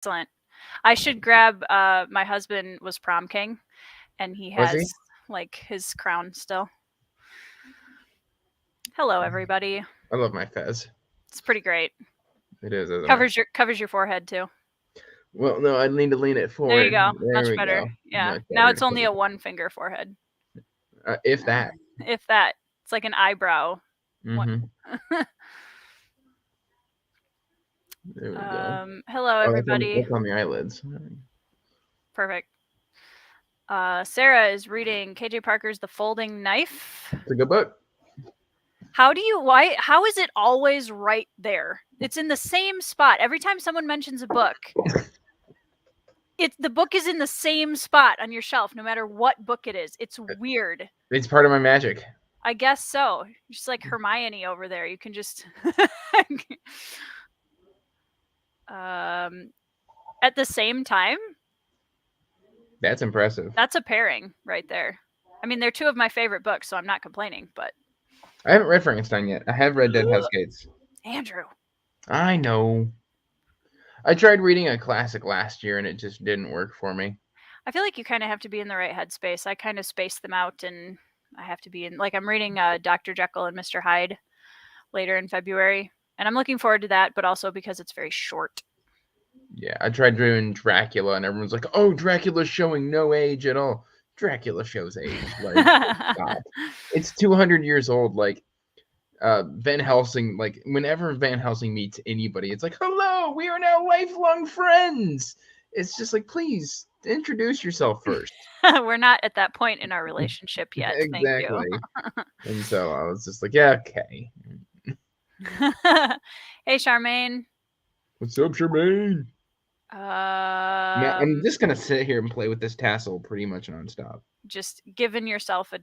Excellent. I should grab, my husband was prom king, and he Was he? has, like, his crown still. Hello, everybody. I love my fez. It's pretty great. It is, isn't it? Covers your forehead, too. Well, no, I need to lean it There you forward. go. There Much we better. go. Yeah. Much Now better. it's only a one-finger forehead. If that. If that. It's like an eyebrow. Mm-hmm. There we go. Hello, Oh, everybody. that's on the eyelids. Perfect. Sarah is reading KJ Parker's The Folding Knife. It's a good book. How is it always right there? It's in the same spot. Every time someone mentions a book, the book is in the same spot on your shelf, no matter what book it is. It's weird. It's part of my magic. I guess so. Just like Hermione over there. You can just at the same time. That's impressive. That's a pairing right there. I mean, they're two of my favorite books, so I'm not complaining, but I haven't read Frankenstein yet. I have read Dead House Gates. Andrew. I know. I tried reading a classic last year and it just didn't work for me. I feel like you kind of have to be in the right headspace. I kind of space them out, and I have to be in, like, I'm reading Dr. Jekyll and Mr. Hyde later in February, and I'm looking forward to that, but also because it's very short. Yeah, I tried doing Dracula, and everyone's like, "Oh, Dracula's showing no age at all." Dracula shows age. Like, stop. It's 200 years old. Like, Van Helsing. Like, whenever Van Helsing meets anybody, it's like, "Hello, we are now lifelong friends." It's just like, please introduce yourself first. We're not at that point in our relationship yet. Exactly. Thank you. And so I was just like, yeah, okay. Hey, Charmaine. What's up, Charmaine? Now, I'm just gonna sit here and play with this tassel pretty much nonstop. Just giving yourself a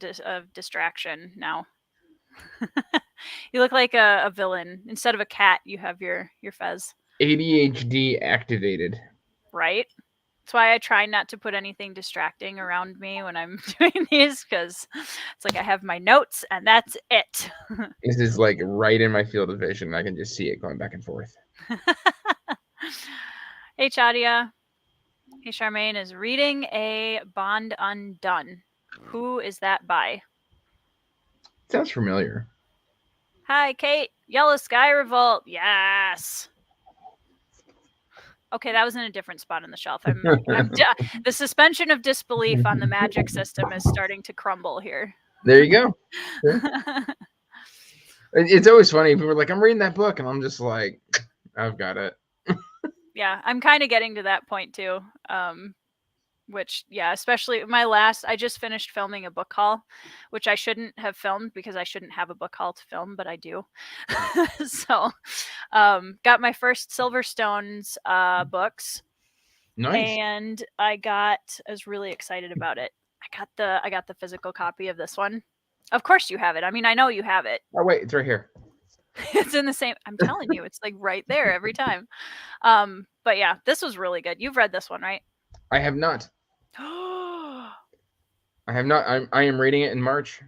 distraction now. You look like a villain. Instead of a cat, you have your fez. ADHD activated. Right? That's why I try not to put anything distracting around me when I'm doing these, because it's like I have my notes and that's it. This is like right in my field of vision. I can just see it going back and forth. Hey, Chadia. Hey, Charmaine is reading a Bond Undone. Who is that by? Sounds familiar. Hi, Kate. Yellow Sky Revolt. Yes. Okay, that was in a different spot on the shelf. The suspension of disbelief on the magic system is starting to crumble here. There you go. It's always funny. People are like, I'm reading that book, and I'm just like, I've got it. Yeah, I'm kind of getting to that point too. Which, yeah, especially I just finished filming a book haul, which I shouldn't have filmed because I shouldn't have a book haul to film, but I do. So, got my first Silverstones books. Nice. And I was really excited about it. I got the physical copy of this one. Of course you have it. I mean, I know you have it. Oh, wait, it's right here. It's in the same, I'm telling you, it's like right there every time. But yeah, this was really good. You've read this one, right? I have not. I have not. I am reading it in March.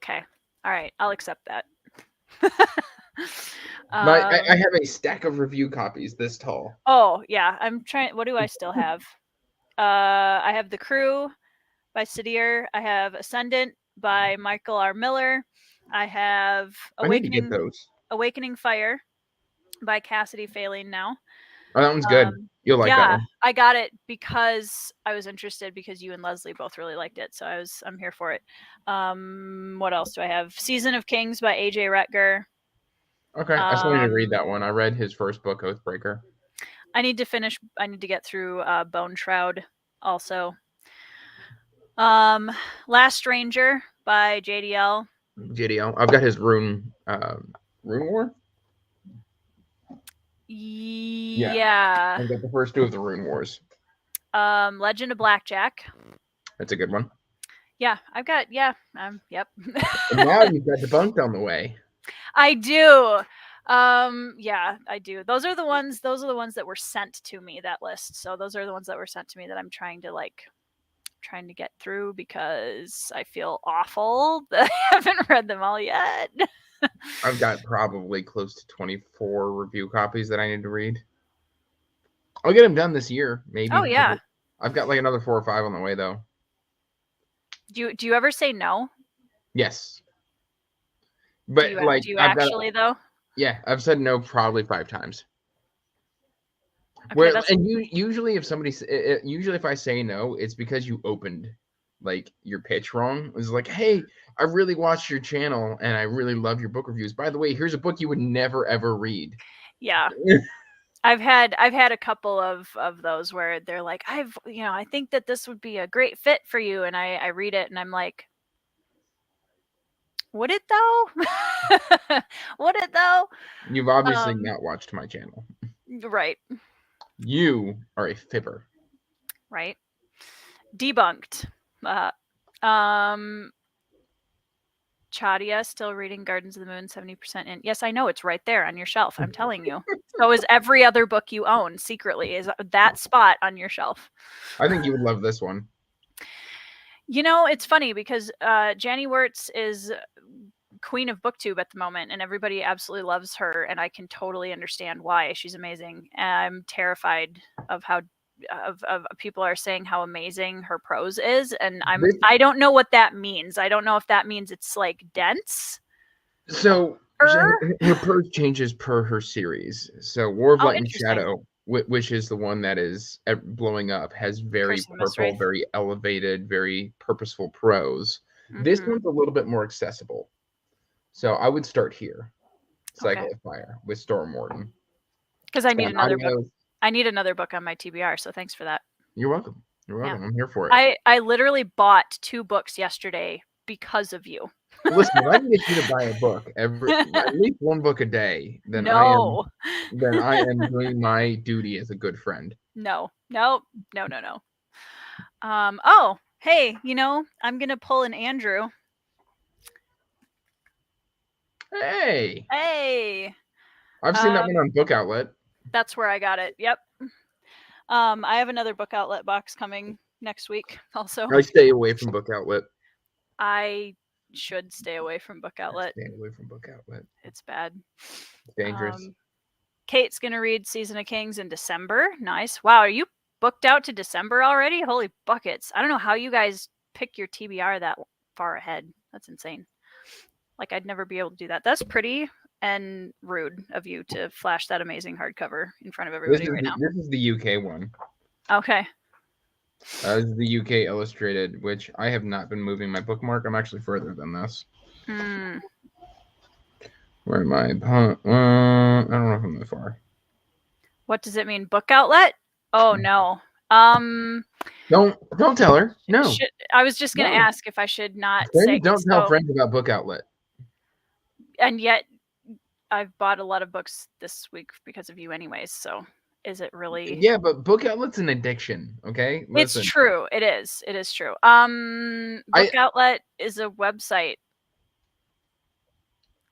Okay. All right. I'll accept that. I have a stack of review copies this tall. Oh, yeah. I'm trying. What do I still have? I have The Crew by Sadir. I have Ascendant by Michael R. Miller. I have Awakening Fire by Cassidy Failing now. Oh, that one's good. You'll like that one. I got it because I was interested because you and Leslie both really liked it. So I'm here for it. What else do I have? Season of Kings by A.J. Rutger. Okay. I just wanted to read that one. I read his first book, Oathbreaker. I need to get through Bone Shroud also. Last Stranger by JDL. I've got his Rune War? Yeah. I've got the first two of the Rune Wars. Legend of Blackjack. That's a good one. Yeah, I've got, yep. And now you've got Debunked on the way. I do. Yeah, I do. Those are the ones that were sent to me, that list. So those are the ones that were sent to me that I'm trying to get through because I feel awful that I haven't read them all yet. I've got probably close to 24 review copies that I need to read. I'll get them done this year, maybe. Oh yeah. I've got like another 4 or 5 on the way though. Do you ever say no? Yes. Do But you like do you I've got actually though? yeah, I've said no probably 5 times. Okay, Where that's and usually usually if I say no, it's because you opened like your pitch wrong. It's like, "Hey, I really watched your channel and I really love your book reviews. By the way, here's a book you would never ever read." yeah. I've had a couple of those where they're like, I think that this would be a great fit for you, and I read it and I'm like, would it though? Would it though? You've obviously Um, not watched my channel. right, You are a fibber. right. Debunked. Uh, um, Chadia still reading Gardens of the Moon, 70% in. Yes, I know, it's right there on your shelf. I'm telling you. So is every other book you own secretly. Is that spot on your shelf? I think you would love this one. It's funny because Janny Wirtz is queen of booktube at the moment, and everybody absolutely loves her, and I can totally understand why. She's amazing. I'm terrified of how of people are saying how amazing her prose is, and This, I don't know what that means. I don't know if that means it's like dense. so her prose changes per her series. So War of Oh, Light and interesting. Shadow, which is the one that is blowing up, has very Curse of the purple, Mistwraith. very elevated, very purposeful prose. This Mm-hmm. one's a little bit more accessible. So I would start here. Okay. Cycle of Fire with Storm Warden. Because I need another book. Adios. I need another book on my TBR, so thanks for that. You're welcome. You're welcome. Yeah. I'm here for it. I literally bought 2 books yesterday because of you. Listen, if I can get you to buy a book at least one book a day, No. then I am doing my duty as a good friend. No. No. No, no, no. Oh, hey, I'm gonna pull an Andrew. Hey, Hey. I've seen that one on Book Outlet. That's where I got it. Yep. I have another Book Outlet box coming next week also. I stay away from Book Outlet. I should stay away from Book Outlet. Stay away from Book Outlet. It's bad. It's dangerous. Kate's gonna read Season of Kings in December. Nice. Wow, are you booked out to December already? Holy buckets. I don't know how you guys pick your TBR that far ahead. That's insane. Like, I'd never be able to do that. That's pretty and rude of you to flash that amazing hardcover in front of everybody right now. This is the UK one. Okay. This is the UK illustrated, which I have not been moving my bookmark. I'm actually further than this. Where am I? I don't know if I'm that far. What does it mean? Book Outlet? Oh no. Don't tell her. No. I was just gonna ask if I should not say. Don't tell friends about Book Outlet. And yet, I've bought a lot of books this week because of you, anyways. So, is it really? Yeah, but Book Outlet's an addiction. Okay, listen. It's true. It is. It is true. Book Outlet is a website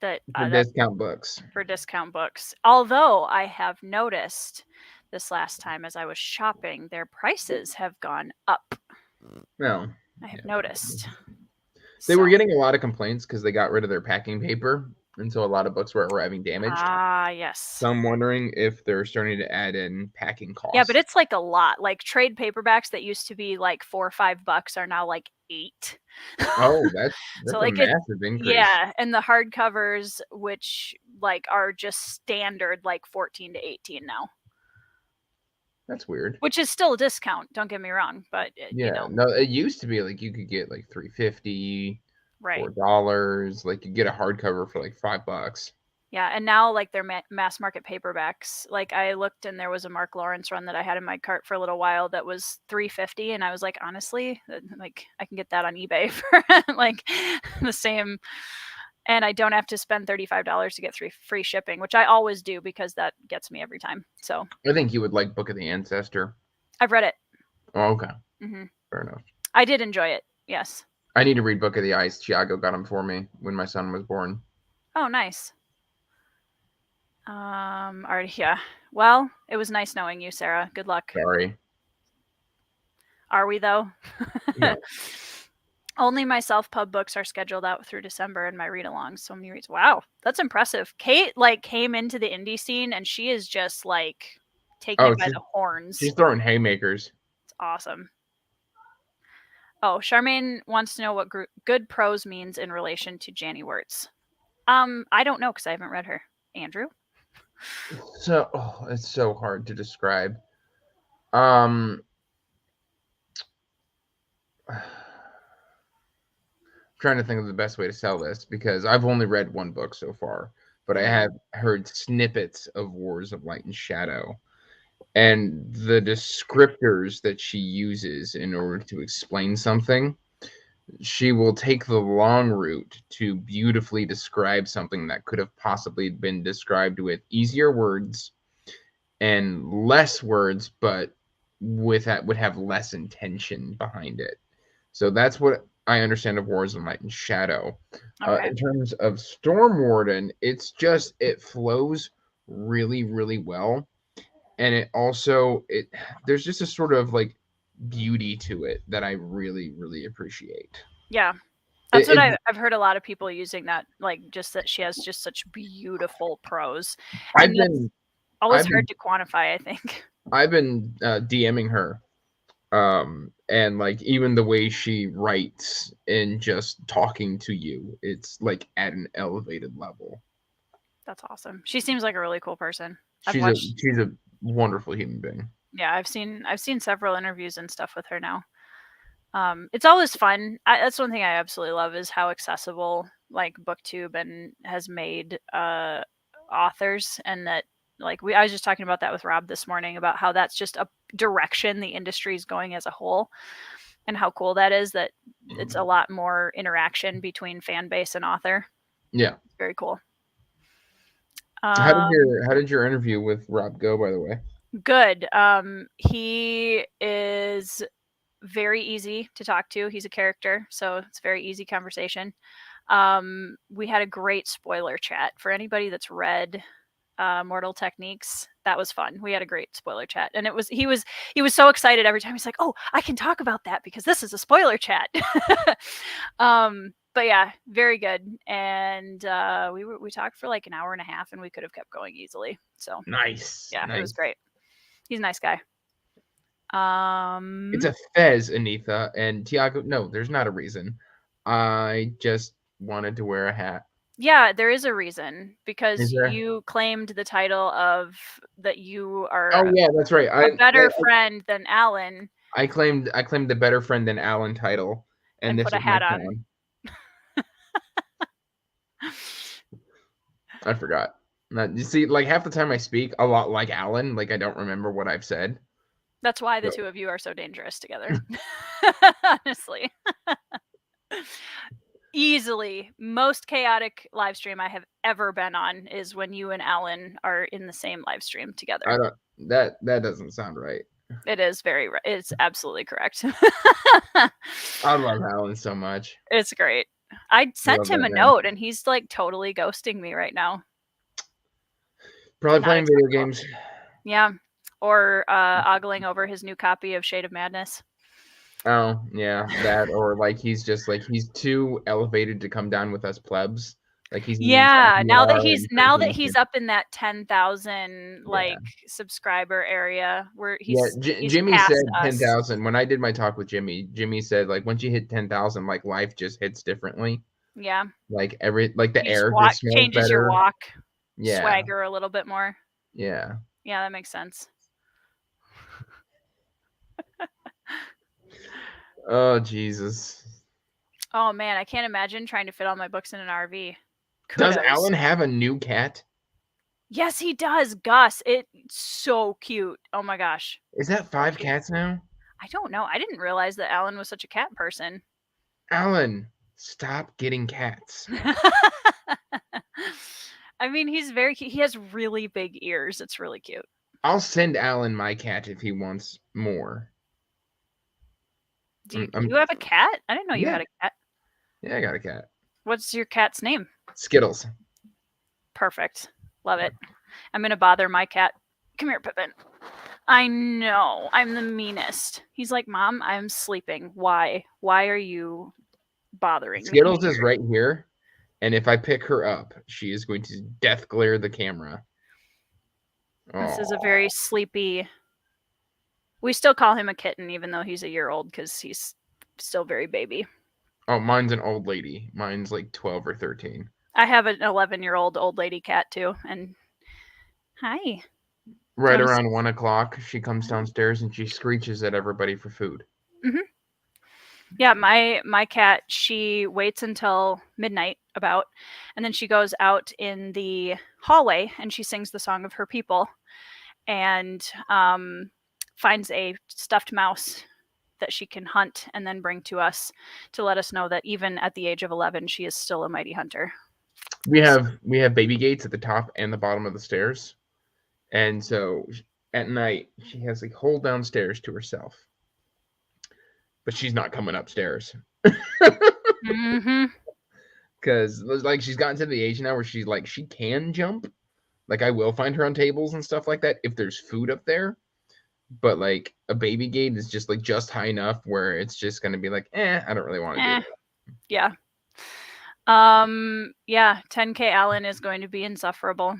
that for discount books. For discount books. Although I have noticed this last time as I was shopping, their prices have gone up. No, I have noticed. They were getting a lot of complaints because they got rid of their packing paper, and so a lot of books were arriving damaged. Ah, yes. So I'm wondering if they're starting to add in packing costs. Yeah, but it's like a lot. Like trade paperbacks that used to be like $4 or $5 are now like $8. Oh, that's so a like massive increase. Yeah, and the hardcovers, which like are just standard, like 14 to 18 now. That's weird. Which is still a discount, don't get me wrong, but yeah, no, it used to be like you could get like $3.50, right, $4, like you get a hardcover for like $5. Yeah, and now like they're mass market paperbacks. Like I looked and there was a Mark Lawrence run that I had in my cart for a little while that was $3.50, and I was like, honestly, like I can get that on eBay for like the same. And I don't have to spend $35 to get free shipping, which I always do because that gets me every time. So I think you would like Book of the Ancestor. I've read it. Oh, okay. Mm-hmm. Fair enough. I did enjoy it. Yes. I need to read Book of the Ice. Tiago got them for me when my son was born. Oh, nice. Alright, yeah. Well, it was nice knowing you, Sarah. Good luck. Sorry. Are we though? No. Only my self-pub books are scheduled out through December and my read-alongs. So many reads. Wow, that's impressive. Kate like came into the indie scene and she is just like taking Oh, it by the horns. she's throwing haymakers. It's awesome. Oh, Charmaine wants to know what good prose means in relation to Janny Wirtz. I don't know because I haven't read her. Andrew? So it's so hard to describe. I'm trying to think of the best way to sell this because I've only read one book so far, but I have heard snippets of Wars of Light and Shadow. And the descriptors that she uses in order to explain something, she will take the long route to beautifully describe something that could have possibly been described with easier words and less words, but with that would have less intention behind it. So that's what I understand of Wars of Light and Shadow. Okay. In terms of Stormwarden, it flows really, really well, and there's just a sort of like beauty to it that I really, really appreciate. Yeah. That's what I've heard a lot of people using that, like just that she has just such beautiful prose. And that's always hard to quantify, I think. I've been DMing her, and like even the way she writes and just talking to you, it's like at an elevated level. That's awesome. She seems like a really cool person. She's a wonderful human being. Yeah, I've seen several interviews and stuff with her now. It's always fun. That's one thing I absolutely love is how accessible like BookTube and has made authors, and that like I was just talking about that with Rob this morning about how that's just a direction the industry is going as a whole, and how cool that is that it's a lot more interaction between fan base and author. Yeah, very cool. How did your interview with Rob go, by the way? Good. He is very easy to talk to. He's a character, so it's a very easy conversation. We had a great spoiler chat. For anybody that's read Mortal Techniques, that was fun. We had a great spoiler chat, and he was so excited every time. He's like, "Oh, I can talk about that because this is a spoiler chat." But yeah, very good. And we talked for like an hour and a half, and we could have kept going easily. So nice. Yeah, nice. It was great. He's a nice guy. It's a fez, Anitha, and Tiago. No, there's not a reason. I just wanted to wear a hat. Yeah, there is a reason, because you claimed the title of that you are. Oh yeah, that's right. A better friend than Alan. I claimed the better friend than Alan title, and this put a hat on. I forgot. You see, like half the time I speak a lot like Alan, like I don't remember what I've said. That's why the two of you are so dangerous together. Honestly. Easily, most chaotic live stream I have ever been on is when you and Alan are in the same live stream together. That doesn't sound right. It is it's absolutely correct. I love Alan so much. It's great. I sent him a note and he's like totally ghosting me right now. Probably playing video games. Yeah. Or ogling over his new copy of Shade of Madness. Oh, yeah, that, or like he's too elevated to come down with us plebs. Like he's now that he's up in that 10,000 like subscriber area where he's Jimmy said 10,000. When I did my talk with Jimmy said like once you hit 10,000, like life just hits differently. Yeah. Like the air changes better. Your walk. Yeah. Swagger a little bit more. Yeah. Yeah, that makes sense. Oh Jesus. Oh man, I can't imagine trying to fit all my books in an RV. Kudos. Does Alan have a new cat? Yes, he does. Gus. It's so cute. Oh my gosh. Is that 5 cats now? I don't know. I didn't realize that Alan was such a cat person. Alan, stop getting cats. I mean, he's very cute. He has really big ears. It's really cute. I'll send Alan my cat if he wants more. Do you have a cat? I didn't know you had a cat. Yeah, I got a cat. What's your cat's name? Skittles. Perfect. Love it. I'm going to bother my cat. Come here, Pippin. I know. I'm the meanest. He's like, Mom, I'm sleeping. Why? Why are you bothering me? Skittles is right here. And if I pick her up, she is going to death glare the camera. This is a very sleepy. We still call him a kitten, even though he's a year old, because he's still very baby. Oh, mine's an old lady. Mine's like 12 or 13. I have an 11-year-old old lady cat too, and hi. Right around 1 o'clock, she comes downstairs and she screeches at everybody for food. Mm-hmm. Yeah, my cat, she waits until midnight about, and then she goes out in the hallway and she sings the song of her people, and finds a stuffed mouse that she can hunt and then bring to us to let us know that even at the age of 11, she is still a mighty hunter. We have baby gates at the top and the bottom of the stairs, and so at night she has a whole downstairs to herself, but she's not coming upstairs. Mm-hmm. Because like she's gotten to the age now where she's like she can jump. Like I will find her on tables and stuff like that if there's food up there. But like a baby gate is just like just high enough where it's just gonna be like, I don't really want to do it. Yeah. Yeah, 10K Alan is going to be insufferable.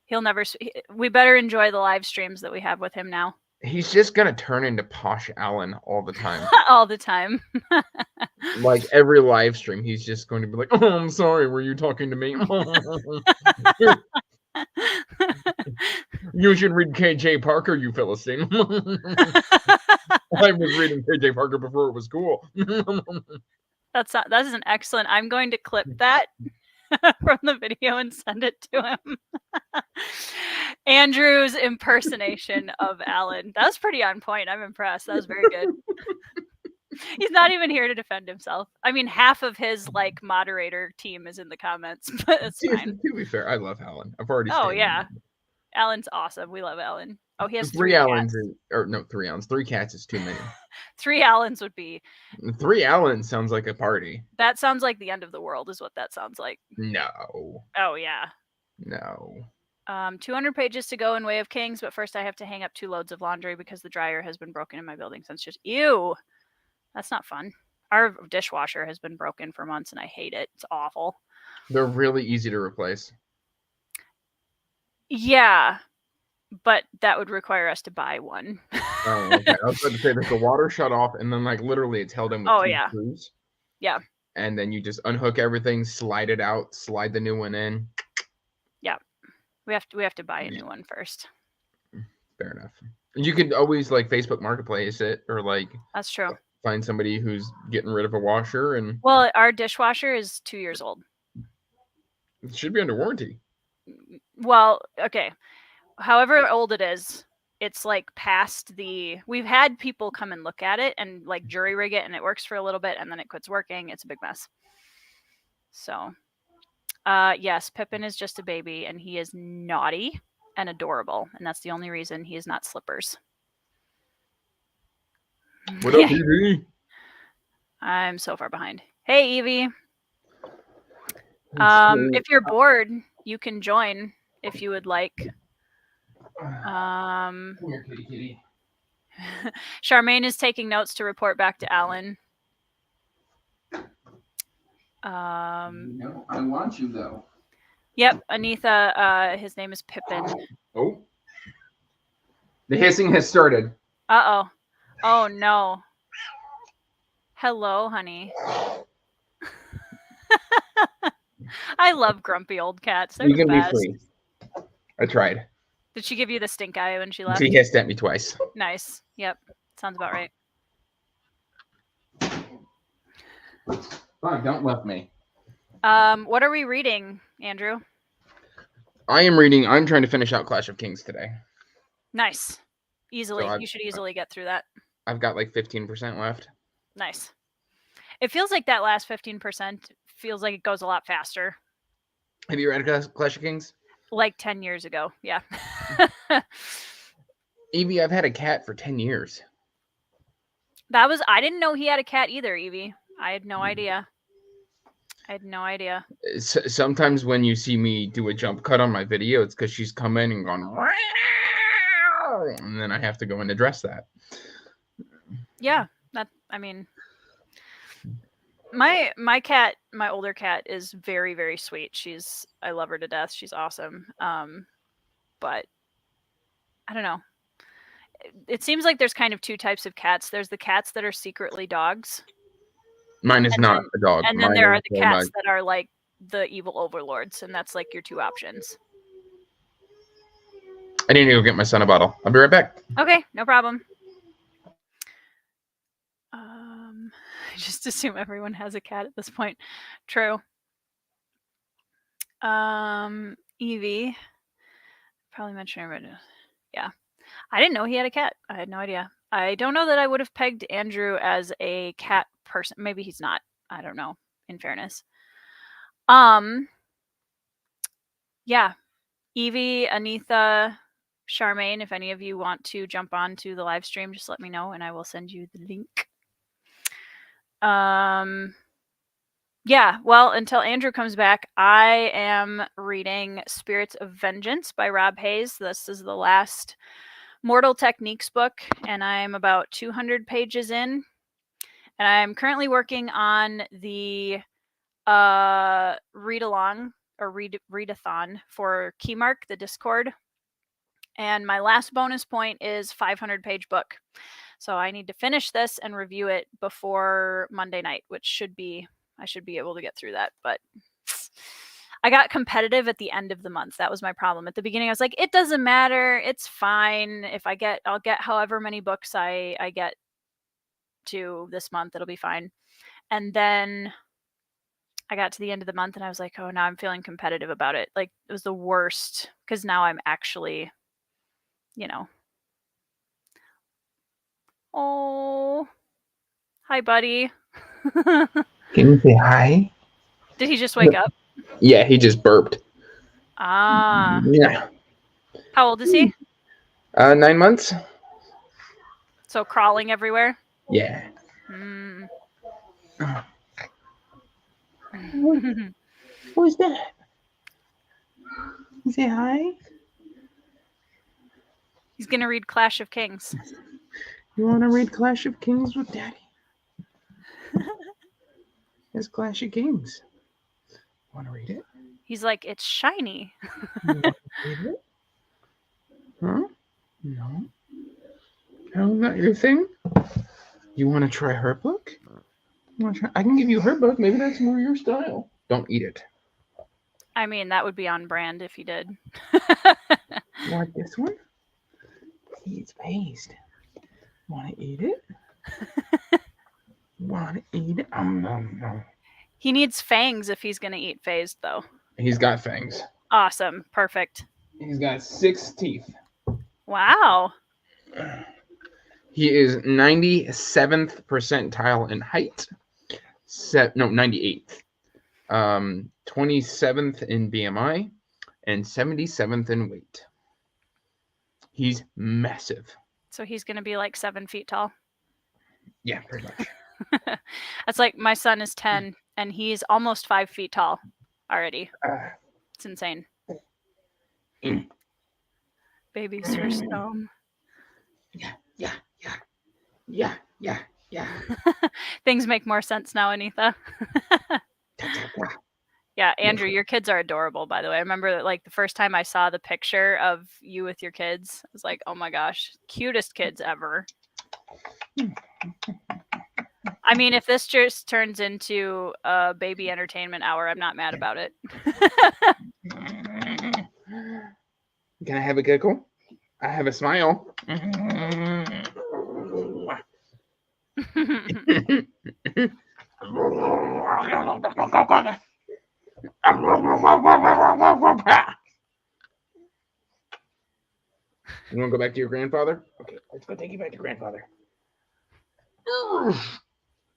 He'll never. We better enjoy the live streams that we have with him now. He's just gonna turn into Posh Alan all the time. All the time. Like every live stream, he's just going to be like, "Oh, I'm sorry, were you talking to me?" You should read KJ Parker, you Philistine. I was reading KJ Parker before it was cool. That is an excellent. I'm going to clip that from the video and send it to him. Andrew's impersonation of Alan. That was pretty on point. I'm impressed. That was very good. He's not even here to defend himself. I mean, half of his like moderator team is in the comments, but it's fine. To be fair, I love Alan. I've already. Oh yeah, Alan's awesome. We love Alan. Oh, he has 3 Allens, or no, 3 Allens. 3 cats is too many. 3 Allens would be. 3 Allens sounds like a party. That sounds like the end of the world, is what that sounds like. No. Oh yeah. No. 200 pages to go in Way of Kings, but first I have to hang up 2 loads of laundry because the dryer has been broken in my building since just ew. That's not fun. Our dishwasher has been broken for months and I hate it. It's awful. They're really easy to replace. Yeah, but that would require us to buy one. Oh, okay. I was about to say there's the water shut off and then like literally it's held in with 2 screws. Yeah. And then you just unhook everything, slide it out, slide the new one in. Yeah. We have to buy a new one first. Fair enough. You could always like Facebook Marketplace it or like that's true. Find somebody who's getting rid of a washer and well, our dishwasher is 2 years old. It should be under warranty. Well, okay. However old it is, it's like past the. We've had people come and look at it and like jury rig it, and it works for a little bit, and then it quits working. It's a big mess. So, yes, Pippin is just a baby, and he is naughty and adorable, and that's the only reason he is not Slippers. What up, Evie? I'm so far behind. Hey, Evie. If you're bored, you can join if you would like. Come here, kitty. Charmaine is taking notes to report back to Alan. No, I want you though. Yep, Anitha. His name is Pippin. Oh, the hissing has started. Uh-oh. Oh, no. Hello, honey. I love grumpy old cats. They're the best. Be free. I tried. Did she give you the stink eye when she left? She hissed at me twice. Nice. Yep. Sounds about right. Fine, don't love me. What are we reading, Andrew? I'm trying to finish out Clash of Kings today. Nice. Easily. So you should easily get through that. I've got like 15% left. Nice. It feels like that last 15% feels like it goes a lot faster. Have you read Clash of Kings? Like 10 years ago. Yeah. Evie, I've had a cat for 10 years. I didn't know he had a cat either, Evie. I had no idea. Sometimes when you see me do a jump cut on my video, it's because she's come in and gone, and then I have to go and address that. Yeah, my cat, my older cat, is very, very sweet. I love her to death. She's awesome. But I don't know. It seems like there's kind of two types of cats. There's the cats that are secretly dogs. Mine is not a dog. And then Mine there is are the very much. cats that are like the evil overlords, and that's like your two options. I need to go get my son a bottle. I'll be right back. Okay, no problem. I just assume everyone has a cat at this point. True. Evie. Probably mentioned it. Yeah. I didn't know he had a cat. I had no idea. I don't know that I would have pegged Andrew as a cat person. Maybe he's not. I don't know, in fairness. Yeah. Evie, Anitha, Charmaine, if any of you want to jump on to the live stream, just let me know and I will send you the link. Yeah, well, until Andrew comes back, I am reading Spirits of Vengeance by Rob Hayes. This is the last Mortal Techniques book, and I'm about 200 pages in. And I'm currently working on the read-along or readathon for Keymark, the Discord. And my last bonus point is 500-page book. So I need to finish this and review it before Monday night, which I should be able to get through that. But I got competitive at the end of the month. That was my problem. At the beginning, I was like, it doesn't matter. It's fine. I'll get however many books I get to this month. It'll be fine. And then I got to the end of the month and I was like, oh, now I'm feeling competitive about it. Like, it was the worst because now I'm actually, Oh, hi, buddy. Can you say hi? Did he just wake up? Yeah, he just burped. Ah. Yeah. How old is he? 9 months. So crawling everywhere? Yeah. Who's that? Say hi. He's gonna read Clash of Kings. You want to read Clash of Kings with Daddy? It's Clash of Kings. Want to read it? He's like, it's shiny. You want to read it? Huh? No. No, not your thing. You want to try her book? I can give you her book. Maybe that's more your style. Don't eat it. I mean, that would be on brand if he did. Want this one? See, it's paste. Want to eat it? Want to eat it? No. He needs fangs if he's going to eat phased, though. He's got fangs. Awesome. Perfect. He's got 6 teeth. Wow. He is 97th percentile in height. 98th. 27th in BMI and 77th in weight. He's massive. So he's going to be like 7 feet tall. Yeah, pretty much. That's like my son is 10 and he's almost 5 feet tall already. It's insane. Baby's first home. Yeah. Things make more sense now, Anitha. Yeah, Andrew, your kids are adorable, by the way. I remember like the first time I saw the picture of you with your kids, I was like, oh my gosh, cutest kids ever. I mean, if this just turns into a baby entertainment hour, I'm not mad about it. Can I have a giggle? I have a smile. You want to go back to your grandfather? Okay, let's go take you back to grandfather.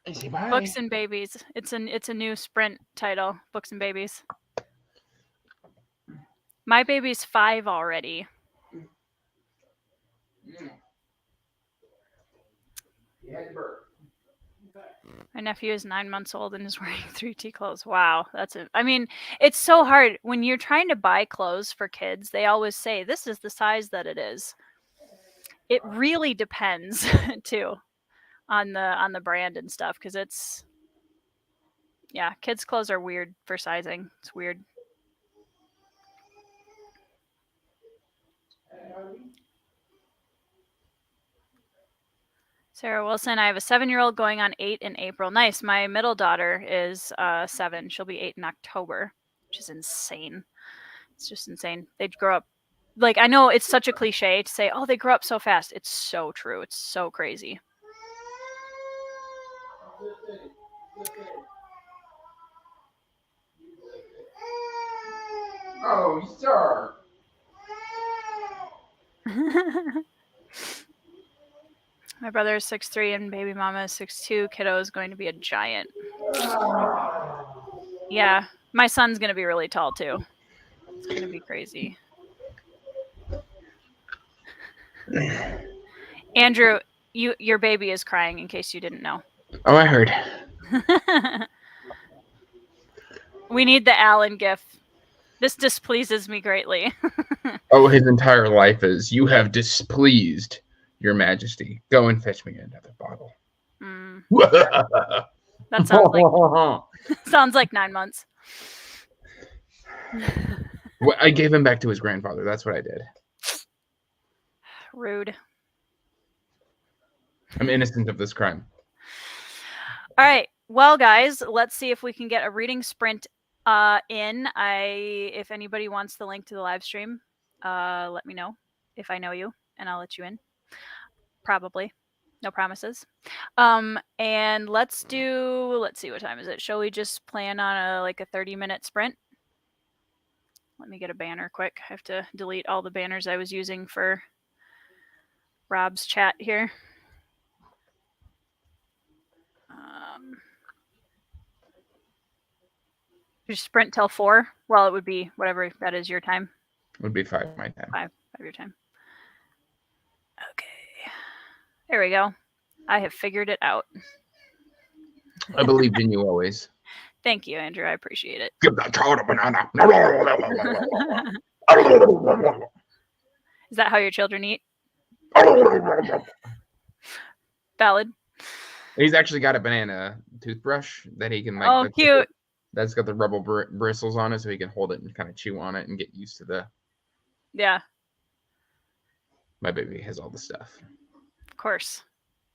I say bye. Books and Babies. It's a new Sprint title. Books and Babies. My baby's 5 already. My nephew is 9 months old and is wearing 3T clothes. Wow, that's it. I mean, it's so hard when you're trying to buy clothes for kids. They always say this is the size that it is. It really depends too on the brand and stuff because it's kids' clothes are weird for sizing. It's weird. Sarah Wilson, I have a 7-year-old going on 8 in April. Nice. My middle daughter is 7. She'll be 8 in October, which is insane. It's just insane. They grow up. Like, I know it's such a cliche to say, oh, they grow up so fast. It's so true. It's so crazy. Oh, sir. My brother is 6'3" and baby mama is 6'2". Kiddo is going to be a giant. Yeah, my son's going to be really tall too. It's going to be crazy. Andrew, your baby is crying, in case you didn't know. Oh, I heard. We need the Alan gif. This displeases me greatly. Oh, his entire life is, you have displeased your majesty. Go and fetch me another bottle. That sounds like 9 months. Well, I gave him back to his grandfather. That's what I did. Rude. I'm innocent of this crime. All right. Well, guys, let's see if we can get a reading sprint in. If anybody wants the link to the live stream, let me know if I know you, and I'll let you in. Probably. No promises. And let's see, what time is it? Shall we just plan on a 30-minute sprint? Let me get a banner quick. I have to delete all the banners I was using for Rob's chat here. You sprint till 4? Well, it would be whatever that is your time. It would be 5 my time. 5 your time. Okay. There we go. I have figured it out. I believed in you always. Thank you, Andrew. I appreciate it. Give that child a banana. Is that how your children eat? Valid. He's actually got a banana toothbrush that he can Oh, cute. That's got the rubber bristles on it, so he can hold it and kind of chew on it and get used to the. Yeah. My baby has all the stuff. Of course.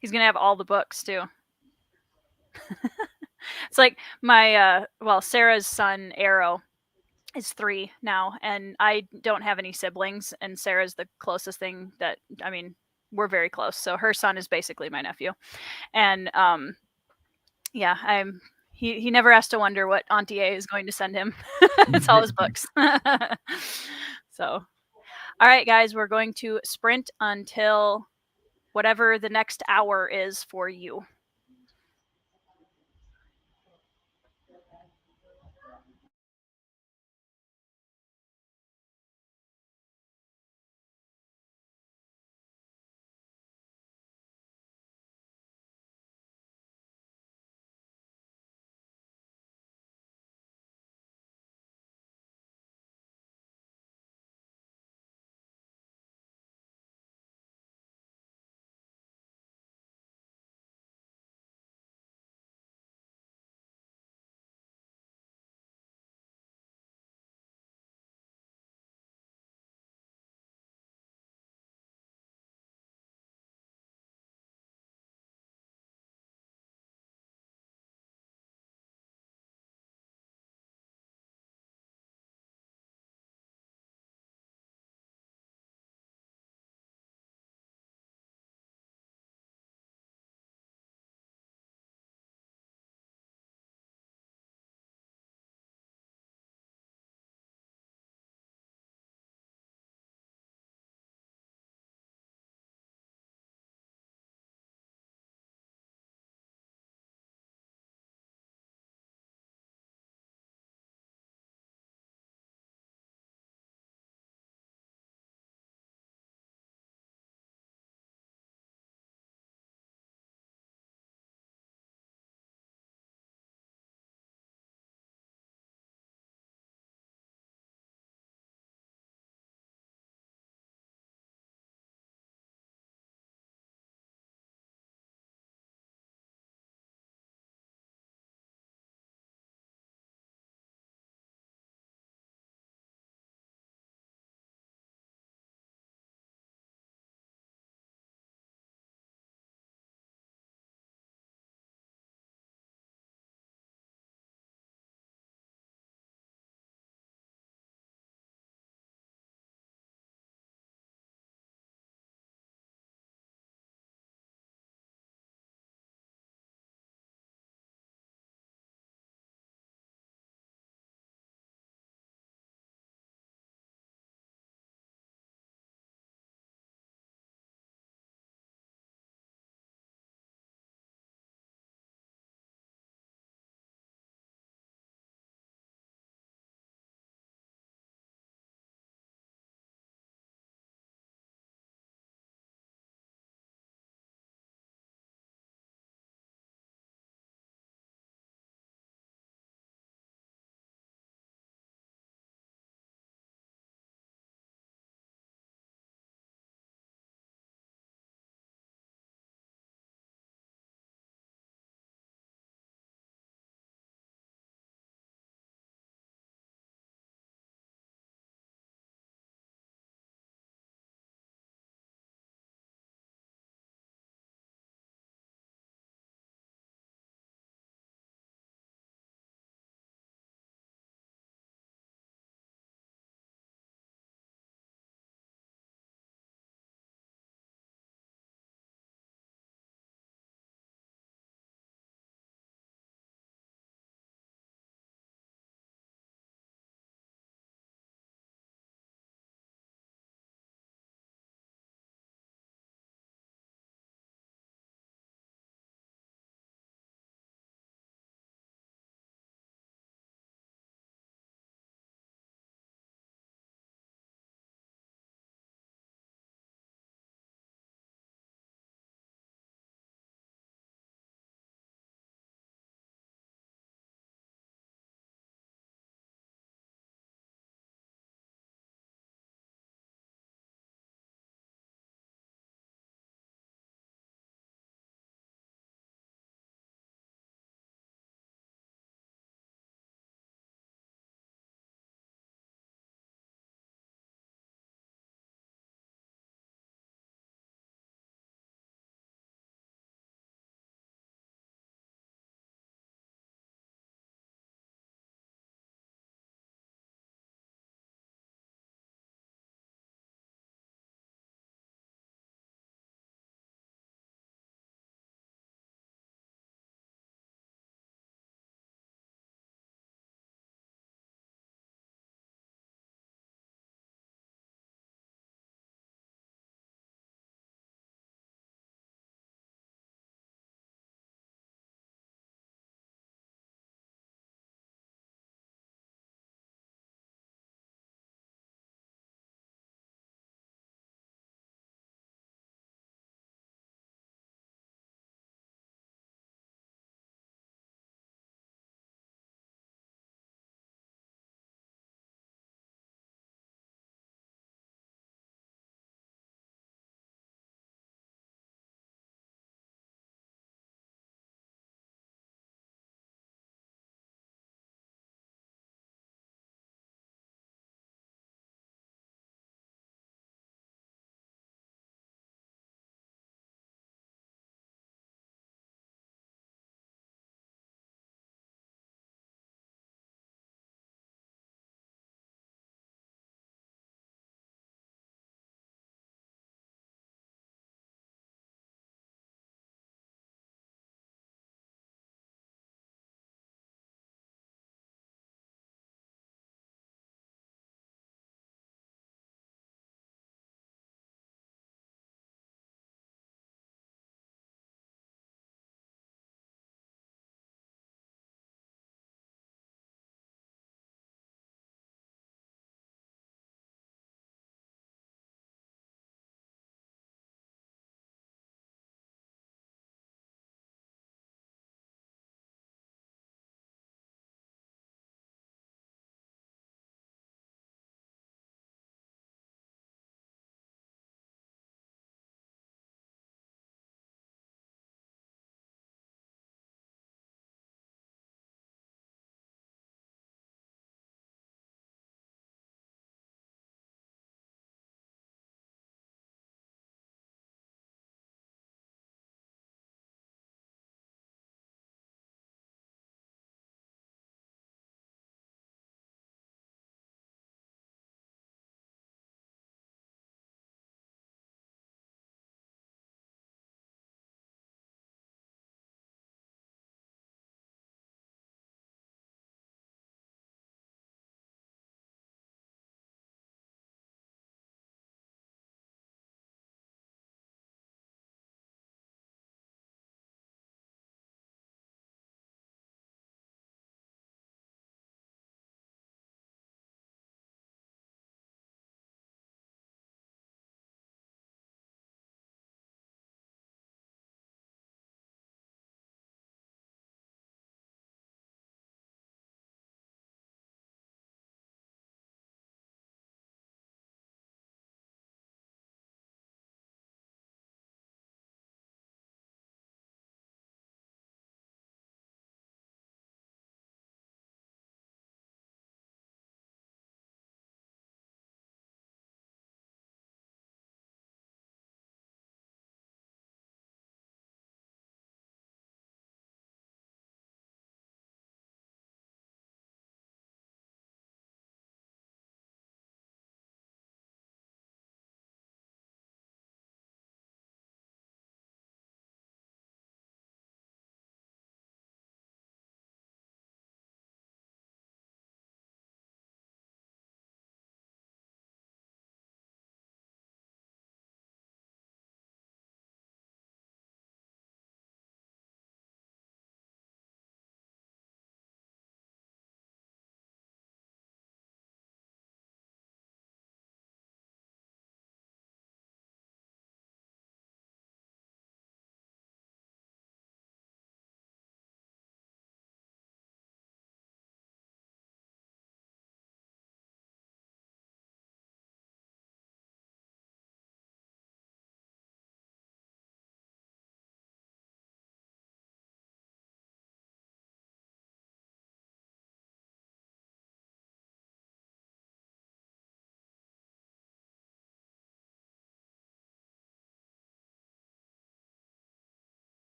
He's going to have all the books, too. It's like Sarah's son, Arrow, is 3 now, and I don't have any siblings, and Sarah's the closest thing that, we're very close. So her son is basically my nephew. And, yeah, he never has to wonder what Auntie A is going to send him. It's all his books. So, all right, guys, we're going to sprint until whatever the next hour is for you.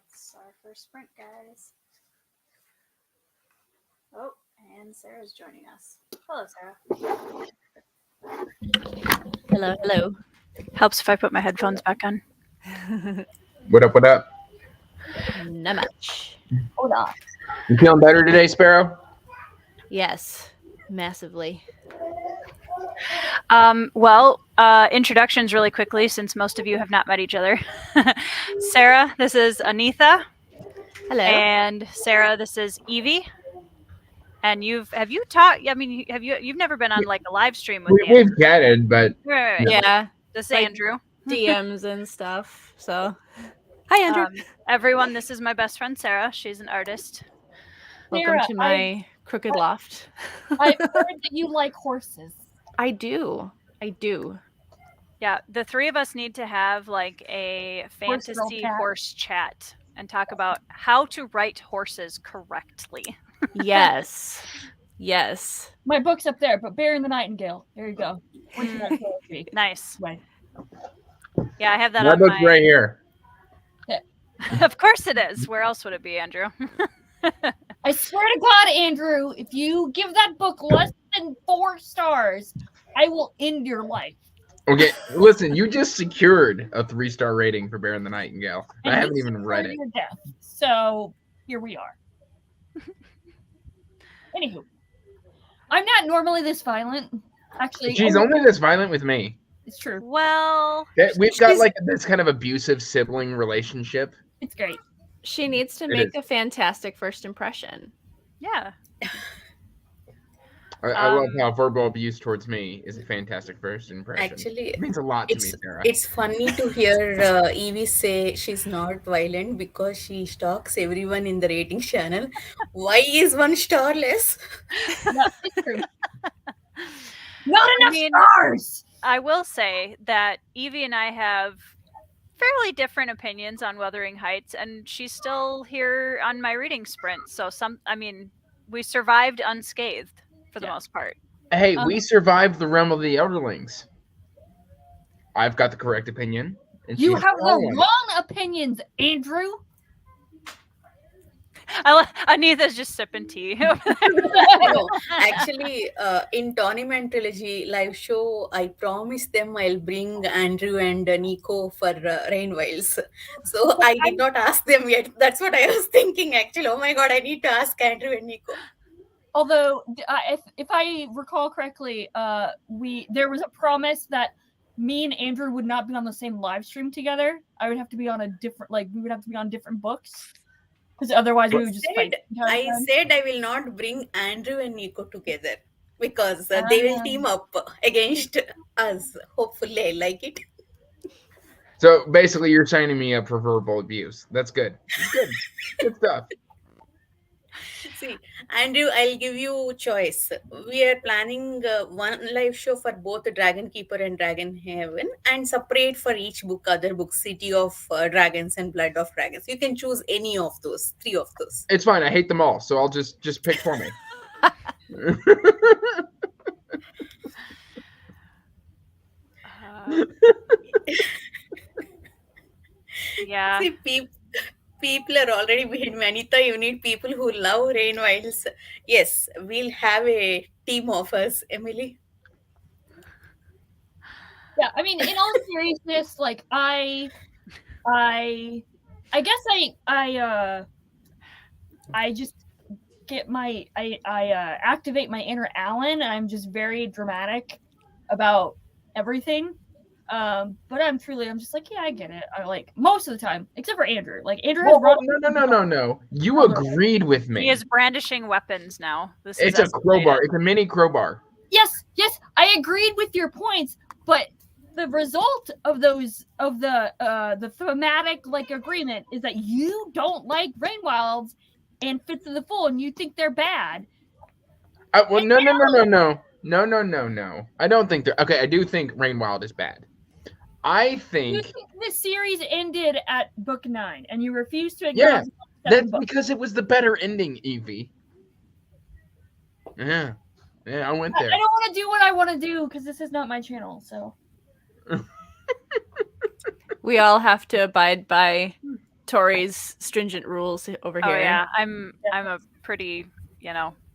That's our first sprint, guys. Oh, and Sarah's joining us. Hello, Sarah. Hello, hello. Helps if I put my headphones back on. What up? What up? Not much. Hold on. You feeling better today, Sparrow? Yes, massively. Introductions really quickly, since most of you have not met each other. Sarah, this is Anitha. Hello. And Sarah, this is Evie. And have you taught? I mean, you've never been on like a live stream with Andrew? We've chatted, but Right. Yeah, This is like Andrew. DMs and stuff. So, hi, Andrew. Everyone, this is my best friend Sarah. She's an artist. Welcome to my crooked loft. I've heard that you like horses. I do. Yeah, the three of us need to have like a fantasy horse chat and talk about how to write horses correctly. Yes. My book's up there, but Bear and the Nightingale. There you go. Nice. Right. Yeah, I have that my on book's right here. Of course it is. Where else would it be, Andrew? I swear to God, Andrew, if you give that book less than 4 stars, I will end your life. Okay, listen, you just secured a 3-star rating for Bear and the Nightingale. And I haven't even read it. Your death. So here we are. Anywho, I'm not normally this violent. Actually, She's only this violent with me. It's true. Well, we've got like this kind of abusive sibling relationship. It's great. She needs to make a fantastic first impression. Yeah. I love how verbal abuse towards me is a fantastic first impression. Actually, it means a lot to me, Sarah. It's funny to hear Evie say she's not violent because she stalks everyone in the ratings channel. Why is 1 star less? Not enough stars! I will say that Evie and I have fairly different opinions on Wuthering Heights, and she's still here on my reading sprint. So we survived unscathed for the most part. Hey, we survived the realm of the Elderlings. I've got the correct opinion. And you have the wrong opinions, Andrew. Anita's just sipping tea. No, actually, in Tournament Trilogy live show, I promised them I'll bring Andrew and Nico for Rain Wilds. So I did not ask them yet. That's what I was thinking, actually. Oh my God, I need to ask Andrew and Nico. Although, if I recall correctly, there was a promise that me and Andrew would not be on the same live stream together. I would have to be on we would have to be on different books. Because otherwise we would just fight. I said I will not bring Andrew and Nico together because they will team up against us. Hopefully, I like it. So basically, you're signing me up for verbal abuse. That's good. Good stuff. See, Andrew, I'll give you choice. We are planning one live show for both Dragon Keeper and Dragon Heaven, and separate for each book, other books, City of Dragons and Blood of Dragons. You can choose any of those, 3 of those. It's fine. I hate them all, so I'll just pick for me. Yeah. See, people are already behind Manita. You need people who love Rain Wilds. Yes, we'll have a team of us, Emily. Yeah, I mean, in all seriousness, like I guess I just get I activate my inner Alan. I'm just very dramatic about everything. But I'm just like, yeah, I get it. I like most of the time, except for Andrew. Like Andrew has No. You agreed with me. He is brandishing weapons now. It's a crowbar. It's a mini crowbar. Yes, I agreed with your points, but the result of the thematic agreement is that you don't like Rain Wilds and Fits of the Fool, and you think they're bad. Well, no. I don't think they're okay. I do think Rain Wild is bad. I think the series ended at book 9, and you refused to acknowledge. Yeah, that's because it was the better ending, Evie. Yeah, I went there. I don't want to do what I want to do because this is not my channel. So we all have to abide by Tori's stringent rules over Oh here. yeah, I'm a pretty,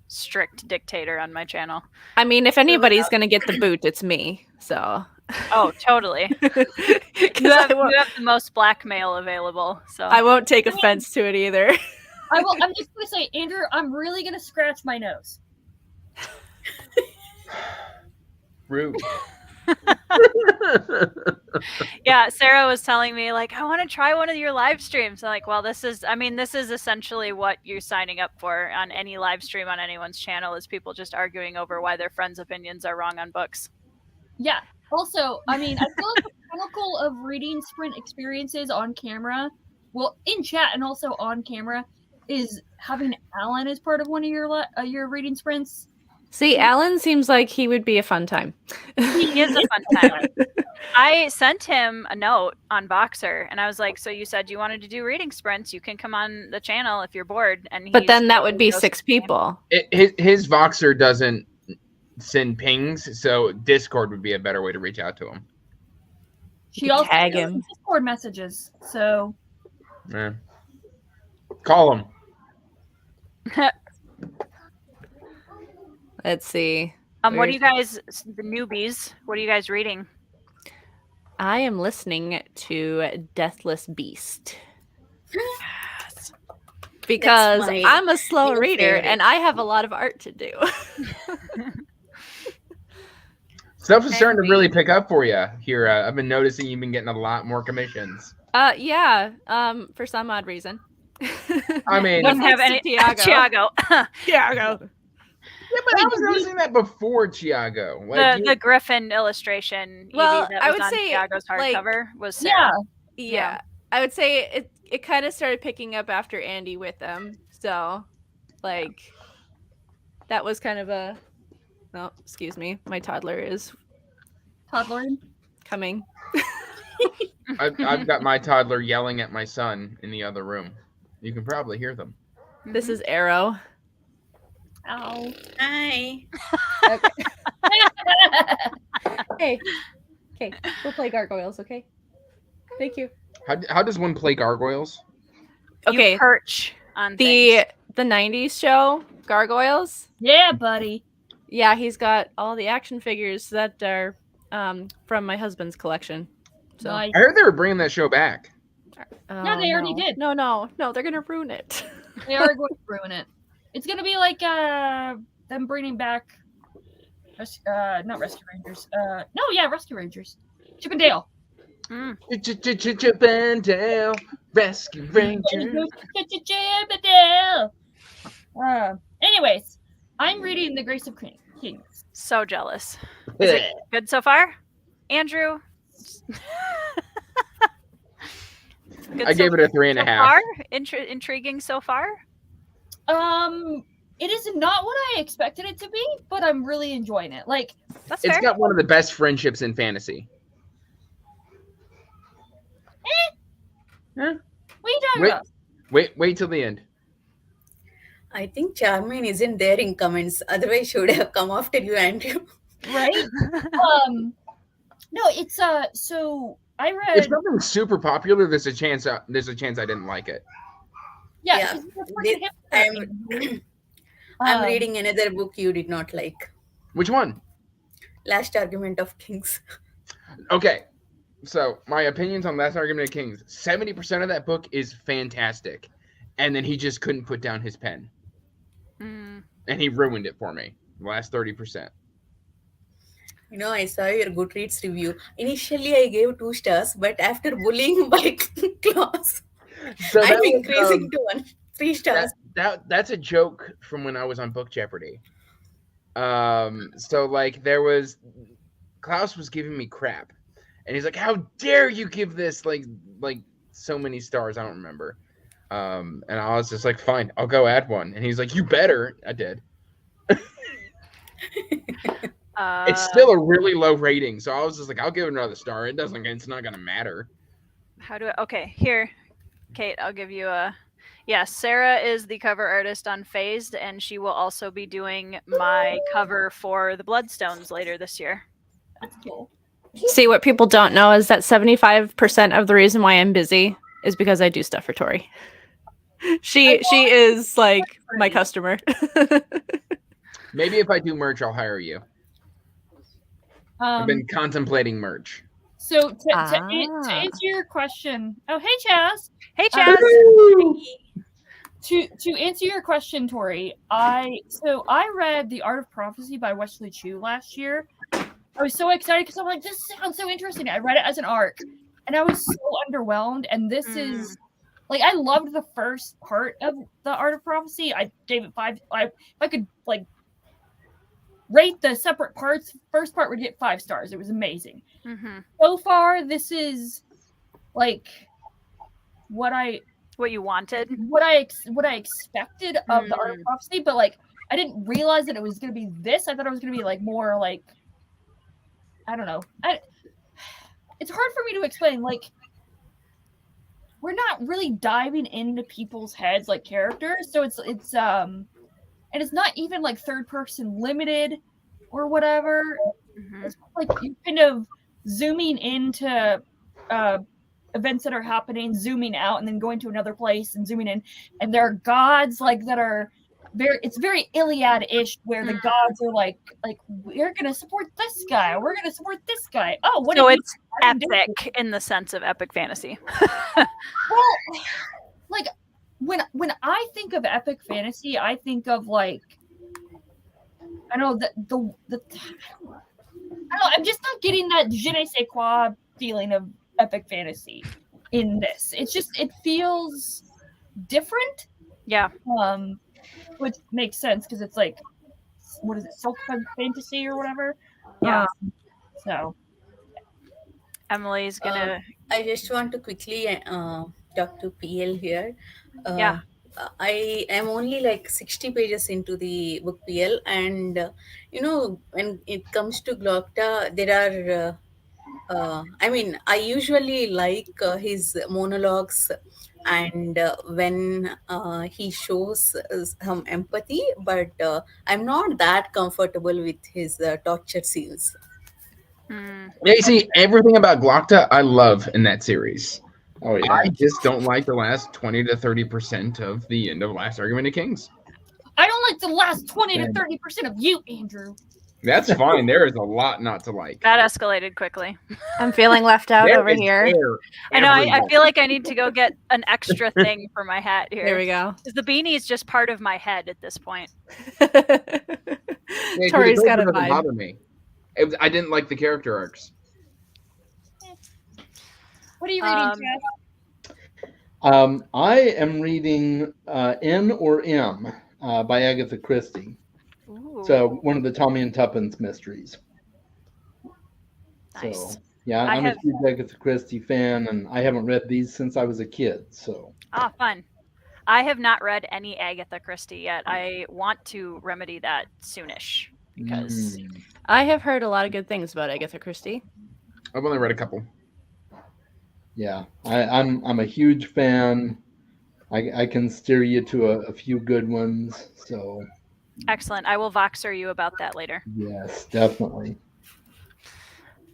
strict dictator on my channel. I mean, if anybody's gonna get the boot, it's me. So. Oh, totally. Because You have the most blackmail available, so I won't take offense to it either. I'm just gonna say, Andrew, I'm really gonna scratch my nose. Rude. yeah, Sarah was telling me like, I want to try one of your live streams. I'm like, well, this is essentially what you're signing up for on any live stream on anyone's channel, is people just arguing over why their friends' opinions are wrong on books. Yeah. Also, I mean, I feel like the pinnacle of reading sprint experiences on camera, well, in chat and also on camera, is having Alan as part of one of your reading sprints. See, Alan seems like he would be a fun time. He is a fun time. I sent him a note on Boxer, and I was like, so you said you wanted to do reading sprints. You can come on the channel if you're bored. And But then that would be 6 people. His Voxer doesn't send pings, so Discord would be a better way to reach out to him. She also tag does him. Discord messages, so Yeah. Call him. Let's see. What do you guys, the newbies, what are you guys reading? I am listening to Deathless Beast. Because That's my I'm a slow new reader favorite. and I have a lot of art to do. Stuff is starting to really pick up for you here. I've been noticing you've been getting a lot more commissions. Yeah, for some odd reason. I mean, Don't have any Tiago. Tiago. Yeah, but I was noticing that before Tiago. Like, the Griffin illustration, Well, Evie, that I was would on say, Tiago's like, hardcover was Sarah. Yeah. I would say it kind of started picking up after Andy with them. So, like, that was kind of a... Oh, excuse me. My toddler is toddlering. coming. I've got my toddler yelling at my son in the other room. You can probably hear them. This is Arrow. Ow. Hi. Hey. Okay, we'll play gargoyles, okay? Thank you. How does one play gargoyles? Okay, You perch on the things. 90s show, Gargoyles. Yeah, buddy. Yeah, he's got all the action figures that are from my husband's collection. So Nice. I heard they were bringing that show back. No, they already did. No, they're gonna ruin it. They are going to ruin it. It's gonna be like them bringing back, not Rescue Rangers. Rescue Rangers. Chip and Dale. Chip and Dale, Rescue Rangers. Chip and Dale. Anyways, I'm reading The Grace of Kings. So jealous. Is it good so far? Andrew? I gave it a 3.5. Far? Intriguing so far? It is not what I expected it to be, but I'm really enjoying it. Like, That's It's fair. got one of the best friendships in fantasy. what are you talking about? Wait till the end. I think Charmaine isn't there in comments. Otherwise, she would have come after you, Andrew. Right? No, it's so I read. If something's super popular, there's a chance I didn't like it. Yeah, I'm reading another book you did not like. Which one? Last Argument of Kings. Okay, so my opinions on Last Argument of Kings. 70% of that book is fantastic, and then he just couldn't put down his pen, and he ruined it for me. The last 30%. You know, I saw your Goodreads review. Initially, I gave 2 stars, but after bullying by class, So I'm increasing to 3 stars. That's a joke from when I was on Book Jeopardy. So like there was Klaus was giving me crap, and he's like, "How dare you give this like so many stars?" I don't remember. And I was just like, "Fine, I'll go add one." And he's like, "You better." I did. It's still a really low rating, so I was just like, "I'll give it another star." It's not gonna matter. Okay, here, Kate, I'll give you a. Yes, Sarah is the cover artist on Phased, and she will also be doing my cover for the Bloodstones later this year. That's cool. See, what people don't know is that 75% of the reason why I'm busy is because I do stuff for Tori. She is like my customer. Maybe if I do merch, I'll hire you. I've been contemplating merch. So to answer your question, oh hey Chaz, Hey Chaz. To answer your question, Tori, I read The Art of Prophecy by Wesley Chu last year. I was so excited because I'm like, this sounds so interesting. I read it as an arc, and I was so underwhelmed. And this is like, I loved the first part of The Art of Prophecy. I gave it 5. If I could like rate the separate parts, first part would get 5 stars. It was amazing. So far, this is like what you wanted, what I expected of The Art of Prophecy, but like I didn't realize that it was going to be this. I thought it was going to be like more like, I don't know. It's hard for me to explain. Like, we're not really diving into people's heads like characters, so it's and it's not even like third person limited or whatever. It's like you kind of zooming into events that are happening, zooming out, and then going to another place and zooming in, and there are gods like that are it's very Iliad-ish, where the gods are like we're gonna support this guy, we're gonna support this guy. Oh, what? So it's epic in the sense of epic fantasy. Well, like when I think of epic fantasy, I think of like, I know that I don't know, I'm just not getting that je ne sais quoi feeling of epic fantasy in this. It's just, it feels different. Yeah. Which makes sense because it's like, what is it, folk fantasy or whatever? Yeah. So Emily's gonna. I just want to quickly talk to PL here. Yeah. I am only like 60 pages into the book, PL, and when it comes to Glokta, there are I mean, I usually like his monologues, and when he shows some empathy, but I'm not that comfortable with his torture scenes. Yeah, you see, everything about Glokta I love in that series. Oh yeah. I just don't like the last 20 to 30% of the end of Last Argument of Kings. I don't like the last 20 to 30% of you, Andrew. That's fine. There is a lot not to like. That escalated quickly. I'm feeling left out over here. I know. I feel like I need to go get an extra thing for my hat here. There we go. Because the beanie is just part of my head at this point. Tori's got a doesn't vibe. bother me. I didn't like the character arcs. What are you reading, Jeff? I am reading N or M by Agatha Christie. Ooh. So one of the Tommy and Tuppence mysteries. Nice. So yeah, I'm a huge Agatha Christie fan, and I haven't read these since I was a kid. So fun. I have not read any Agatha Christie yet. I want to remedy that soonish because I have heard a lot of good things about Agatha Christie. I've only read a couple. Yeah, I'm a huge fan. I can steer you to a few good ones. So excellent. I will Voxer you about that later. yes, definitely.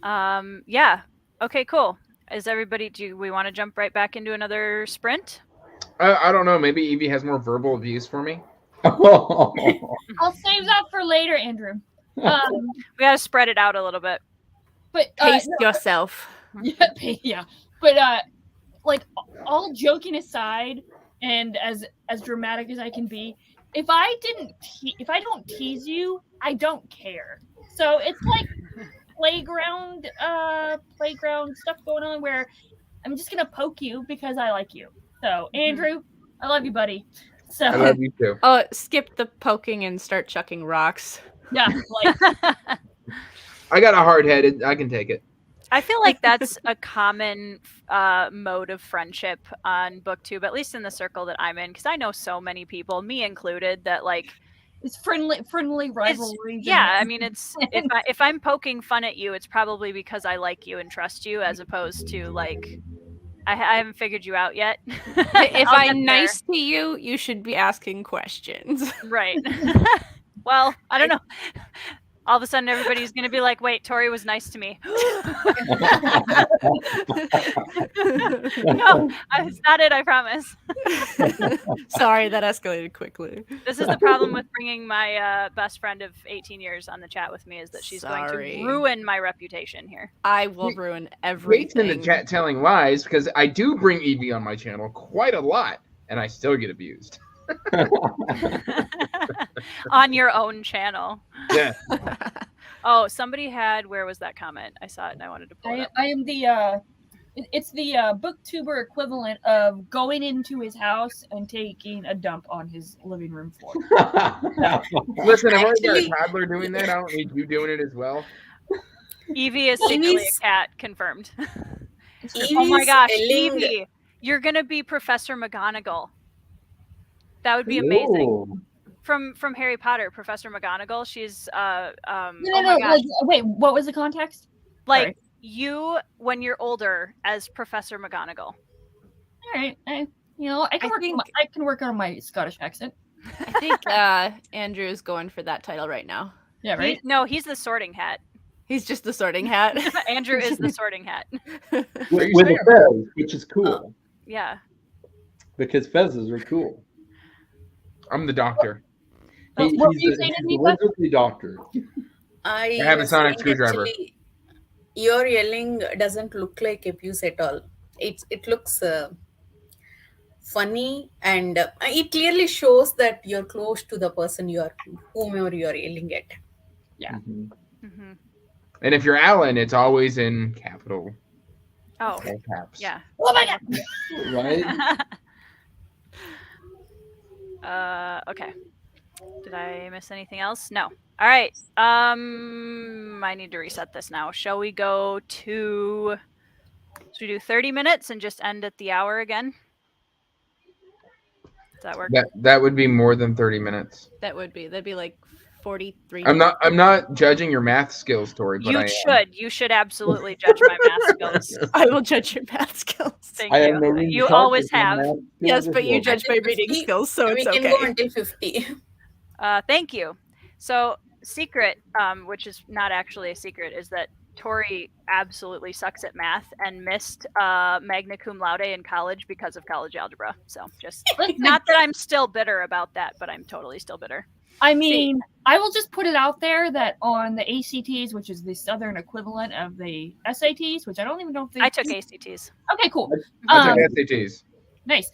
Yeah. Okay, cool. Is everybody, do we want to jump right back into another sprint? I don't know. Maybe Evie has more verbal abuse for me. I'll save that for later, Andrew. We got to spread it out a little bit. But Pace yourself. Yeah. But like, all joking aside, and as dramatic as I can be, if I don't tease you, I don't care. So it's like playground stuff going on where I'm just gonna poke you because I like you. So Andrew, I love you, buddy. So I love you too. Oh, skip the poking and start chucking rocks. yeah, like I got a hard headed. I can take it. I feel like that's a common mode of friendship on book 2, but at least in the circle that I'm in, because I know so many people, me included, that like it's friendly rivalry. Yeah, I mean, it's if I'm poking fun at you, it's probably because I like you and trust you, as opposed to like I haven't figured you out yet. If I'm nice to you, you should be asking questions. Right. Well, I don't know. All of a sudden, everybody's going to be like, wait, Tori was nice to me. No, it's not it. I promise. Sorry, that escalated quickly. This is the problem with bringing my best friend of 18 years on the chat with me, is that she's going Sorry. to ruin my reputation here. I will ruin Wade's everything. in the chat telling lies because I do bring Evie on my channel quite a lot, and I still get abused. On your own channel. Yeah. Oh, somebody had. Where was that comment? I saw it and I wanted to pull it up. I am the it's the booktuber equivalent of going into his house and taking a dump on his living room floor. Listen, I've already got Actually- a toddler doing that. I don't need you doing it as well. Evie is secretly Evie's- a cat, confirmed. Oh Evie's my gosh, yelling- Evie, you're gonna be Professor McGonagall. That would be amazing. Ooh. From Harry Potter, Professor McGonagall. She's No, oh my gosh. like, wait, what was the context? Like sorry. you when you're older as Professor McGonagall. All right, I can work on my Scottish accent. I think Andrew is going for that title right now. Yeah, right. No, he's the Sorting Hat. He's just the Sorting Hat. Andrew is the Sorting Hat. With a fez, which is cool Yeah. because fezzes are cool. I'm the doctor. Oh, what were you saying, He's the Anita? wizardly doctor. I have a was sonic saying screwdriver. actually, your yelling doesn't look like abuse at all. It looks funny, and it clearly shows that you're close to the person whomever you are yelling at. Mhm. Mm-hmm. And if you're Alan, it's always in capital Oh, all caps. yeah. Oh my god! Right? Okay. Did I miss anything else? No. All right. I need to reset this now. Shall we go to? Should we do 30 minutes and just end at the hour again? Does that work? That would be more than 30 minutes. That'd be like 43. I'm not judging your math skills, Tori, but You should. You should absolutely judge my math skills. I will judge your math skills. Thank I you. have no room to You talk always with my have. math skills Yes, as but you well. judge my reading 50, skills, so it's we can okay. go until 50. Thank you. So, secret, which is not actually a secret, is that Tori absolutely sucks at math and missed magna cum laude in college because of college algebra. So, just not that I'm still bitter about that, but I'm totally still bitter. I mean, I will just put it out there that on the ACTs, which is the Southern equivalent of the SATs, which I don't even know if they. I took ACTs. Okay, cool. I took SATs. Nice.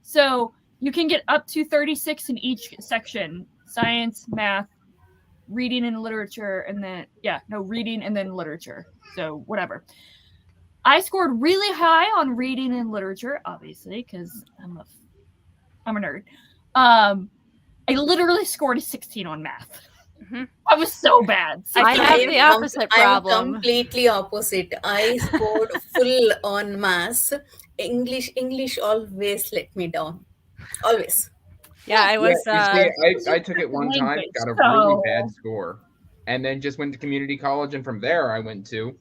So you can get up to 36 in each section: science, math, reading and literature, and then reading and then literature. So whatever. I scored really high on reading and literature, obviously, because I'm a nerd. I literally scored a 16 on math. Mhm. I was so bad. I have the I'm opposite problem. I'm completely opposite. I scored full on maths. English always let me down. Always. Yeah, I was. You see, I took it one time, language, got a really so- bad score, and then just went to community college, and from there I went to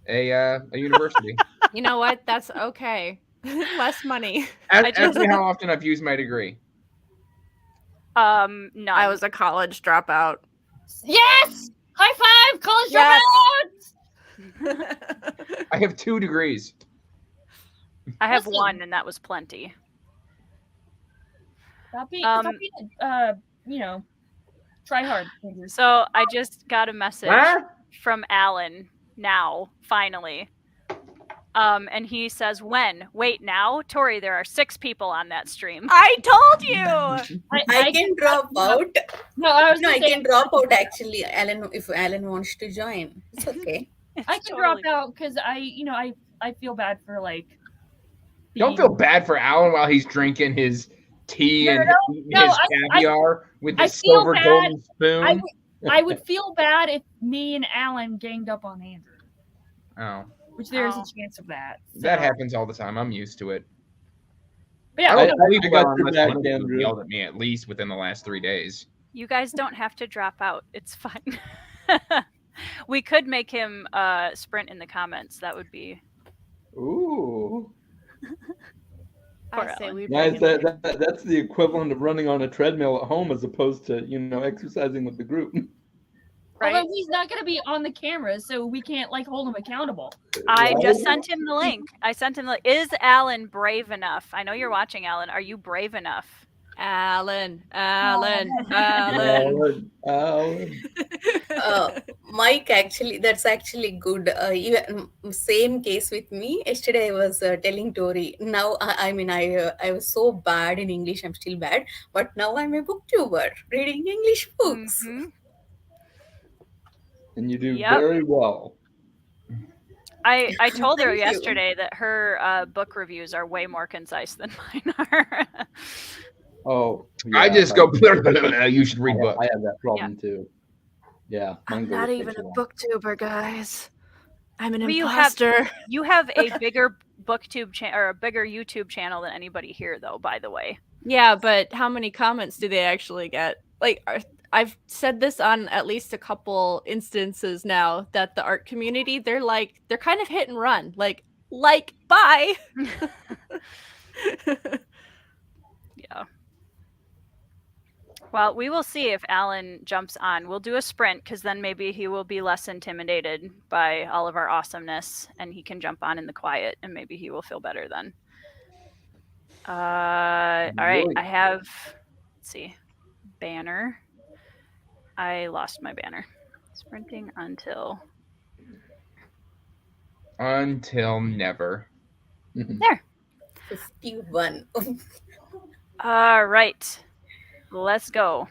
a university. You know what? That's okay. Less money. Ask me how often I've used my degree. None. I was a college dropout. Yes! High five, college Yes! dropouts! I have 2 degrees. I have Listen. one, and that was plenty. Stop being, try hard. Andrew. So I just got a message Huh? from Alan now, finally. And he says, when? Wait, now? Tori, there are 6 people on that stream. I told you. I can drop out. No, I was No, I gonna say, can drop out actually, Alan, if Alan wants to join. It's okay. I It's can totally- drop out because I feel bad for like. Don't feel bad for Alan while he's drinking his tea No, and no, eating no, his caviar with I the feel silver bad. golden spoon. I would feel bad if me and Alan ganged up on Andrew, Oh, which there is Oh. a chance of that. that So- happens all the time. I'm used to it. But yeah, I I- don't believe I got Alan your unless back, one of you Andrew. yelled at me at least within the last 3 days. You guys don't have to drop out. It's fine. We could make him sprint in the comments. That would be Ooh. Poor I say Ellen. we Guys, bring him- that's the equivalent of running on a treadmill at home as opposed to, exercising with the group. right? Although he's not going to be on the camera, so we can't like hold him accountable. I Right? just sent him the link. Is Alan brave enough? I know you're watching, Alan. Are you brave enough? Alan. Alan. Mike, actually, that's actually good. Same case with me. Yesterday, I was telling Tori. Now, I was so bad in English. I'm still bad, but now I'm a booktuber reading English books. Mhm. And you do Yep. very well. I told her Thank you. yesterday that her book reviews are way more concise than mine are. Oh, I yeah, just go. You should I read have, books. I have that problem too. Yeah, mine I'm go not way even too a long. booktuber, guys. I'm an Well, imposter. you have a bigger booktube or a bigger YouTube channel than anybody here, though. By the way. Yeah, but how many comments do they actually get? Like, I've said this on at least a couple instances now that the art community, they're kind of hit and run. Bye. Yeah. Well, we will see if Alan jumps on. We'll do a sprint because then maybe he will be less intimidated by all of our awesomeness and he can jump on in the quiet and maybe he will feel better then. All right. Really? I have, let's see, banner. I lost my banner. Sprinting until Never. there. 51. All right. Let's go.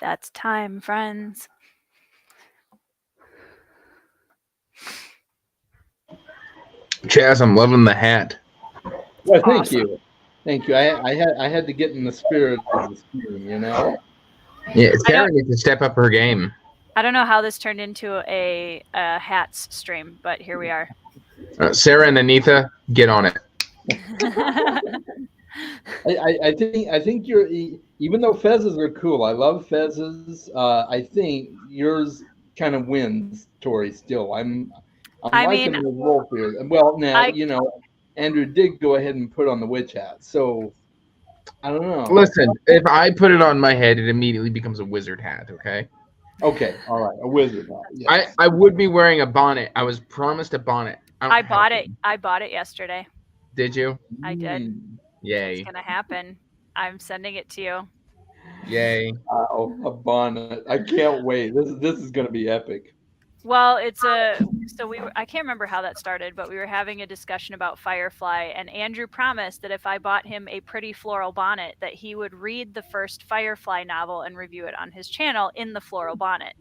That's time, friends. Chaz, I'm loving the hat. Well, thank Awesome. you. Thank you. I had to get in the spirit of the stream, you know? Yeah, Sarah needs to step up her game. I don't know how this turned into a hats stream, but here we are. Sarah and Anitha, get on it. I think you're, even though fezzes are cool, I love fezzes. I think yours kind of wins, Tori. Still, I'm I liking mean, the wolf here. Well, now I- you know, Andrew did go ahead and put on the witch hat, so I don't know. Listen, if I put it on my head, it immediately becomes a wizard hat. Okay. Okay, all right, a wizard hat. Yes. I would be wearing a bonnet. I was promised a bonnet. I bought it. I bought it yesterday. Did you? I did. Yay. It's gonna happen. I'm sending it to you. Yay. Oh, a bonnet! I can't wait. This is gonna be epic. Well, it's a so I can't remember how that started, but we were having a discussion about Firefly, and Andrew promised that if I bought him a pretty floral bonnet, that he would read the first Firefly novel and review it on his channel in the floral bonnet.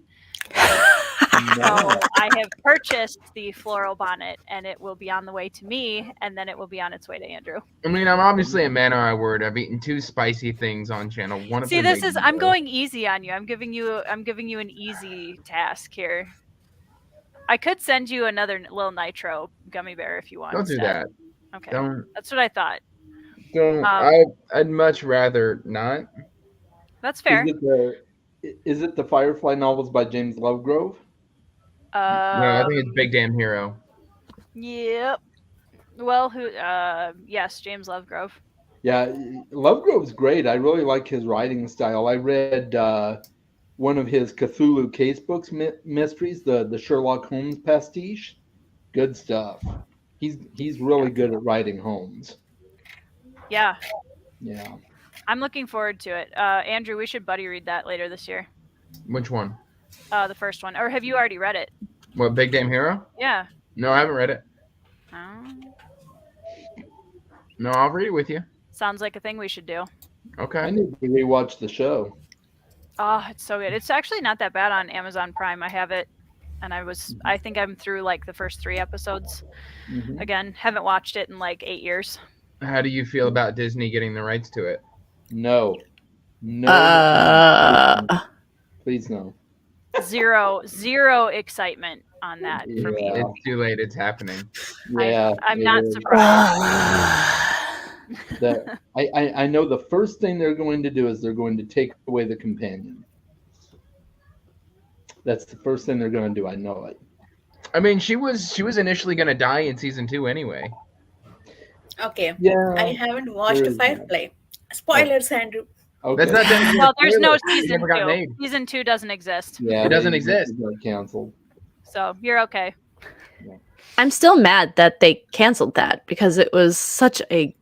So I have purchased the floral bonnet, and it will be on the way to me, and then it will be on its way to Andrew. I mean, I'm obviously a man of my word. I've eaten 2 spicy things on channel. One of See, them this made is me I'm ill. going easy on you. I'm giving you an easy task here. I could send you another little nitro gummy bear if you want. Don't do instead. that. Okay, Don't. that's what I thought. Don't. I'd much rather not. That's fair. Is it the Firefly novels by James Lovegrove? No, I think it's Big Damn Hero. Yep. Well, yes, James Lovegrove. Yeah, Lovegrove's great. I really like his writing style. I read one of his Cthulhu Casebooks mysteries, the Sherlock Holmes pastiche. Good stuff. He's really good at writing Holmes. Yeah. Yeah. I'm looking forward to it. Andrew, we should buddy read that later this year. Which one? The first one. Or have you already read it? What, Big Damn Hero? Yeah. No, I haven't read it. No, I'll read it with you. Sounds like a thing we should do. Okay. I need to rewatch the show. Oh, it's so good. It's actually not that bad on Amazon Prime. I have it, and I think I'm through like the first 3 episodes. Mhm. Again, haven't watched it in like 8 years. How do you feel about Disney getting the rights to it? No. Please no. Zero excitement on that for me. It's too late. It's happening. Yeah. I'm not surprised. I know the first thing they're going to do is they're going to take away the companion. That's the first thing they're going to do. I know it. I mean, she was initially going to die in season 2 anyway. Okay. Yeah. I haven't watched there is Firefly. Spoilers, Andrew. Okay. That's not technically Well, there's no It season never got 2. made. Season 2 doesn't exist. Yeah, It doesn't they exist. got canceled. So you're okay. I'm still mad that they canceled that because it was such a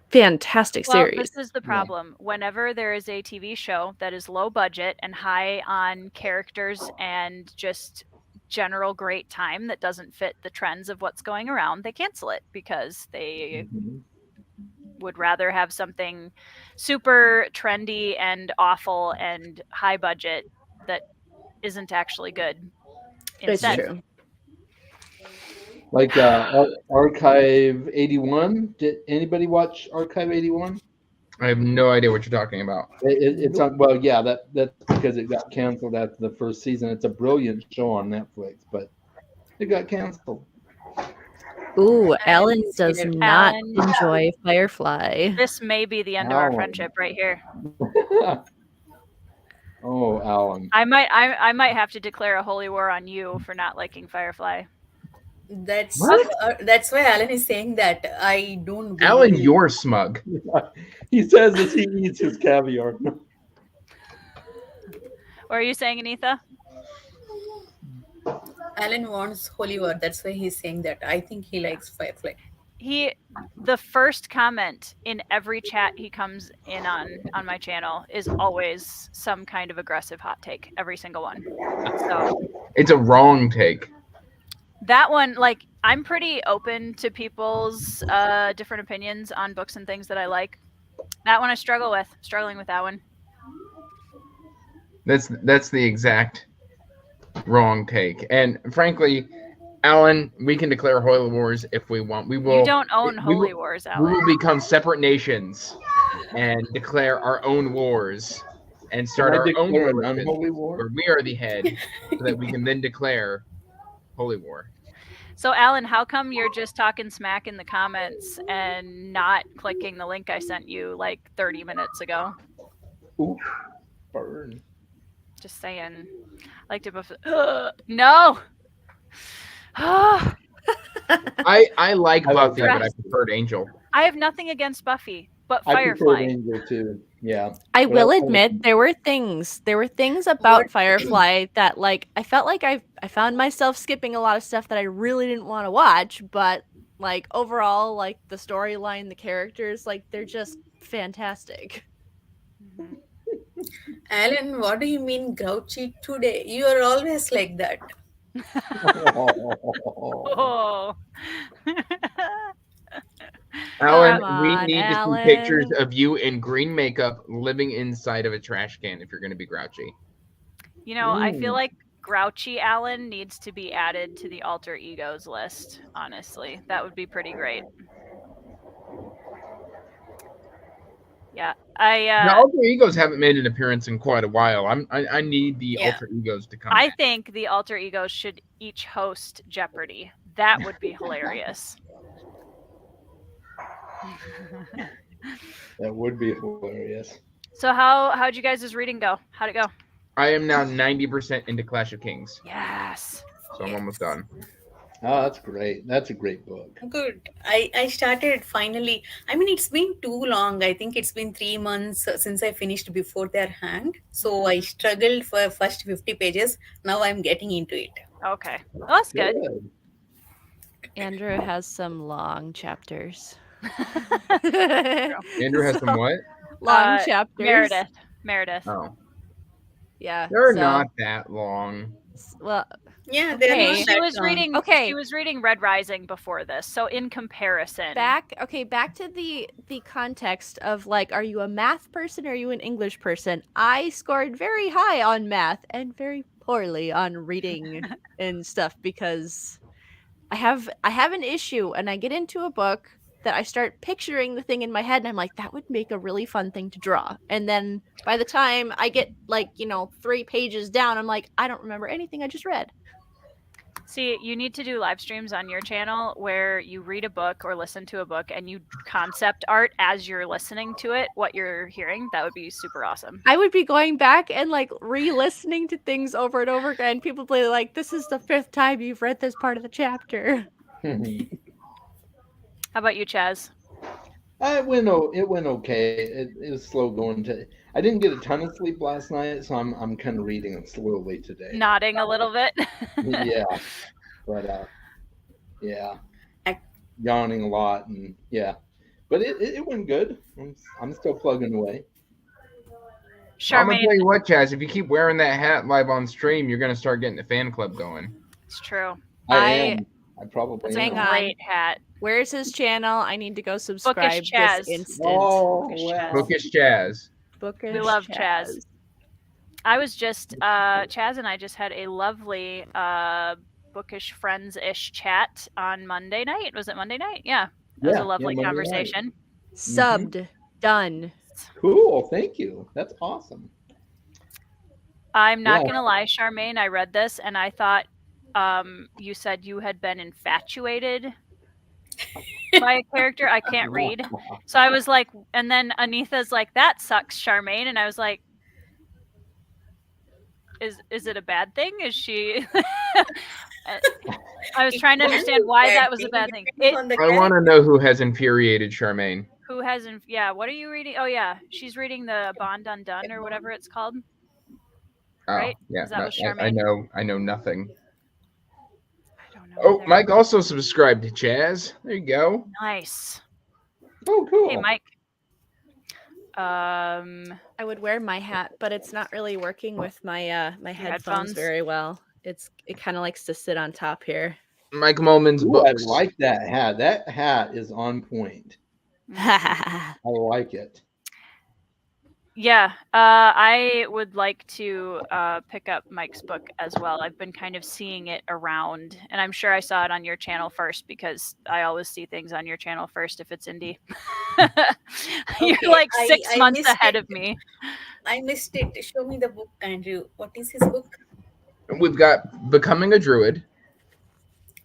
fantastic Well, series. this is the problem. Whenever there is a TV show that is low budget and high on characters and just general great time that doesn't fit the trends of what's going around, they cancel it because they would rather have something super trendy and awful and high budget that isn't actually good. It's Instead. true. Like Archive 81. Did anybody watch Archive 81? I have no idea what you're talking about. It's on. Well, yeah, that's because it got canceled after the first season. It's a brilliant show on Netflix, but it got canceled. Ooh, Alan does not Alan. enjoy Firefly. This may be the end of our Alan. friendship right here. Oh, Alan. I might have to declare a holy war on you for not liking Firefly. That's why Alan is saying that I don't. Alan, believe- you're smug. He says as he eats his caviar. What are you saying, Anitha? Alan wants holy war. That's why he's saying that. I think he likes Firefly. The first comment in every chat he comes in on my channel is always some kind of aggressive hot take. Every single one. So It's a wrong take. that one, like, I'm pretty open to people's different opinions on books and things that I like. That one I struggling with that one. That's the exact wrong take. And frankly, Alan, we can declare holy wars if we want. We will. You don't own we Holy will- Wars, We Alan. will become separate nations and declare our own wars and start Can I our own declare an religion unholy war? where we are the head, so that we can then declare holy war. So, Alan, how come you're just talking smack in the comments and not clicking the link I sent you like 30 minutes ago? Ooh, burn. Just saying. Like to no. I like I like Buffy, but I Rest. preferred Angel. I have nothing against Buffy, but I preferred Firefly. Angel too. Yeah. I But will I- admit there were things about What- Firefly that like I felt like I found myself skipping a lot of stuff that I really didn't want to watch, but like overall like the storyline, the characters, like they're just fantastic. Mhm. Alan, what do you mean grouchy today? You are always like that. Oh. Alan, Come we on, need to see Alan. pictures of you in green makeup living inside of a trash can if you're going to be grouchy. You know, I feel Ooh. like grouchy Alan needs to be added to the alter egos list, honestly. That would be pretty great. Yeah. The alter egos haven't made an appearance in quite a while. I need the Yeah. alter egos to come I back. think the alter egos should each host Jeopardy. That would be hilarious. That would be hilarious. So how'd you guys' reading go? How'd it go? I am now 90% into Clash of Kings, Yes. so I'm almost done. Oh, that's great. That's a great book. Good. I started finally. I mean, it's been too long. I think it's been 3 months since I finished Before Their Hand. So I struggled for first 50 pages. Now I'm getting into it. Okay. Well, that's good. Andrew has some long chapters. Andrew has some what? long chapters. Meredith. Oh, Yeah. they're so- not that long. Well, Yeah, they're Okay. not She that was long. reading Okay. She was reading Red Rising before this. So in comparison. back to the context of like, are you a math person or are you an English person? I scored very high on math and very poorly on reading and stuff because I have an issue, and I get into a book that I start picturing the thing in my head and I'm like, that would make a really fun thing to draw. And then by the time I get like, 3 pages down, I'm like, I don't remember anything I just read. See, you need to do live streams on your channel where you read a book or listen to a book and you concept art as you're listening to it, what you're hearing. That would be super awesome. I would be going back and like re-listening to things over and over again. People be like, this is the 5th time you've read this part of the chapter. How about you, Chaz? It went okay. It was slow going to. I didn't get a ton of sleep last night, so I'm kind of reading it slowly today. Nodding a little bit. Yeah, but yeah, I- yawning a lot and yeah, but it went good. I'm still plugging away. I'm gonna Charmaine, tell you what, Chaz. If you keep wearing that hat live on stream, you're gonna start getting a fan club going. it's true. I am. I probably Hang am. on. Great hat. Where's his channel? I need to go subscribe Chaz. this instant. Oh, Bookish wow. Chaz. Bookish Chaz. Bookish We love Chaz. I was just Chaz and I just had a lovely bookish friends-ish chat on Monday night. Was it Monday night? Yeah. It was Yeah, a lovely Monday night. conversation. Subbed. Done. Cool. Thank you. That's awesome. I'm not Yeah. gonna lie, Charmaine, I read this and I thought you said you had been infatuated by a character. I can't read. So I was like, and then Anitha's like, that sucks, Charmaine. And I was like, is it a bad thing? Is she I was trying to understand why that was a bad thing. I want to know who has infuriated Charmaine. Who hasn't? Yeah, what are you reading? Oh yeah, she's reading the Bond Undone or whatever it's called. Oh, Right? yeah. Is that what I Charmaine- know nothing. I don't know. Oh, either. Mike also subscribed to Chaz. There you go. Nice. Oh, cool. Hey, Mike. I would wear my hat, but it's not really working with my my headphones headphones? very well. It kind of likes to sit on top here. Mike Mullman's Ooh, I books. like that hat. That hat is on point. I like it. Yeah, I would like to pick up Mike's book as well. I've been kind of seeing it around, and I'm sure I saw it on your channel first because I always see things on your channel first if it's indie. You're Okay, like I 6 months missed ahead it. of me. I missed it. Show me the book, Andrew. What is his book? We've got Becoming a Druid.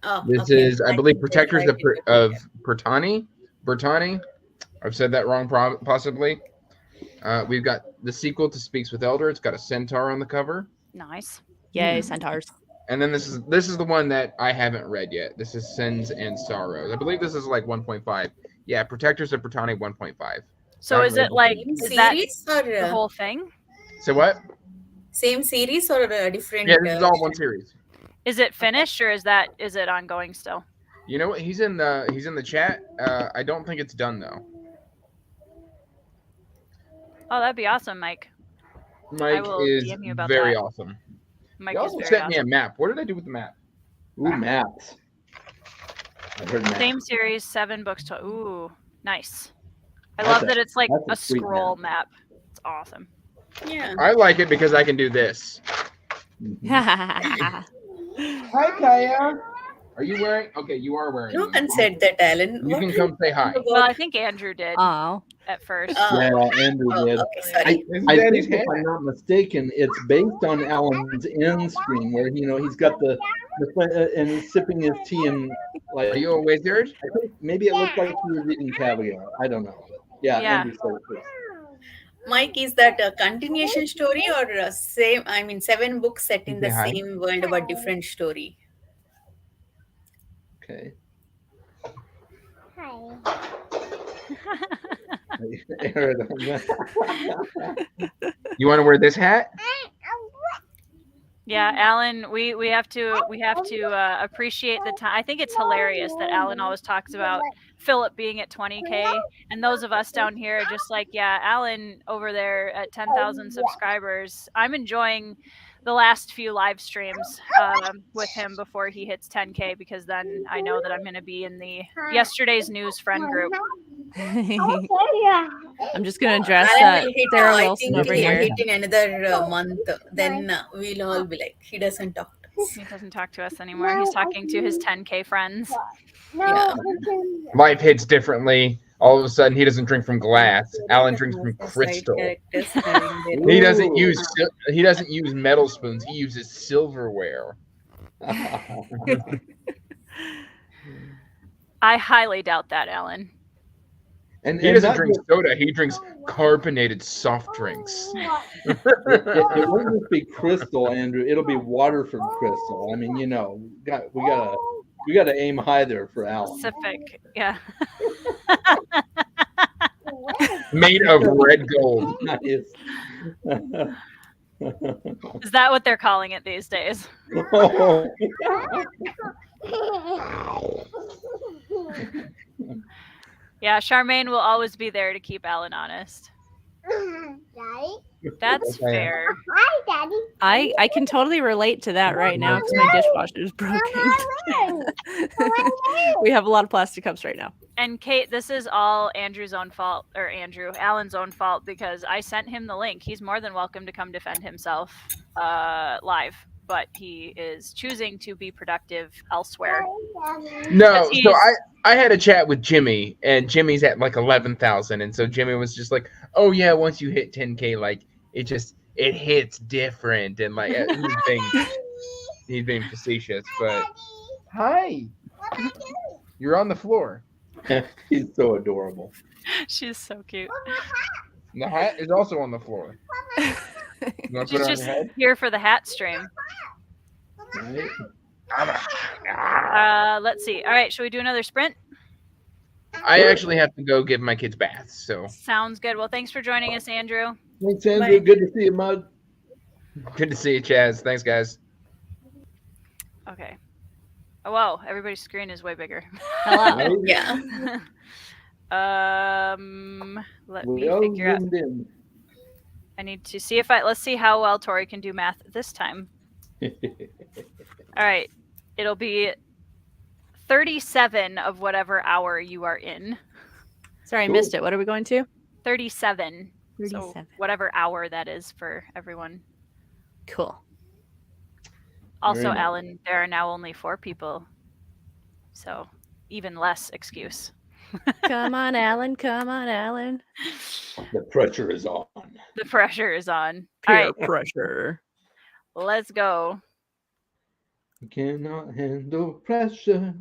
Oh, This okay. is, I believe, think Protectors I tried of it. Bertani. I've said that wrong, possibly. We've got the sequel to Speaks with Elder. It's got a centaur on the cover. Nice. Yay, centaurs. And then this is the one that I haven't read yet. This is Sins and Sorrows. I believe this is like 1.5. Yeah, Protectors of Bertani 1.5. So I is haven't it read like Same is that series or the whole thing? So what? same series or a different? Yeah, this is all one series. Is it finished or is it ongoing still? You know what? He's in the chat. I don't think it's done though. Oh, that'd be awesome, Mike. Mike will is DM you about very that. awesome. Mike He is also very sent awesome. me a map. What did I do with the map? Ooh, maps. I heard maps. Same series, 7 books. Ooh, nice. I That's love a- that it's like that's a a sweet scroll map. It's awesome. Yeah. I like it because I can do this. Hi, Hi, Kaya. Are you wearing? Okay, you are wearing. No them. one said that, Alan. You What can are come say hi. talking Well, about? I think Andrew did Oh. at first. Yeah, Andrew Oh, did. okay, sorry. This is I Daddy's think if hat. I'm not mistaken, it's based on Alan's end screen where he's got the and he's sipping his tea and like Are you a wizard? I think maybe it looked like he was eating caviar. I don't know. But yeah, Yeah. Andrew said it first. Mike, is that a continuation story or a same? I mean, 7 books set in the Okay, hi. same world but different story. Okay. You want to wear this hat? Yeah, Alan, we have to appreciate the time. I think it's hilarious that Alan always talks about Philip being at 20K, and those of us down here are just like, yeah, Alan over there at 10,000 subscribers. I'm enjoying the last few live streams with him before he hits 10K because then I know that I'm going to be in the yesterday's news friend group. I'm just gonna address Alan will hit, Sarah I Wilson think over he'll here. hit in another month. Then we'll all be like, he doesn't talk to us. He doesn't talk to us anymore. He's talking to his 10K friends. Yeah. Life hits differently. All of a sudden, he doesn't drink from glass. Alan drinks from Side crystal. characters having their He Ooh. doesn't use metal spoons. He uses silverware. I highly doubt that, Alan. And He doesn't not drink just- soda. He drinks carbonated soft drinks. it won't just be crystal, Andrew. It'll be water from crystal. I mean, we gotta aim high there for Alan. Pacific, yeah. Made of red gold. Nice. Is that what they're calling it these days? Oh. Yeah, Charmaine will always be there to keep Alan honest. That's Okay. fair. I can totally relate to that right now because my dishwasher is broken. We have a lot of plastic cups right now. And Kate, this is all Andrew's own fault, or Alan's own fault, because I sent him the link. He's more than welcome to come defend himself live, but he is choosing to be productive elsewhere. No, Because so I had a chat with Jimmy, and Jimmy's at like 11,000, and so Jimmy was just like, "Oh yeah, once you hit 10K, like it hits different," and like he's being facetious, but hi, you're on the floor. He's so adorable. She's so cute. And the hat is also on the floor. You want to She's put it on just your head? here for the hat stream. Right? Let's see. All right, should we do another sprint? I actually have to go give my kids baths, so Sounds good. Well, thanks for joining us, Andrew. Thanks, Andrew. Good to see you, Mud. good to see you, Chaz. Thanks, guys. Okay. Oh, whoa, everybody's screen is way bigger. Hello. Yeah. Let We me all figure out. zoomed in. I need to see let's see how well Tori can do math this time. All right. It'll be 37 of whatever hour you are in. Sorry, I missed it. What are we going to? 37. So 37. whatever hour that is for everyone. Cool. Also, Very nice. Alan, there are now only 4 people. So even less excuse. Come on, Alan. Come on, Alan. The pressure is on. The pressure is on. Peer All right, pressure. let's go. You cannot handle pressure.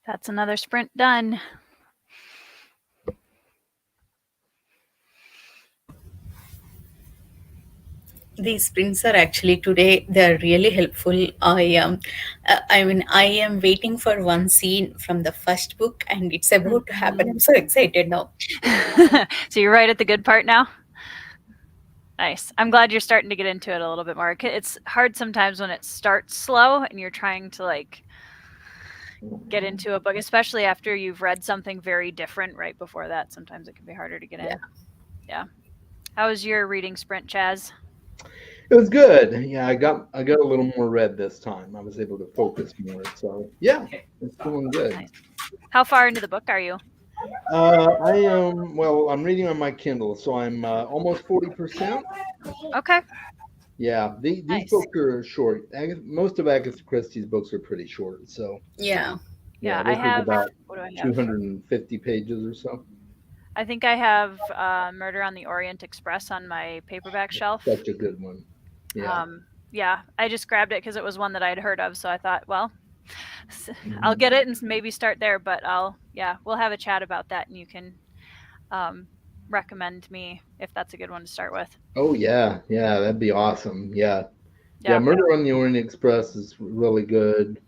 That's another sprint done. These sprints are actually today, they're really helpful. I mean, I am waiting for one scene from the first book and it's about to happen. I'm so excited now. So you're right at the good part now? Nice. I'm glad you're starting to get into it a little bit more. It's hard sometimes when it starts slow and you're trying to like get into a book, especially after you've read something very different right before that. Sometimes it can be harder to get in. Yeah. How was your reading sprint, Chaz? It was good. Yeah, I got a little more read this time. I was able to focus more. So yeah, it's doing good. Nice. How far into the book are you? I am, well, I'm reading on my Kindle, so I'm almost 40%. Okay. Yeah, these Nice. books are short. Most of Agatha Christie's books are pretty short. So Yeah. Yeah, this I is have, about what do I have? 250 pages or so. I think I have Murder on the Orient Express on my paperback shelf. Such a good one. Yeah. Yeah, I just grabbed it because it was one that I'd heard of. So I thought, well, I'll get it and maybe start there. But we'll have a chat about that, and you can recommend me if that's a good one to start with. Oh yeah, that'd be awesome. Yeah. Murder on the Orient Express is really good.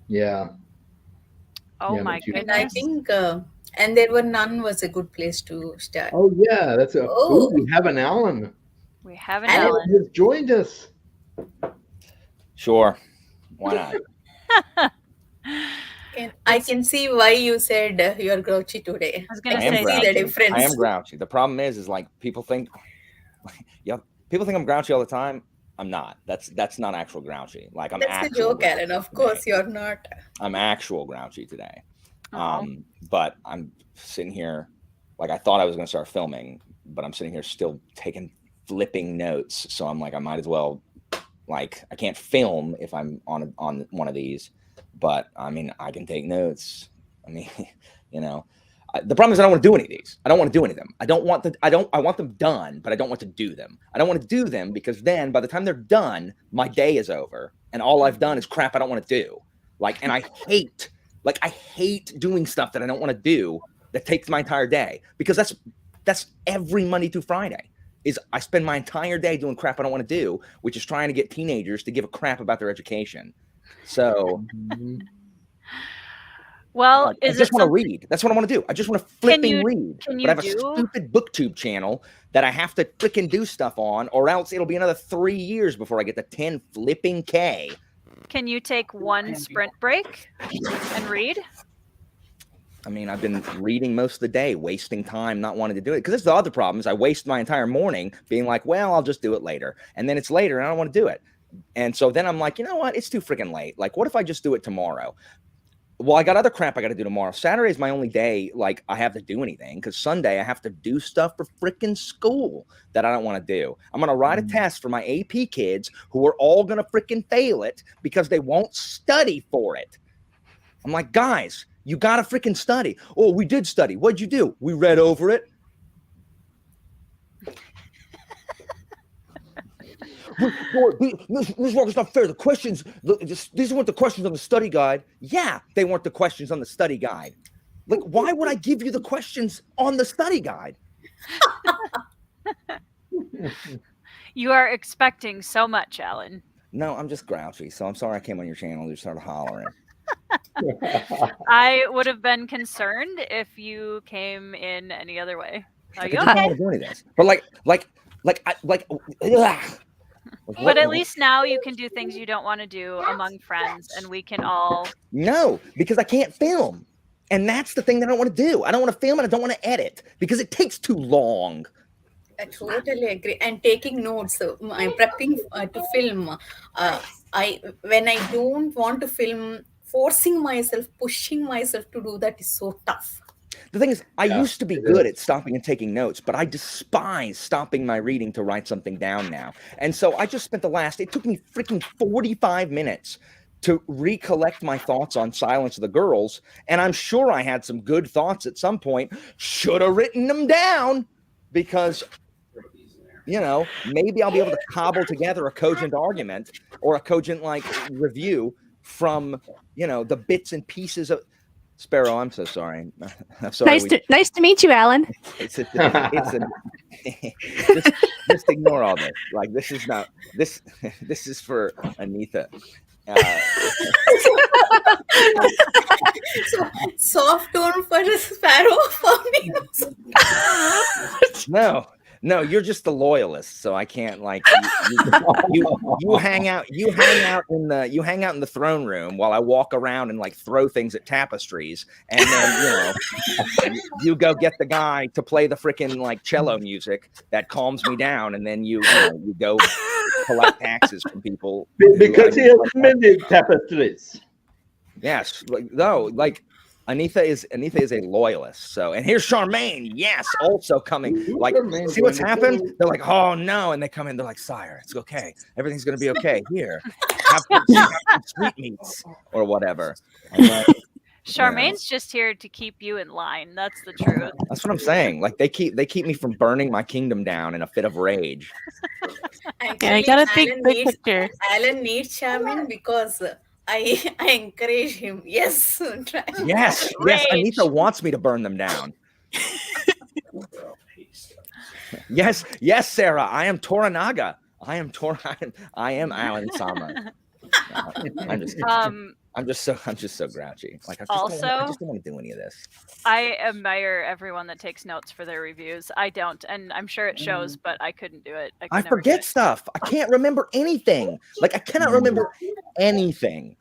Yeah. Oh Yeah, my And I goodness. think, and There Were None was a good place to start. Oh yeah, that's a. Oh. We have an Alan. We have an Alan Alan. Has joined us. Sure. Why not? I can see why you said you're grouchy today. I was gonna I say, can see the grouchy. difference. I am grouchy. The problem is like people think I'm grouchy all the time. I'm not. That's not actual grouchy. Like I'm. That's the joke, grouchy Alan. Of today. course, you're not. I'm actual grouchy today. Oh. But I'm sitting here, like I thought I was going to start filming, but I'm sitting here still flipping notes. So I'm like, I might as well, like, I can't film if I'm on one of these, but I mean, I can take notes. I mean, you know, the problem is I don't want to do any of these. I don't want to do any of them. I want them done, but I don't want to do them. I don't want to do them because then by the time they're done, my day is over and all I've done is crap I don't want to do. Like, and I hate doing stuff that I don't want to do that takes my entire day, because that's every Monday through Friday is I spend my entire day doing crap I don't want to do, which is trying to get teenagers to give a crap about their education. So well, I just want to read. That's what I want to do. I just want to flipping read. Can you but I have a stupid booktube channel that I have to freaking do stuff on, or else it'll be another 3 years before I get the 10 flipping K. Can you take one sprint break and read? I mean, I've been reading most of the day, wasting time, not wanting to do it. Because that's the other problem is I waste my entire morning being like, well, I'll just do it later. And then it's later and I don't want to do it. And so then I'm like, you know what? It's too freaking late. Like, what if I just do it tomorrow? Well, I got other crap I got to do tomorrow. Saturday is my only day, like, I have to do anything. Because Sunday, I have to do stuff for freaking school that I don't want to do. I'm going to write a test for my AP kids who are all going to freaking fail it because they won't study for it. I'm like, guys, you got to freaking study. Oh, we did study. What'd you do? We read over it. This work is not fair. The questions, these weren't the questions on the study guide. Yeah, they weren't the questions on the study guide. Like, why would I give you the questions on the study guide? You are expecting so much, Alan. No, I'm just grouchy. So I'm sorry I came on your channel and you started hollering. I would have been concerned if you came in any other way. Are you I don't okay? want to do any of this. But But at least now you can do things you don't want to do among friends, and we can all. No, because I can't film. And that's the thing that I don't want to do. I don't want to film and I don't want to edit because it takes too long. I totally agree. And taking notes, I'm prepping to film. When I don't want to film, forcing myself, pushing myself to do that is so tough. The thing is, I used to be good at stopping and taking notes, but I despise stopping my reading to write something down now. And so I just spent it took me freaking 45 minutes to recollect my thoughts on Silence of the Girls. And I'm sure I had some good thoughts at some point. Should have written them down because, you know, maybe I'll be able to cobble together a cogent argument or a cogent, like, review from, you know, the bits and pieces of Sparrow. I'm so sorry. I'm sorry. Nice to meet you, Alan. It's just ignore all this. Like, this is not this. This is for Anita. So, soft tone for a sparrow for me. No, you're just the loyalist, so I can't like you hang out in the throne room while I walk around and like throw things at tapestries, and then you go get the guy to play the freaking like cello music that calms me down, and then you go collect taxes from people Because he has many tapestries. Yes, like Anita is a loyalist. So, and here's Charmaine. Yes, also coming. Like, see what's happened? They're like, oh no, and they come in. They're like, sire, it's okay. Everything's gonna be okay. Here, have some sweetmeats or whatever. And then, Charmaine's just here to keep you in line. That's the truth. That's what I'm saying. Like, they keep me from burning my kingdom down in a fit of rage. Actually, I gotta think big picture. Alan needs Charmaine because I encourage him. Yes. Yes. Anita wants me to burn them down. Yes, Sarah. I am Toranaga. I am Alan Sama. I'm just so grouchy. Like, I just don't want to do any of this. I admire everyone that takes notes for their reviews. I don't, and I'm sure it shows, but I couldn't do it. I forget stuff. I can't remember anything. Like, I cannot remember anything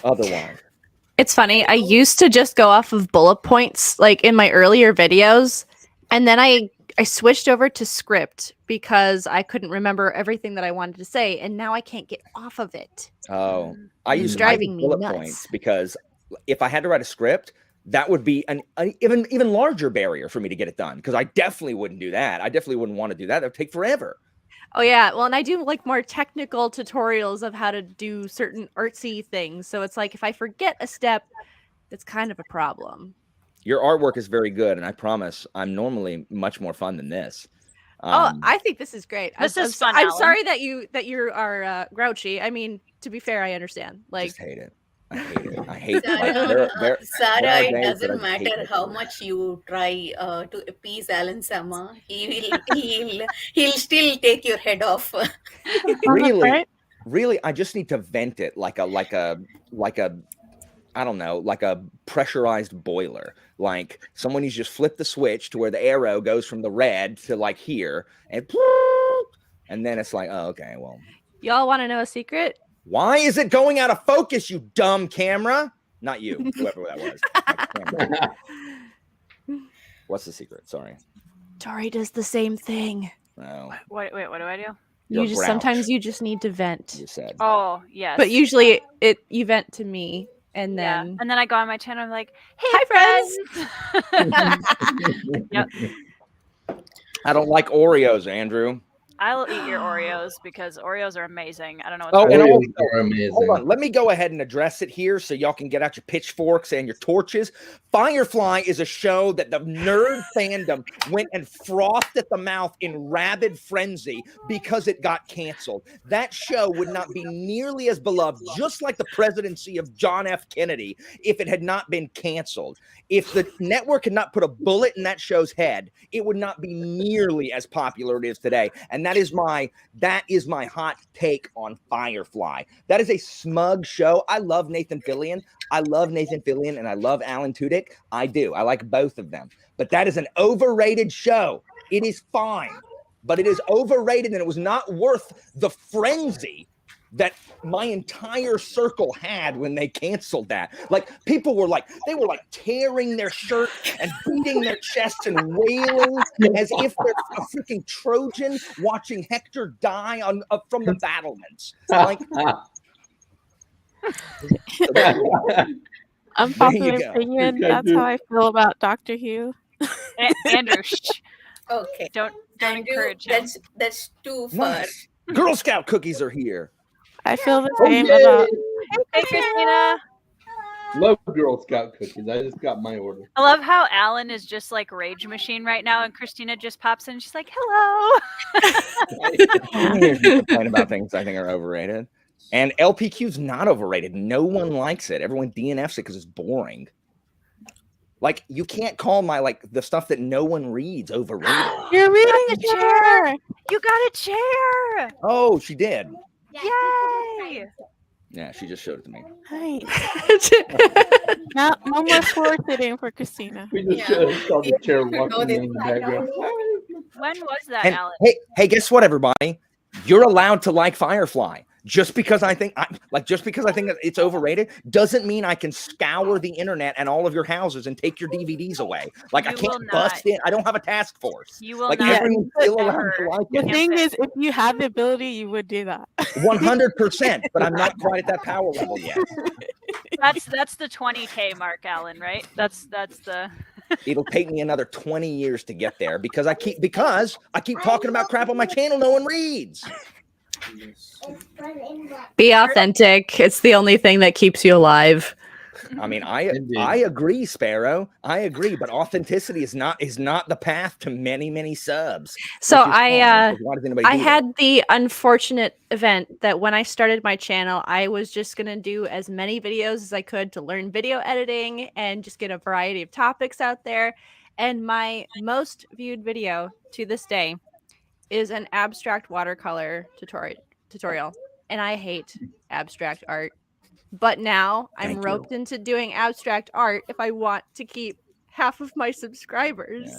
otherwise. It's funny. I used to just go off of bullet points, like in my earlier videos, and then I switched over to script because I couldn't remember everything that I wanted to say, and now I can't get off of it. Oh, I use driving me bullet nuts. points because if I had to write a script, that would be an even larger barrier for me to get it done, because I definitely wouldn't do that. I definitely wouldn't want to do that. That would take forever. Oh yeah, well, and I do like more technical tutorials of how to do certain artsy things. So it's like if I forget a step, it's kind of a problem. Your artwork is very good, and I promise I'm normally much more fun than this. I think this is great. This is fun. I'm Alan. sorry that you are grouchy. I mean, to be fair, I understand. Like, just hate it. I hate it. Sarah, Sarah, it doesn't I hate matter it. how much you try to appease Alan Sama. He'll still take your head off. Really, I just need to vent it like a I don't know, like a pressurized boiler. Like, someone needs to just flip the switch to where the arrow goes from the red to like here, and then it's like, oh, okay, well. y'all want to know a secret? Why is it going out of focus, you dumb camera? Not you, whoever that was. What's the secret? Sorry. Tori does the same thing. No. Wait, what do I do? You're Sometimes you just need to vent. You said. Oh, yes. But usually you vent to me, and then and then I go on my channel. I'm like, hey, hi, friends. Yep. I don't like Oreos, Andrew. I'll eat your Oreos because Oreos are amazing. I don't know. Oh, What's and wrong. also, Oreos are amazing. hold on. Let me go ahead and address it here so y'all can get out your pitchforks and your torches. Firefly is a show that the nerd fandom went and frothed at the mouth in rabid frenzy because it got canceled. That show would not be nearly as beloved, just like the presidency of John F. Kennedy, if it had not been canceled. If the network had not put a bullet in that show's head, it would not be nearly as popular as it is today. And that is my hot take on Firefly. That is a smug show. I love Nathan Fillion. And I love Alan Tudyk. I do. I like both of them. But that is an overrated show. It is fine, but it is overrated, and it was not worth the frenzy that my entire circle had when they canceled that. Like, people were like, they were like tearing their shirt and beating their chests and wailing as if they're a freaking Trojan watching Hector die from the battlements. Like, Unpopular opinion. That's how I feel about Dr. Hugh. Andrew, Okay. don't Andrew, encourage him. that's too far. nice. Girl Scout cookies are here. I feel the same about. Hey, Christina. Love Girl Scout cookies. I just got my order. I love how Alan is just like rage machine right now, and Christina just pops in. And she's like, "Hello." I'm here to complain about things I think are overrated. And LPQ's not overrated. No one likes it. Everyone DNFs it because it's boring. Like, you can't call the stuff that no one reads overrated. You're reading a chair. chair. You got a chair. Oh, she did. Yay! Yeah, she just showed it to me. Nice. No more floor sitting for Christina. We just saw the chair walking in the background. When was that, And Alan? hey, guess what, everybody? You're allowed to like Firefly. Just because I think that it's overrated doesn't mean I can scour the internet and all of your houses and take your DVDs away. Like, I You can't will bust not. in. I don't have a task force. You will Like, not everyone's still allowed to ever like The it. thing is, if you had the ability, you would do that. 100%, but I'm not quite at that power level yet. That's the 20K mark, Alan, right? That's the It'll take me another 20 years to get there because I keep talking about crap on my channel no one reads. Be authentic. It's the only thing that keeps you alive. I mean, I agree, Sparrow. I agree, but authenticity is not the path to many subs. So Which is fine, 'cause why does anybody I do that? had the unfortunate event that when I started my channel, I was just gonna do as many videos as I could to learn video editing and just get a variety of topics out there. And my most viewed video to this day is an abstract watercolor tutorial. And I hate abstract art. But now I'm Thank you. roped into doing abstract art if I want to keep half of my subscribers.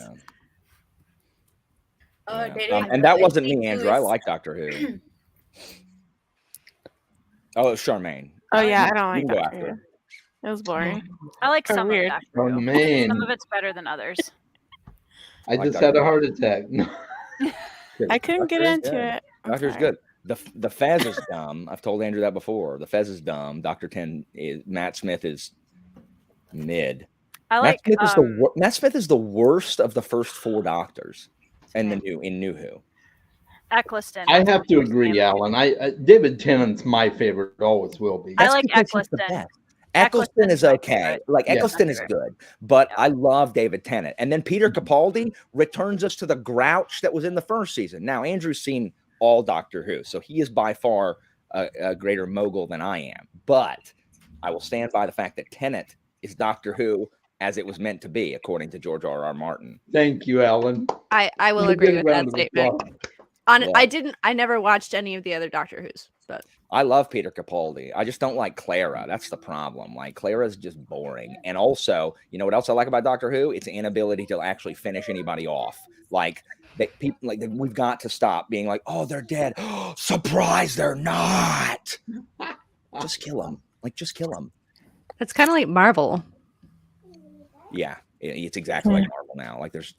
Yeah. Derek, And that I wasn't think me, you Andrew. I is- like Doctor Who. Oh, it's Charmaine. Oh yeah, I don't You like can go that. after her. It was boring. I like Or some weird. of Doctor Oh Who. man, Some of it's better than others. I like just had Dr. a heart attack. I couldn't get Doctor is into good. it. I'm Doctor's sorry. good. The Fez is dumb. I've told Andrew that before. The Fez is dumb. Dr. 10 is Matt Smith is mid. I like Matt Smith is the worst of the first 4 Doctors in New Who. Eccleston. I have to agree, Alan. David Tennant's my favorite. Always will be. I like because he's the Eccleston. best. Eccleston is my okay. favorite. Like, Yeah. Eccleston is good, but I love David Tennant. And then Peter Capaldi returns us to the grouch that was in the first season. Now, Andrew's seen all Doctor Who, so he is by far a greater mogul than I am. But I will stand by the fact that Tennant is Doctor Who as it was meant to be, according to George R.R. Martin. Thank you, Alan. I will You agree get a with that round of statement. applause. Yeah. I never watched any of the other Doctor Who's, but I love Peter Capaldi. I just don't like Clara. That's the problem. Like, Clara's just boring. And also, you know what else I like about Doctor Who? Its inability to actually finish anybody off. Like, we've got to stop being like, oh, they're dead. Surprise, they're not. Just kill them. Like, just kill them. it's kind of like Marvel. Yeah, it's exactly like Marvel now. Like, there's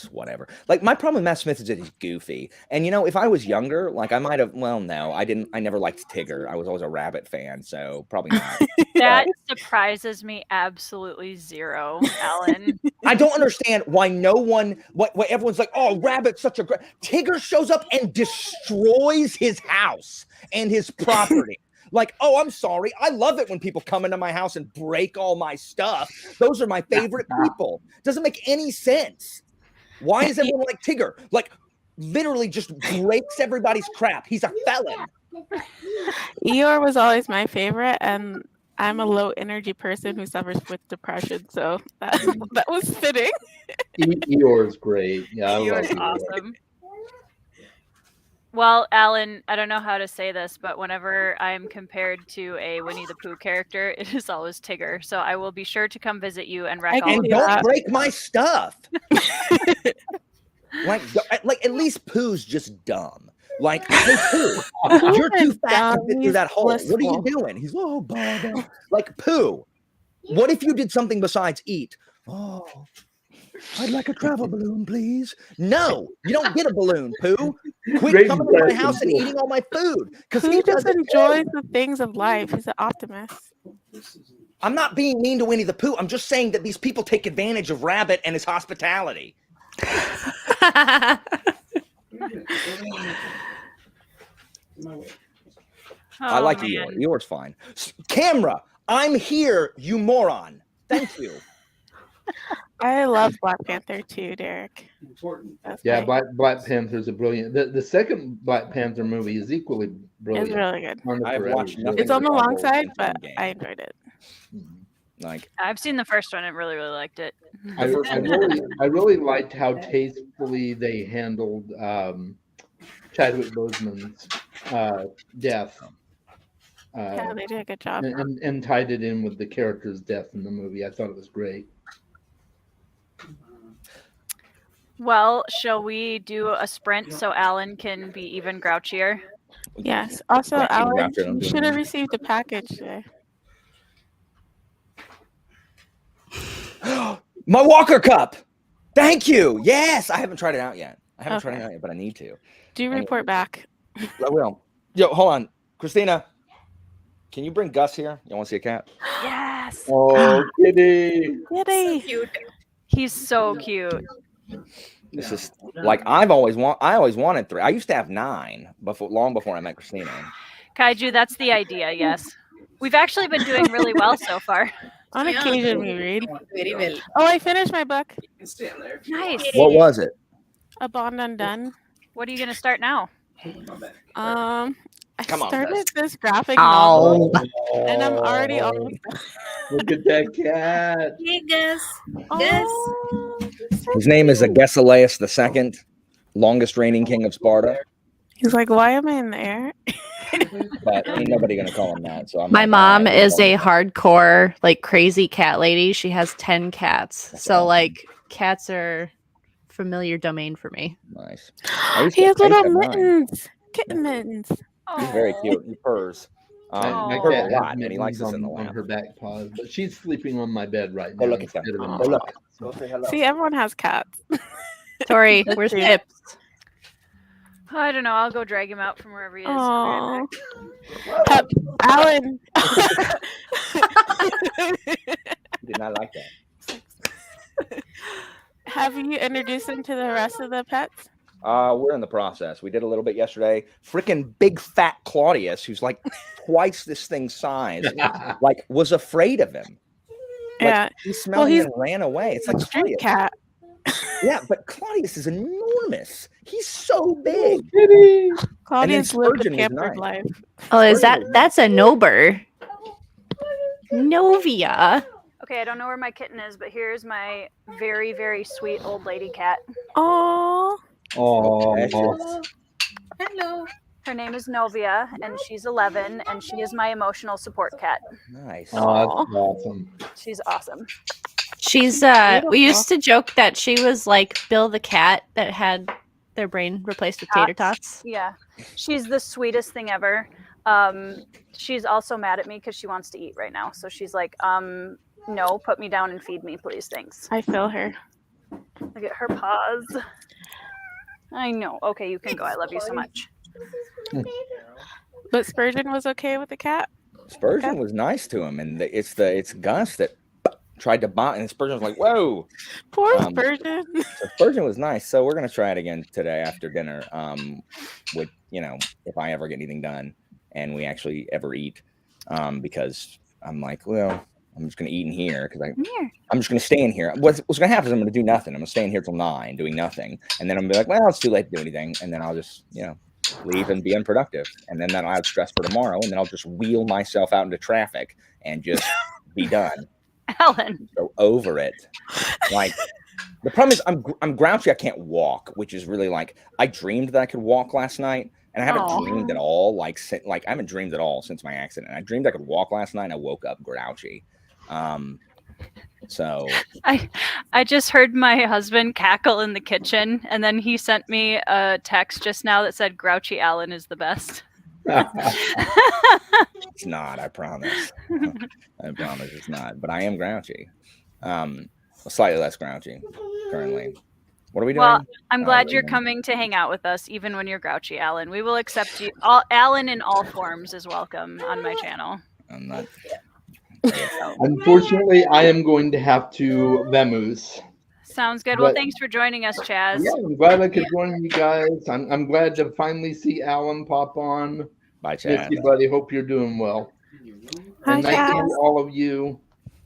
whatever. Like, my problem with Matt Smith is that he's goofy. And, you know, if I was younger, like, I might have, well, no, I never liked Tigger. I was always a Rabbit fan, so probably not. That surprises me absolutely zero, Alan. I don't understand why why everyone's like, oh, Rabbit's such a great. Tigger shows up and destroys his house and his property. Like, oh, I'm sorry. I love it when people come into my house and break all my stuff. Those are my favorite people. Doesn't make any sense. Why is everyone like Tigger? Like, literally just breaks everybody's crap. He's a felon. Eeyore was always my favorite, and I'm a low energy person who suffers with depression, so that was fitting. Eeyore's great. Yeah, I love Eeyore's Eeyore. awesome. Well, Alan, I don't know how to say this, but whenever I'm compared to a Winnie the Pooh character, it is always Tigger. So I will be sure to come visit you and wreck I all can of And do your don't that. break my stuff. like at least Pooh's just dumb. Like, hey, Pooh, you're too fat to dumb, fit through he's that hole. What are you blissful. doing? He's Baba. Like, Pooh, what if you did something besides eat? Oh, I'd like a travel balloon, please. No, you don't get a balloon, Pooh. Quit Great coming to my question, house and Pooh. eating all my food. Because Who he just doesn't enjoys the things of life? He's an optimist. I'm not being mean to Winnie the Pooh. I'm just saying that these people take advantage of Rabbit and his hospitality. I Oh, like man. Eeyore. Eeyore's fine. Camera, I'm here, you moron. Thank you. I love Black Panther too, Derek. That's Yeah, my- Black Panther's a brilliant. The second Black Panther movie is equally brilliant. It's really good. I've watched nothing. It's on the long Marvel side, since but Endgame. I enjoyed it. Like I've seen the first one and really, really liked it. I really liked how tastefully they handled Chadwick Boseman's death. Yeah, they did a good job. And tied it in with the character's death in the movie. I thought it was great. Well, shall we do a sprint so Alan can be even grouchier? Yes. Also, Grouchy Alan, Grouchy, I'm you doing should have that. received a package today. My Walker Cup. Thank you. Yes, I haven't tried it out yet. Tried it out yet, but I need to. Do report back. I will. Yo, hold on, Christina. Can you bring Gus here? You want to see a cat? Yes. Oh, kitty. Kitty. Cute. He's so cute. This is like I always wanted 3. I used to have 9 long before I met Christina. Kaiju, that's the idea, yes. We've actually been doing really well so far. On Yeah. occasion, we read. Very well. Oh, I finished my book. Nice. What was it? A Bond Undone. What are you going to start now? I Come on, started Gus. this graphic novel, and I'm already Oh, almost. look at that cat. Hey, Gus. Oh, His name is Agesilaus II, longest reigning king of Sparta. he's like, why am I in the air? But ain't nobody gonna call him that. So I'm My like, mom all right, is a well, hardcore, like crazy cat lady. She has 10 cats. That's So awesome. like cats are familiar domain for me. nice. I used He to- has I used to little have 9. mittens, kitten mittens. He's very cute. He purrs. My Oh. Purrs cat a has lot, and he likes to sit in the mittens on lap. her back paws, but she's sleeping on my bed right Go now. look at them. instead of in Go the look. box. Go say hello. See, everyone has cats. Tori, where's cute. Pips? I don't know. I'll go drag him out from wherever he is. Aww. Alan. Did not like that. Have you introduced him to the rest of the pets? We're in the process. We did a little bit yesterday. Freaking big fat Claudius, who's like twice this thing's size, like was afraid of him. Like, Yeah. he smelled he's me and ran away. It's A like street Claudius. cat. Yeah, but Claudius is enormous. He's so big. Kitty. Claudia's lived a Spurgeon was pampered nice. life. Oh, is that's a Nober? Novia. Okay, I don't know where my kitten is, but here's my very, very sweet old lady cat. Oh, Oh, Hello. Her name is Novia, and she's 11, and she is my emotional support cat. Nice. oh, that's awesome. She's awesome. She's we used to joke that she was like Bill the cat that had their brain replaced with tater tots. Yeah, she's the sweetest thing ever. She's also mad at me because she wants to eat right now. So she's like, no, put me down and feed me, please. Thanks. I feel her. Look at her paws. I know. Okay, you can go. I love you so much. But Spurgeon was okay with the cat. Spurgeon was nice to him, and it's Gus that tried to bond, and Spurgeon was like, "Whoa." Poor Um, Spurgeon. So Spurgeon was nice. So we're gonna try it again today after dinner. With if I ever get anything done, and we actually ever eat, because I'm like, well, I'm just gonna eat in here because Come here. I'm just gonna stay in here. What's gonna happen is I'm gonna do nothing. I'm gonna stay in here till 9 doing nothing, and then I'm gonna be like, well, it's too late to do anything, and then I'll just leave and be unproductive, and then I'll have stress for tomorrow, and then I'll just wheel myself out into traffic and just be done. Alan. Go over it. Like the problem is I'm grouchy. I can't walk, which is really like I dreamed that I could walk last night, and I haven't Aw. dreamed at all. Like I haven't dreamed at all since my accident. I dreamed I could walk last night, and I woke up grouchy. So I just heard my husband cackle in the kitchen, and then he sent me a text just now that said Grouchy Alan is the best. it's not. I promise. I promise it's not. But I am grouchy. Slightly less grouchy currently. What are we doing? Well, I'm glad really you're don't. coming to hang out with us, even when you're grouchy, Alan. We will accept you. Alan in all forms is welcome on my channel. I'm not. Unfortunately, I am going to have to vamoose. Sounds good. Well, But- thanks for joining us, Chaz. Yeah, I'm glad I could join you guys. I'm glad to finally see Alan pop on. Bye, Chad. Miss you, buddy. Hope you're doing well. Hi, And nice to Chaz. meet all of you.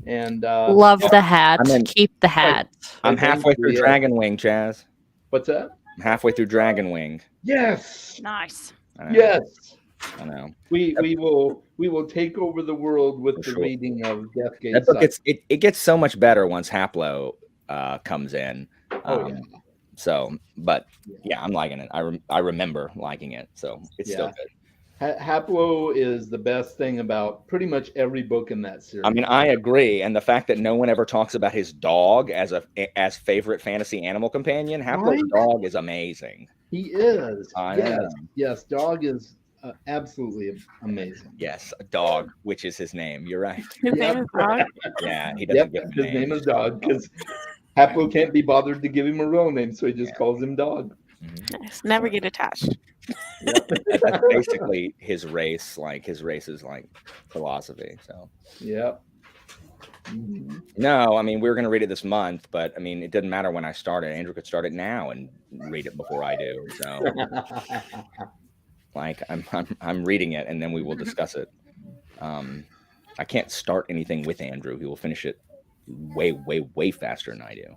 And Love the hat. I'm in- Keep the hat. I'm halfway through Yeah. Dragon Wing, Chaz. What's that? I'm halfway through Dragon Wing. Yes. Nice. I know, Yes. I know. We will take over the world with For the sure. reading of Deathgate. That book Cycle. it gets so much better once Haplo comes in. Oh, yeah. So, but yeah, I'm liking it. I remember liking it, so it's still good. Haplo is the best thing about pretty much every book in that series. I mean, I agree, and the fact that no one ever talks about his dog as favorite fantasy animal companion, Haplo's Right? dog is amazing. He is. I Yes. know. Yes. Dog is absolutely amazing. Yes, a dog, which is his name. You're right. His name is Dog. Yeah, he doesn't give him a His name is Dog because Haplo can't be bothered to give him a real name, so he just calls him Dog. Nice. Never get attached. That's basically his race. Like his race is like philosophy. So Yep. Mhm. no, I mean we were gonna read it this month, but I mean it didn't matter when I started. Andrew could start it now and read it before I do. So like I'm reading it and then we will discuss it. I can't start anything with Andrew. He will finish it way faster than I do.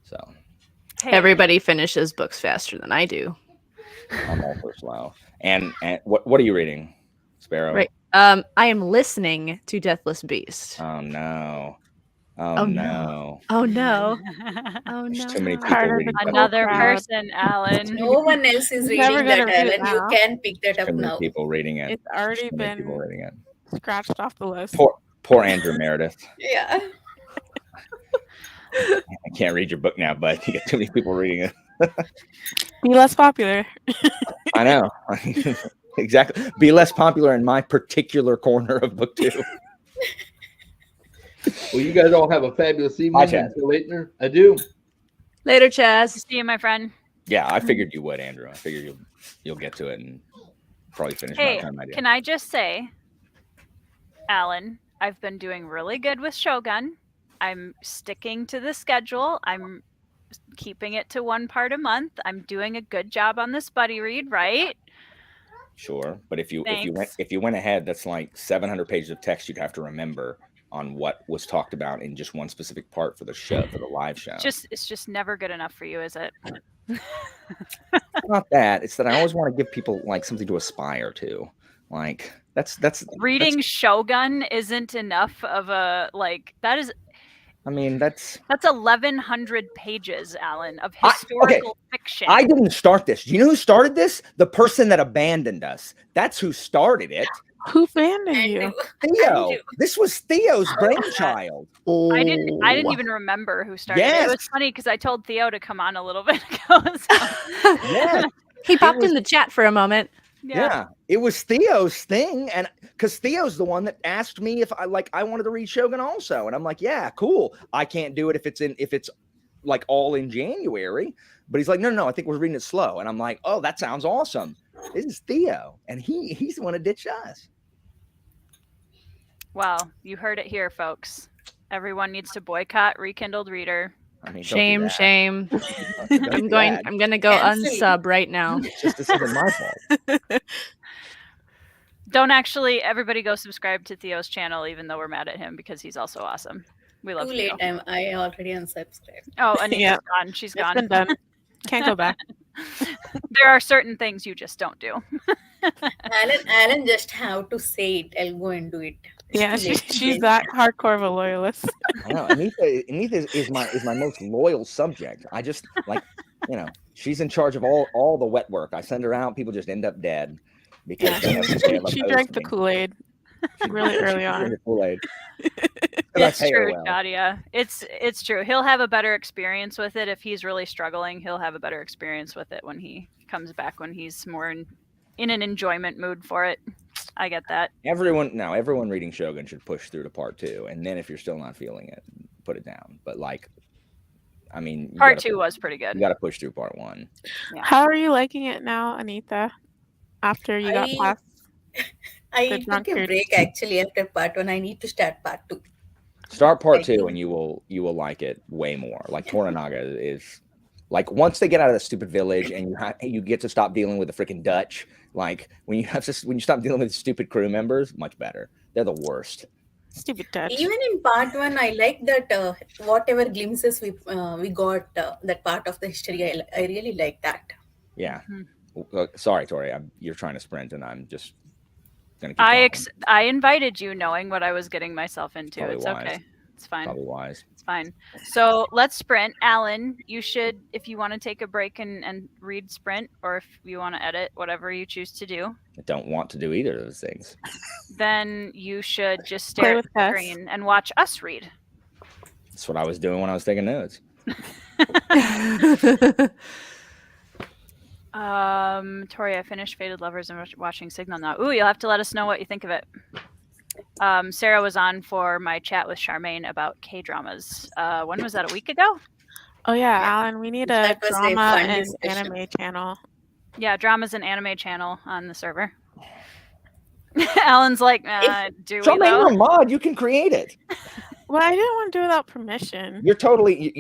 So Hey, Everybody finishes books faster than I do. I'm also slow. And what are you reading, Sparrow? Right. I am listening to Deathless Beast. Oh no. Oh, no. Oh no. Oh There's no. too many people Part of reading. the that. Another crowd. person, Alan. No one else is Never reading gonna that, read it Alan. You now. can pick that up Too many now. people reading it. It's already Too many people been reading it. scratched off the list. Poor Andrew Meredith. Yeah. I can't read your book now, but you got too many people reading it. Be less popular. I know. Exactly. Be less popular in my particular corner of book 2. Well, you guys all have a fabulous evening. Chad. Until later. I do. Later, Chaz. See you, my friend. Yeah, I figured you would, Andrew. I figured you'll get to it and probably finish by Hey, the time I do. can I just say, Alan, I've been doing really good with Shogun. I'm sticking to the schedule. I'm keeping it to 1 part a month. I'm doing a good job on this buddy read, right? Sure, but if you Thanks. went ahead, that's like 700 pages of text you'd have to remember on what was talked about in just one specific part for the show, for the live show. It's just never good enough for you, is it? It's not that. It's that I always want to give people like something to aspire to. Like that's Reading Shogun isn't enough of a like that is I mean, that's 1,100 pages, Alan, of okay. historical fiction. I didn't start this. You know who started this? The person that abandoned us. That's who started it. Who abandoned you? Theo. Andrew. This was Theo's brainchild. I didn't even remember who started it. Yes. It was funny because I told Theo to come on a little bit ago. So, Yeah. He popped in the chat for a moment. Yeah, it was Theo's thing, and because Theo's the one that asked me if I wanted to read Shogun also, and I'm like, yeah, cool. I can't do it if it's like all in January, but he's like, no, I think we're reading it slow, and I'm like, oh, that sounds awesome. This is Theo, and he's the one to ditch us. Well, you heard it here, folks. Everyone needs to boycott Rekindled Reader. I mean, don't do Shame, that. shame. Don't do I'm going. that. I'm gonna go Cancel. unsub right now. It's just this isn't my fault. Don't actually everybody go subscribe to Theo's channel, even though we're mad at him because he's also awesome. We love Too Theo. late. I already unsubscribed. Oh, Anita's Yeah. gone. She's It's gone. been done. Can't go back. There are certain things you just don't do. Alan just have to say it. I'll go and do it. Yeah, Too late. she's that hardcore of a loyalist. I know Anita is my most loyal subject. I just like, she's in charge of all the wet work. I send her out, people just end up dead because they have She opposed drank to the me. Kool-Aid really early She drank on. the Kool-Aid. And I It's pay her true, well. Nadia. It's true. He'll have a better experience with it if he's really struggling. He'll have a better experience with it when he comes back, when he's more in an enjoyment mood for it. I get that. Everyone reading Shogun should push through to part 2, and then if you're still not feeling it, put it down. But I mean, Part 2 was pretty good. You got to push through part 1. How are you liking it now, Anita? After you got I- past I The took drunkard. a break actually after part 1. I need to start part 2. Start part Thank 2, you. and you will like it way more. Like Toranaga is like once they get out of the stupid village and you get to stop dealing with the freaking Dutch. Like when you stop dealing with stupid crew members, much better. They're the worst. Stupid touch. Even in part 1, I like that whatever glimpses we got that part of the history. I really like that. Yeah. Mhm. Sorry, Tori. You're trying to sprint, and I'm just gonna keep talking. I invited you knowing what I was getting myself into. Probably It's wise. okay. It's fine. Probably wise. It's fine. So let's sprint. Alan, you should, if you want to take a break and read sprint, or if you want to edit, whatever you choose to do, I don't want to do either of those things. then you should just Play stare at with the us. screen and watch us read. That's what I was doing when I was taking notes. Tori, I finished Fated Lovers and watching Signal now. Ooh, you'll have to let us know what you think of it. Sarah was on for my chat with Charmaine about K-dramas. When was that, a week ago? Oh yeah, Alan, we need a That was a drama fun and discussion. anime channel. Yeah, dramas and anime channel on the server. Alan's like, do we Charmaine, though? you're a mod. You can create it. Well, I didn't want to do it without permission. You're totally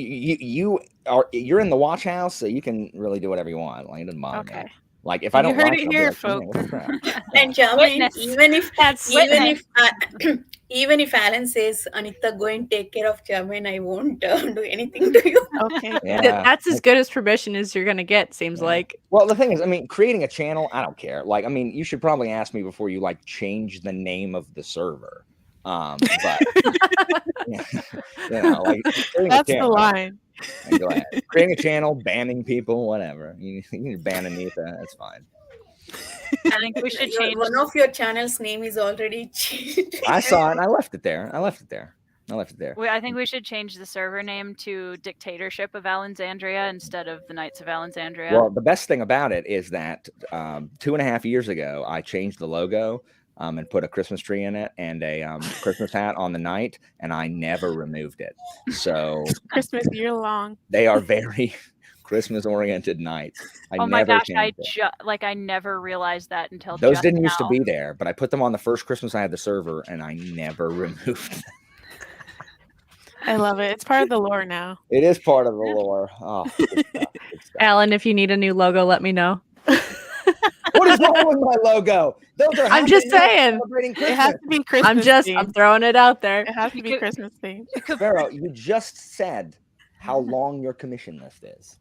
you're in the watch house, so you can really do whatever you want. Like, it doesn't bother me. Okay. Like, if I You don't heard like it it, I'll be here, like, "Yeah, what the crap?" And Charmaine, Witness. even if Alan says, Anita, go and take care of Charmaine, I won't do anything to you. Okay. Yeah. That's as good as permission as you're gonna get. Seems Yeah. like. Well, the thing is, I mean, creating a channel, I don't care. Like, I mean, you should probably ask me before you like change the name of the server. But you know, like, creating a That's the channel, line. and go ahead. Creating a channel, banning people, whatever. You can ban Anita. That's fine. I think we should change. One of your channel's name is already changed. I saw it and I left it there. I think we should change the server name to Dictatorship of Alexandria instead of the Knights of Alexandria. Well, the best thing about it is that 2.5 years ago, I changed the logo and put a Christmas tree in it and a Christmas hat on the knight, and I never removed it. So Christmas year long. they are very Christmas-oriented knights. Oh my never gosh, I changed it. I never realized that until Those just didn't used to now. be there, but I put them on the first Christmas I had the server, and I never removed them. I love it. It's part of the lore now. It is part of the lore. Oh, good stuff, good stuff. Alan, if you need a new logo, let me know. What is wrong with my logo? Those are I'm just happy meals saying. celebrating It has Christmas. to be Christmas. I'm themed. throwing it out there. It has to be Christmas themed. Sparrow, you just said how long your commission list is.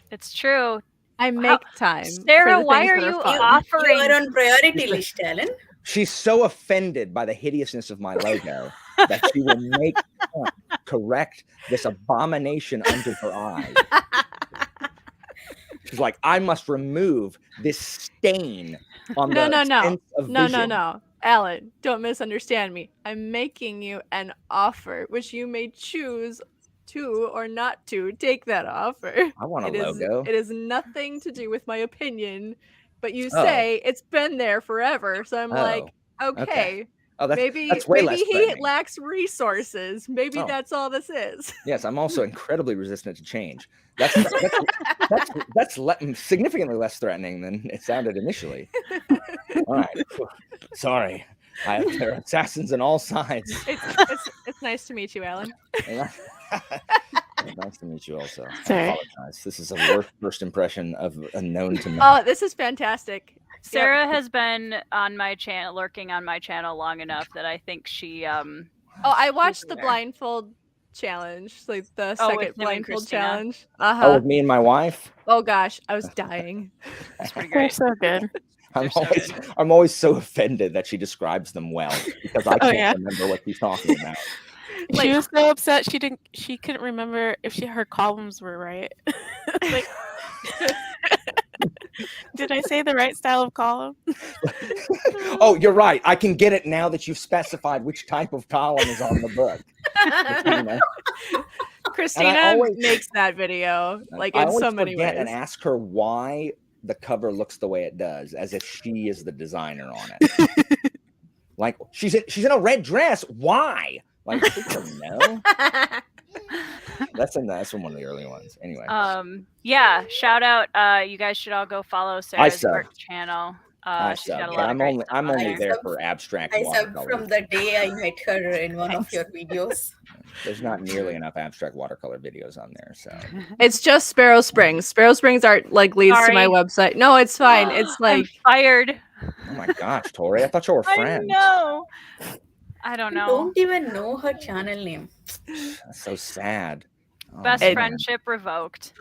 It's true. I make time. Sarah, for the why things are that you fun. You offering? are on priority list, Alan. She's so offended by the hideousness of my logo that she will make correct this abomination under her eyes. She's like, I must remove this stain on the sense of vision. No. Alan, don't misunderstand me. I'm making you an offer, which you may choose to or not to take that offer. I want a It logo. is nothing to do with my opinion, but you Oh. say it's been there forever. So I'm like, okay. Oh, Maybe that's way less he threatening. lacks resources. Maybe Oh. that's all this is. Yes, I'm also incredibly resistant to change. That's significantly less threatening than it sounded initially. All right. Sorry. There are assassins on all sides. It's nice to meet you, Alan. Nice to meet you also. I Sorry. apologize. This is a worst first impression of a known to me. Oh, this is fantastic. Sarah has been on my channel, lurking on my channel long enough that I think she. Oh, I watched the there. blindfold challenge, like the Oh, with second him and blindfold Christina. challenge. Oh, with me and my wife. Oh gosh, I was dying. That's pretty They're great. so good. I'm always so offended that she describes them well because I can't yeah. remember what she's talking about. She was so upset she couldn't remember if her columns were right. Like, did I say the right style of column? Oh, you're right. I can get it now that you've specified which type of column is on the book. Christina always- makes that video like I in always so many forget ways. and ask her why the cover looks the way it does, as if she is the designer on it. Like she's in a red dress. Why? Like, she doesn't know. That's from one of the early ones. Anyway. Yeah. Shout out. You guys should all go follow Sarah's sub. art channel. I She's got sub, a but lot of I'm great only stuff on only there. there sub- for abstract I subbed watercolor. from the day I met her in one of your videos. There's not nearly enough abstract watercolor videos on there, so It's just Sparrow Springs. Sparrow Springs art like leads to my Sorry. website. No, it's fine. It's I'm like fired. oh my gosh, Tori, I thought you were I friends. know. I don't I know. don't even know her channel name. That's so sad. Oh, Best man. friendship revoked.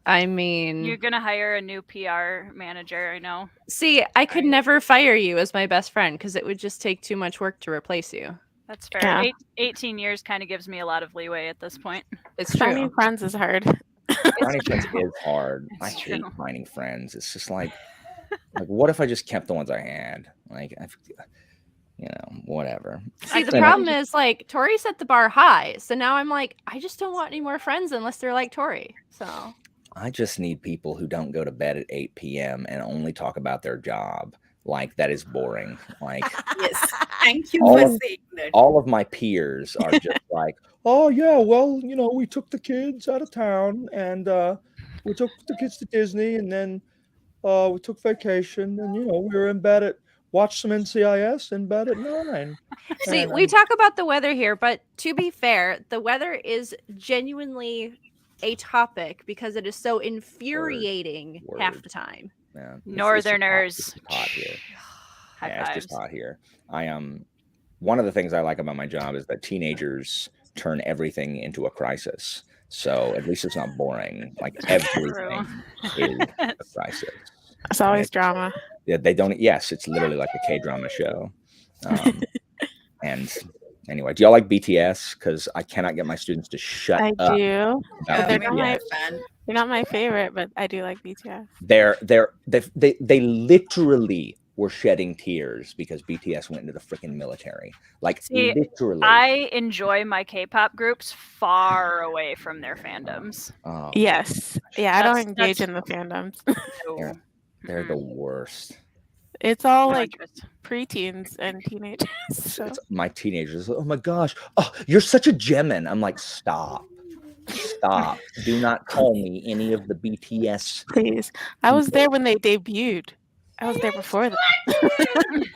I mean, You're gonna hire a new PR manager, I know. see, I could Sorry. never fire you as my best friend because it would just take too much work to replace you. That's fair. Yeah. 18 years kind of gives me a lot of leeway at this point. It's Finding true. friends is hard. Finding friends is hard. I It's hate true. finding friends. It's just like what if I just kept the ones I had? Like, whatever. See, the You know, problem is like Tori set the bar high, so now I'm like, I just don't want any more friends unless they're like Tori. So I just need people who don't go to bed at 8 p.m. and only talk about their job. Like, that is boring. Like, Yes. Thank you All for of- saying that. all of my peers are just like, oh, yeah, well, we took the kids out of town and we took the kids to Disney and then we took vacation and, we were in bed watched some NCIS in bed at 9. see, And we talk about the weather here, but to be fair, the weather is genuinely a topic because it is so infuriating half Word. the time. Yeah, it's just Northerners. It's just hot here. High Yeah, fives. it's just hot here. One of the things I like about my job is that teenagers turn everything into a crisis. So at least it's not boring. Like everything is a crisis. It's always drama. Yeah, they don't. Yes, it's literally like a K-drama show. And anyway, do y'all like BTS? Because I cannot get my students to shut I up do. about They're BTS. not my fan. They're not my favorite, but I do like BTS. They literally were shedding tears because BTS went into the freaking military. Like, See, literally. I enjoy my K-pop groups far away from their fandoms. Oh, Yes. Yeah, I don't That's- engage that's- in the fandoms. No. they're the worst. It's all No like interest. preteens and teenagers. So. It's my teenagers. Oh my gosh. Oh, you're such a Gemini. I'm like, stop. Do not call me any of the BTS. Please. I was there when they debuted. I was there before them.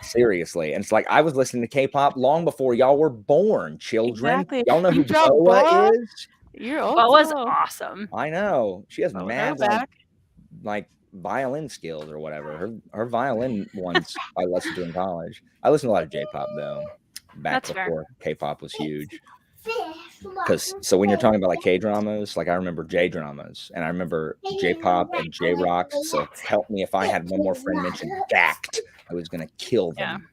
Seriously. And it's like I was listening to K-pop long before y'all were born, children. Exactly. Y'all know You who dropped Boa Boa? is? You're old. Boa's so. awesome. I know. She has Boa mad back. like violin skills or whatever. Her violin ones I listened to in college. I listened to a lot of J-pop though, back That's fair. before K-pop was huge. So when you're talking about like K-dramas, like I remember J-dramas and I remember J-pop and J-rock. So help me if I had one more friend mention Gact, I was gonna kill them.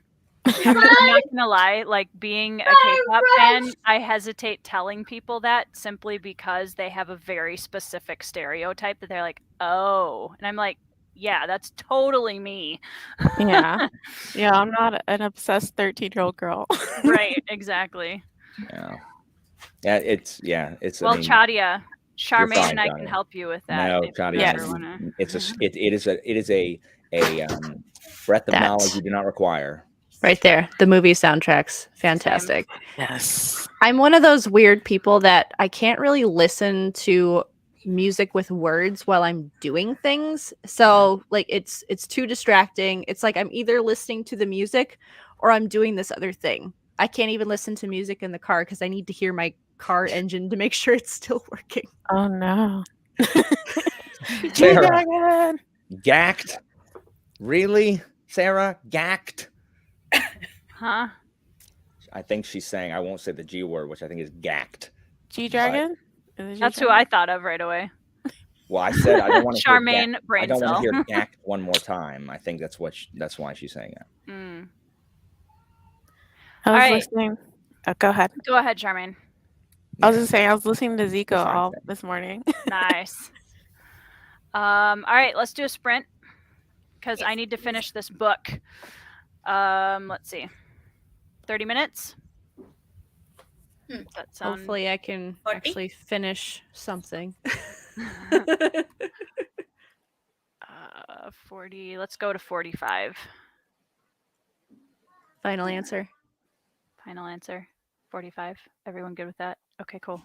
I'm not gonna lie, like being a K-pop fan, I hesitate telling people that simply because they have a very specific stereotype that they're like, oh, and I'm like, yeah, that's totally me. Yeah. Yeah, I'm not an obsessed 13-year-old girl. Right, exactly. It's Well, I mean, Chadia, Charmaine fine, and I Chadia. can help you with that. No, if you Chadia, ever Yes. wanna- it is a breadth of That. knowledge you do not require. Right there, the movie soundtracks, fantastic. Yes. I'm one of those weird people that I can't really listen to music with words while I'm doing things. So like it's too distracting. It's like I'm either listening to the music or I'm doing this other thing. I can't even listen to music in the car because I need to hear my car engine to make sure it's still working. Oh no. Sarah. G-Dragon! Gacked? Really? Sarah? Gacked? Huh? I think she's saying I won't say the G word, which I think is gacked. G-Dragon? That's who I thought of right away. Well, I said I don't want to Charmaine I don't want to hear Braincell. gacked one more time. I think that's why she's saying it. Mm. I was Alright. listening. Oh, go ahead. Go ahead, Charmaine. I was just saying I was listening to Zico That's fine, all thanks. this morning. Nice. All right, let's do a sprint because I need to finish this book. Let's see. 30 minutes. Does that sound... Hopefully I can 40? actually finish something. 40. Let's go to 45. Final answer. Final answer. 45. Everyone good with that? Okay, cool.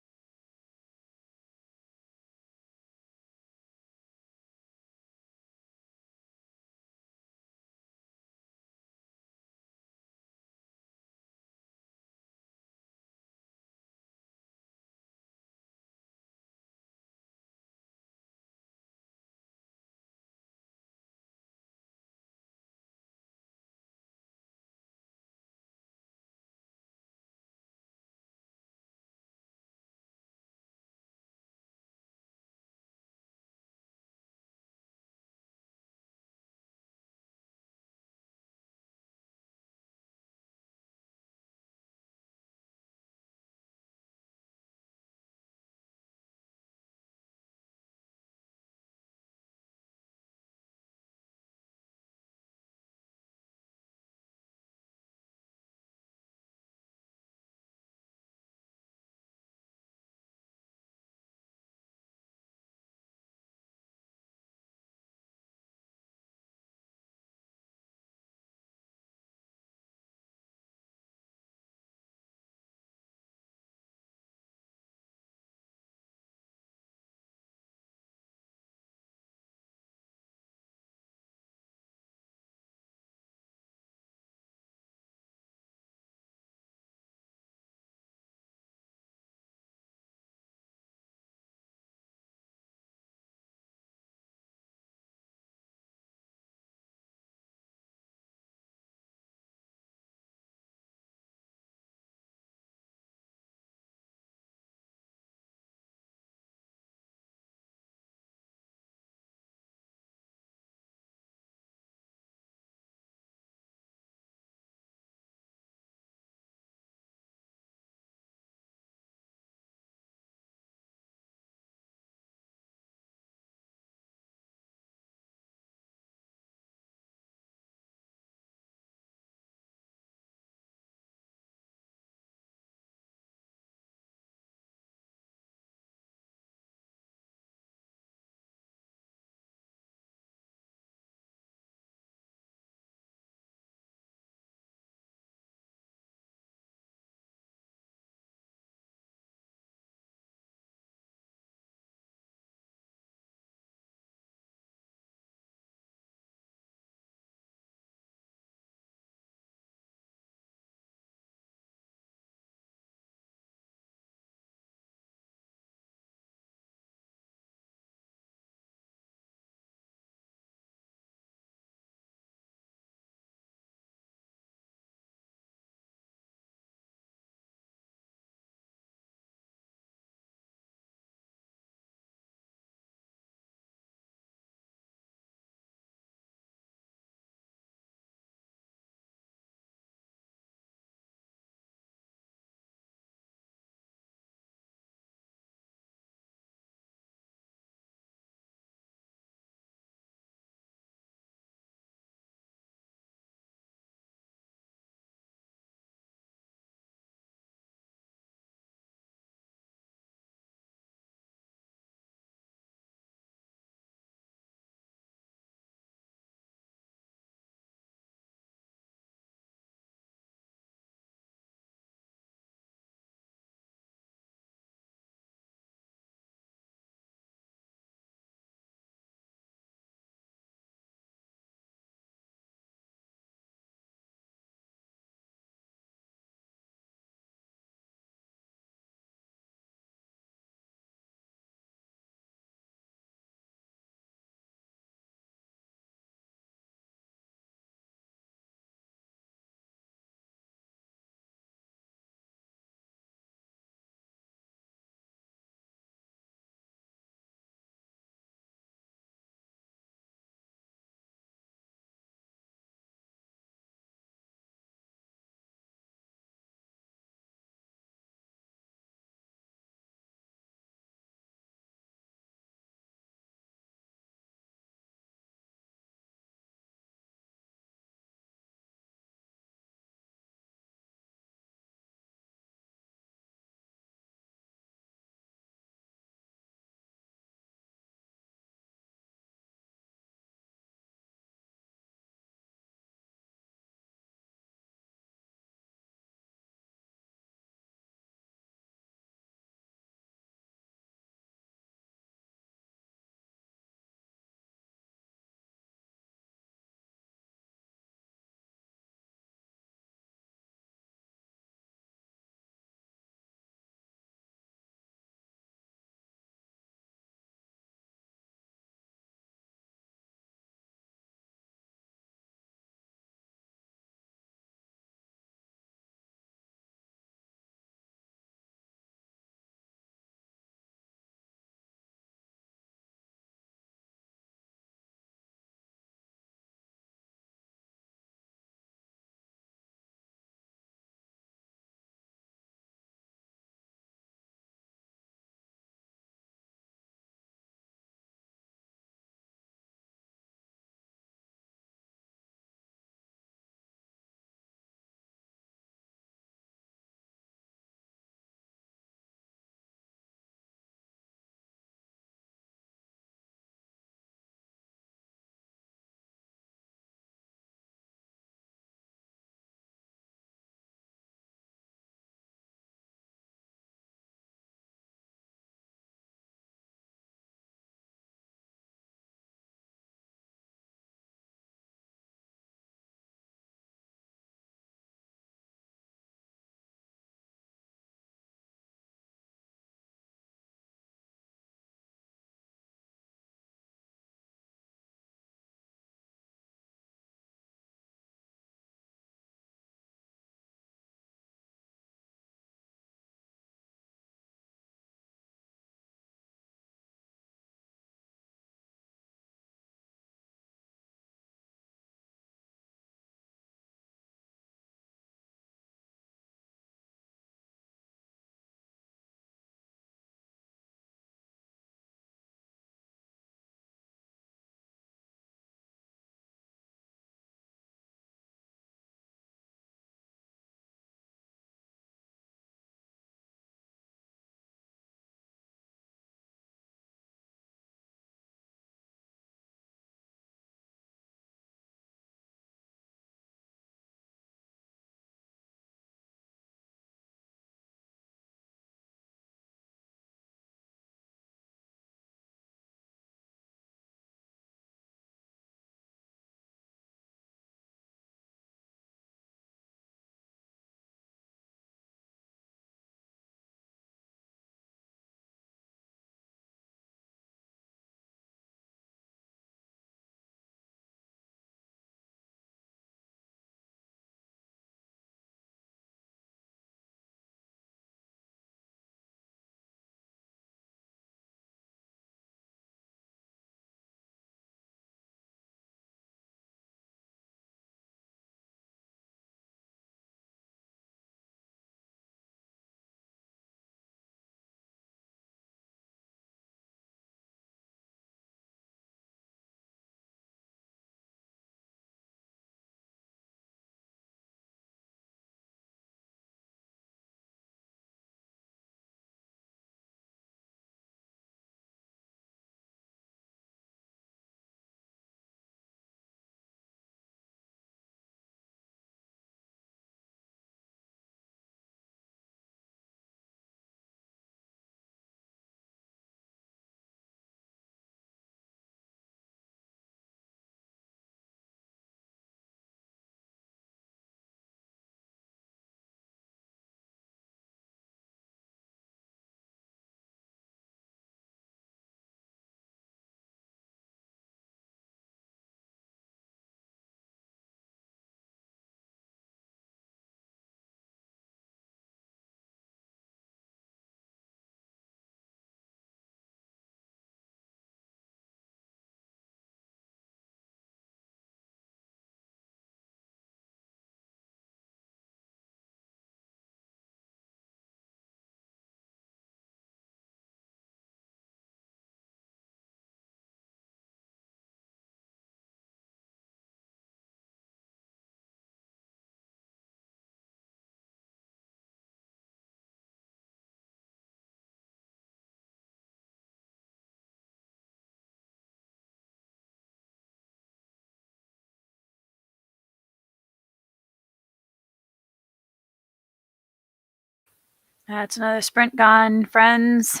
That's another sprint gone, friends.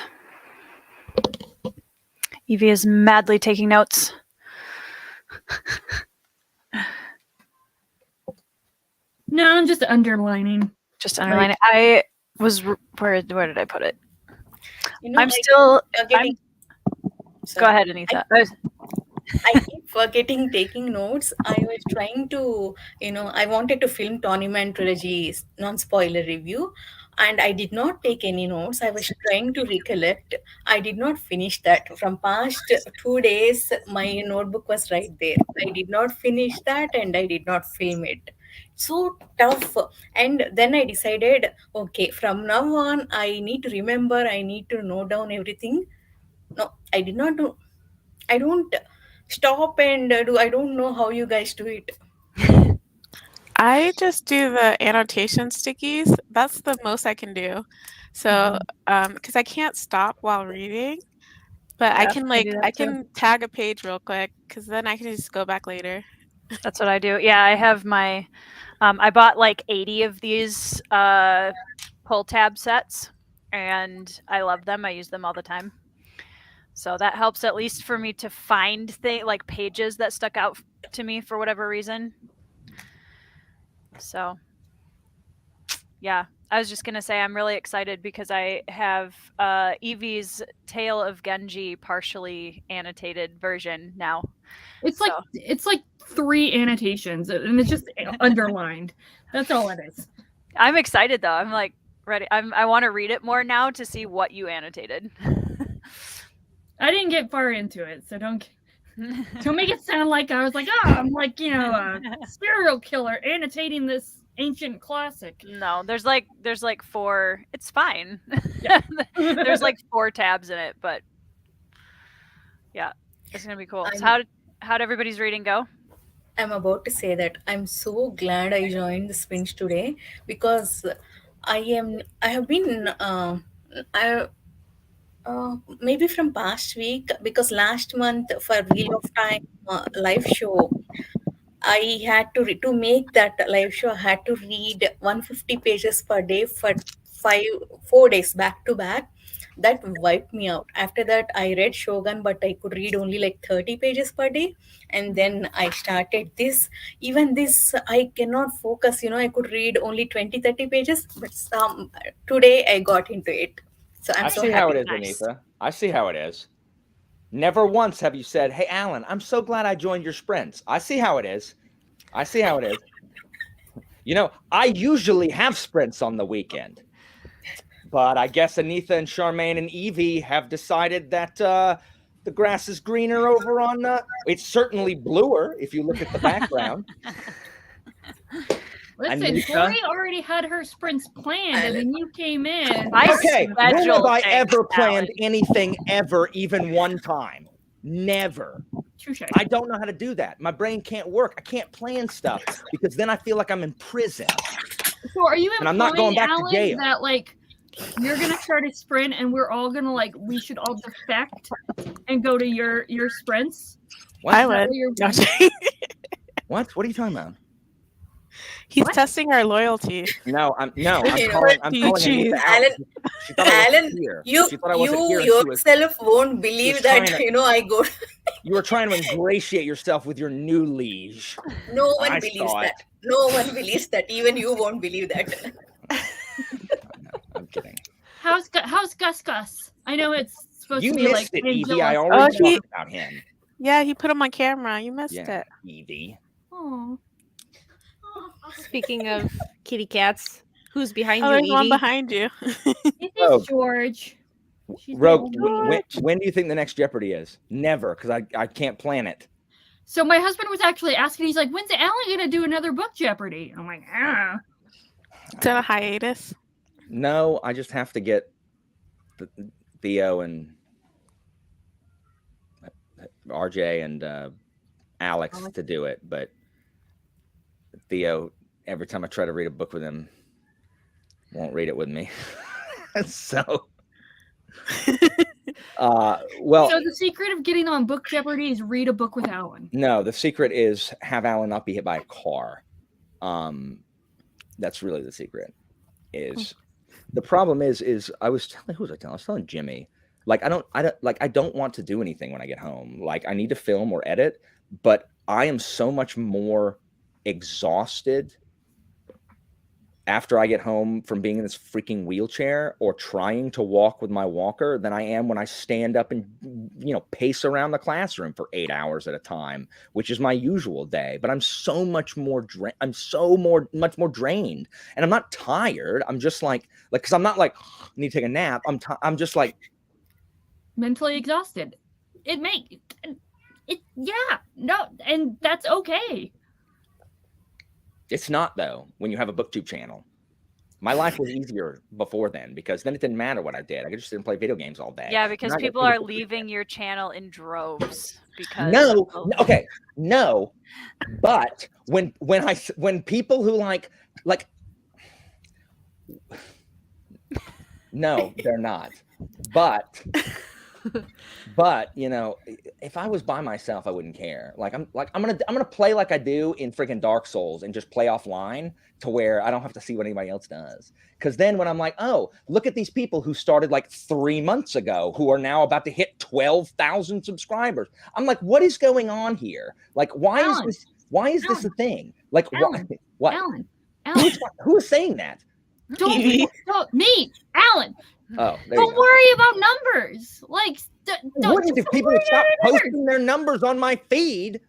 Evie is madly taking notes. No, I'm just underlining. Just underlining. I was where did I put it? You know, I'm still. forgetting. Go ahead, Anita. I keep forgetting taking notes. I was trying to, I wanted to film Tournament Trilogy's non-spoiler review, and I did not take any notes. I was trying to recollect. I did not finish that. From past 2 days, my notebook was right there. I did not finish that, and I did not film it. So tough. And then I decided, okay, from now on, I need to remember. I need to note down everything. No, I did not do. I don't stop and do. I don't know how you guys do it. I just do the annotation stickies. That's the most I can do. So, because I can't stop while reading, but I can tag a page real quick because then I can just go back later. That's what I do. Yeah, I have my. I bought like 80 of these pull tab sets, and I love them. I use them all the time. So that helps at least for me to find like pages that stuck out to me for whatever reason. So, yeah, I was just gonna say I'm really excited because I have Evie's Tale of Genji partially annotated version now. It's like 3 annotations, and it's just underlined. That's all it is. I'm excited though. I'm like ready. I want to read it more now to see what you annotated. I didn't get far into it, so don't make it sound like I was like, I'm like, a serial killer annotating this ancient classic. No, there's like 4. It's fine. Yeah. There's like 4 tabs in it, but yeah, it's gonna be cool. So how'd everybody's reading go? I'm about to say that I'm so glad I joined the sprint today because I have been maybe from past week, because last month for Wheel of Time live show, I had to make that live show. I had to read 150 pages per day for 4 days back to back. That wiped me out. After that, I read Shogun, but I could read only like 30 pages per day. And then I started this. Even this, I cannot focus. I could read only 20-30 pages, but today I got into it. So I'm I so see happy. how it is, Anita. I see how it is. Never once have you said, "Hey, Alan, I'm so glad I joined your sprints." I see how it is. I see how it is. I usually have sprints on the weekend, but I guess Anita and Charmaine and Evie have decided that the grass is greener over on. It's certainly bluer if you look at the background. Listen, Anita? Tori already had her sprints planned, and then you came in. Okay, when have I ever planned anything ever, even one time? Never. Touché. I don't know how to do that. My brain can't work. I can't plan stuff because then I feel like I'm in prison. So are you implying, and I'm not going back Alan, to jail. that like you're gonna start a sprint and we're all gonna we should all defect and go to your sprints? What? I would. What? What are you talking about? He's testing our loyalty. No, I'm calling Anita out. Alan, She thought I Alan, wasn't here. you She thought I wasn't here. yourself won't believe that I go. You were trying to ingratiate yourself with your new liege. No one believes that. No one believes that. Even you won't believe that. I'm kidding. How's Gus? I know it's supposed You to be missed like it, Evie. Angela. I already talked about him. Yeah, he put him on camera. You missed it. Evie. Oh. Speaking of kitty cats, who's behind you, there's Evie? one behind you. It is George. Rogue, when do you think the next Jeopardy is? Never, because I can't plan it. So my husband was actually asking, he's like, when's Alan gonna do another book Jeopardy? I'm like, It's on a hiatus. No, I just have to get Theo and RJ and Alex to do it, but Theo, every time I try to read a book with him, won't read it with me. So so the secret of getting on book Jeopardy is read a book with Alan. No, the secret is have Alan not be hit by a car. That's really the secret. Is The problem is I was telling I was telling Jimmy, like I don't want to do anything when I get home. Like I need to film or edit, but I am so much more exhausted after I get home from being in this freaking wheelchair or trying to walk with my walker than I am when I stand up and, pace around the classroom for 8 hours at a time, which is my usual day. But I'm so much more much more drained, and I'm not tired. I'm just like, cause I'm not like, I need to take a nap. I'm just like mentally exhausted. And that's okay. It's not, though, when you have a BookTube channel. My life was easier before then because then it didn't matter what I did. I could just sit and play video games all day. Yeah, because people are leaving your channel in droves because no. But when people who like no, they're not. But if I was by myself, I wouldn't care. I'm gonna play like I do in freaking Dark Souls and just play offline to where I don't have to see what anybody else does. Because then when I'm like, oh, look at these people who started like 3 months ago who are now about to hit 12,000 subscribers. I'm like, what is going on here? Like, why is this a thing? Like, Alan, what? Alan, who is saying that? Me, Alan. Oh, don't worry about numbers. Like, wouldn't if people would stop posting their numbers on my feed?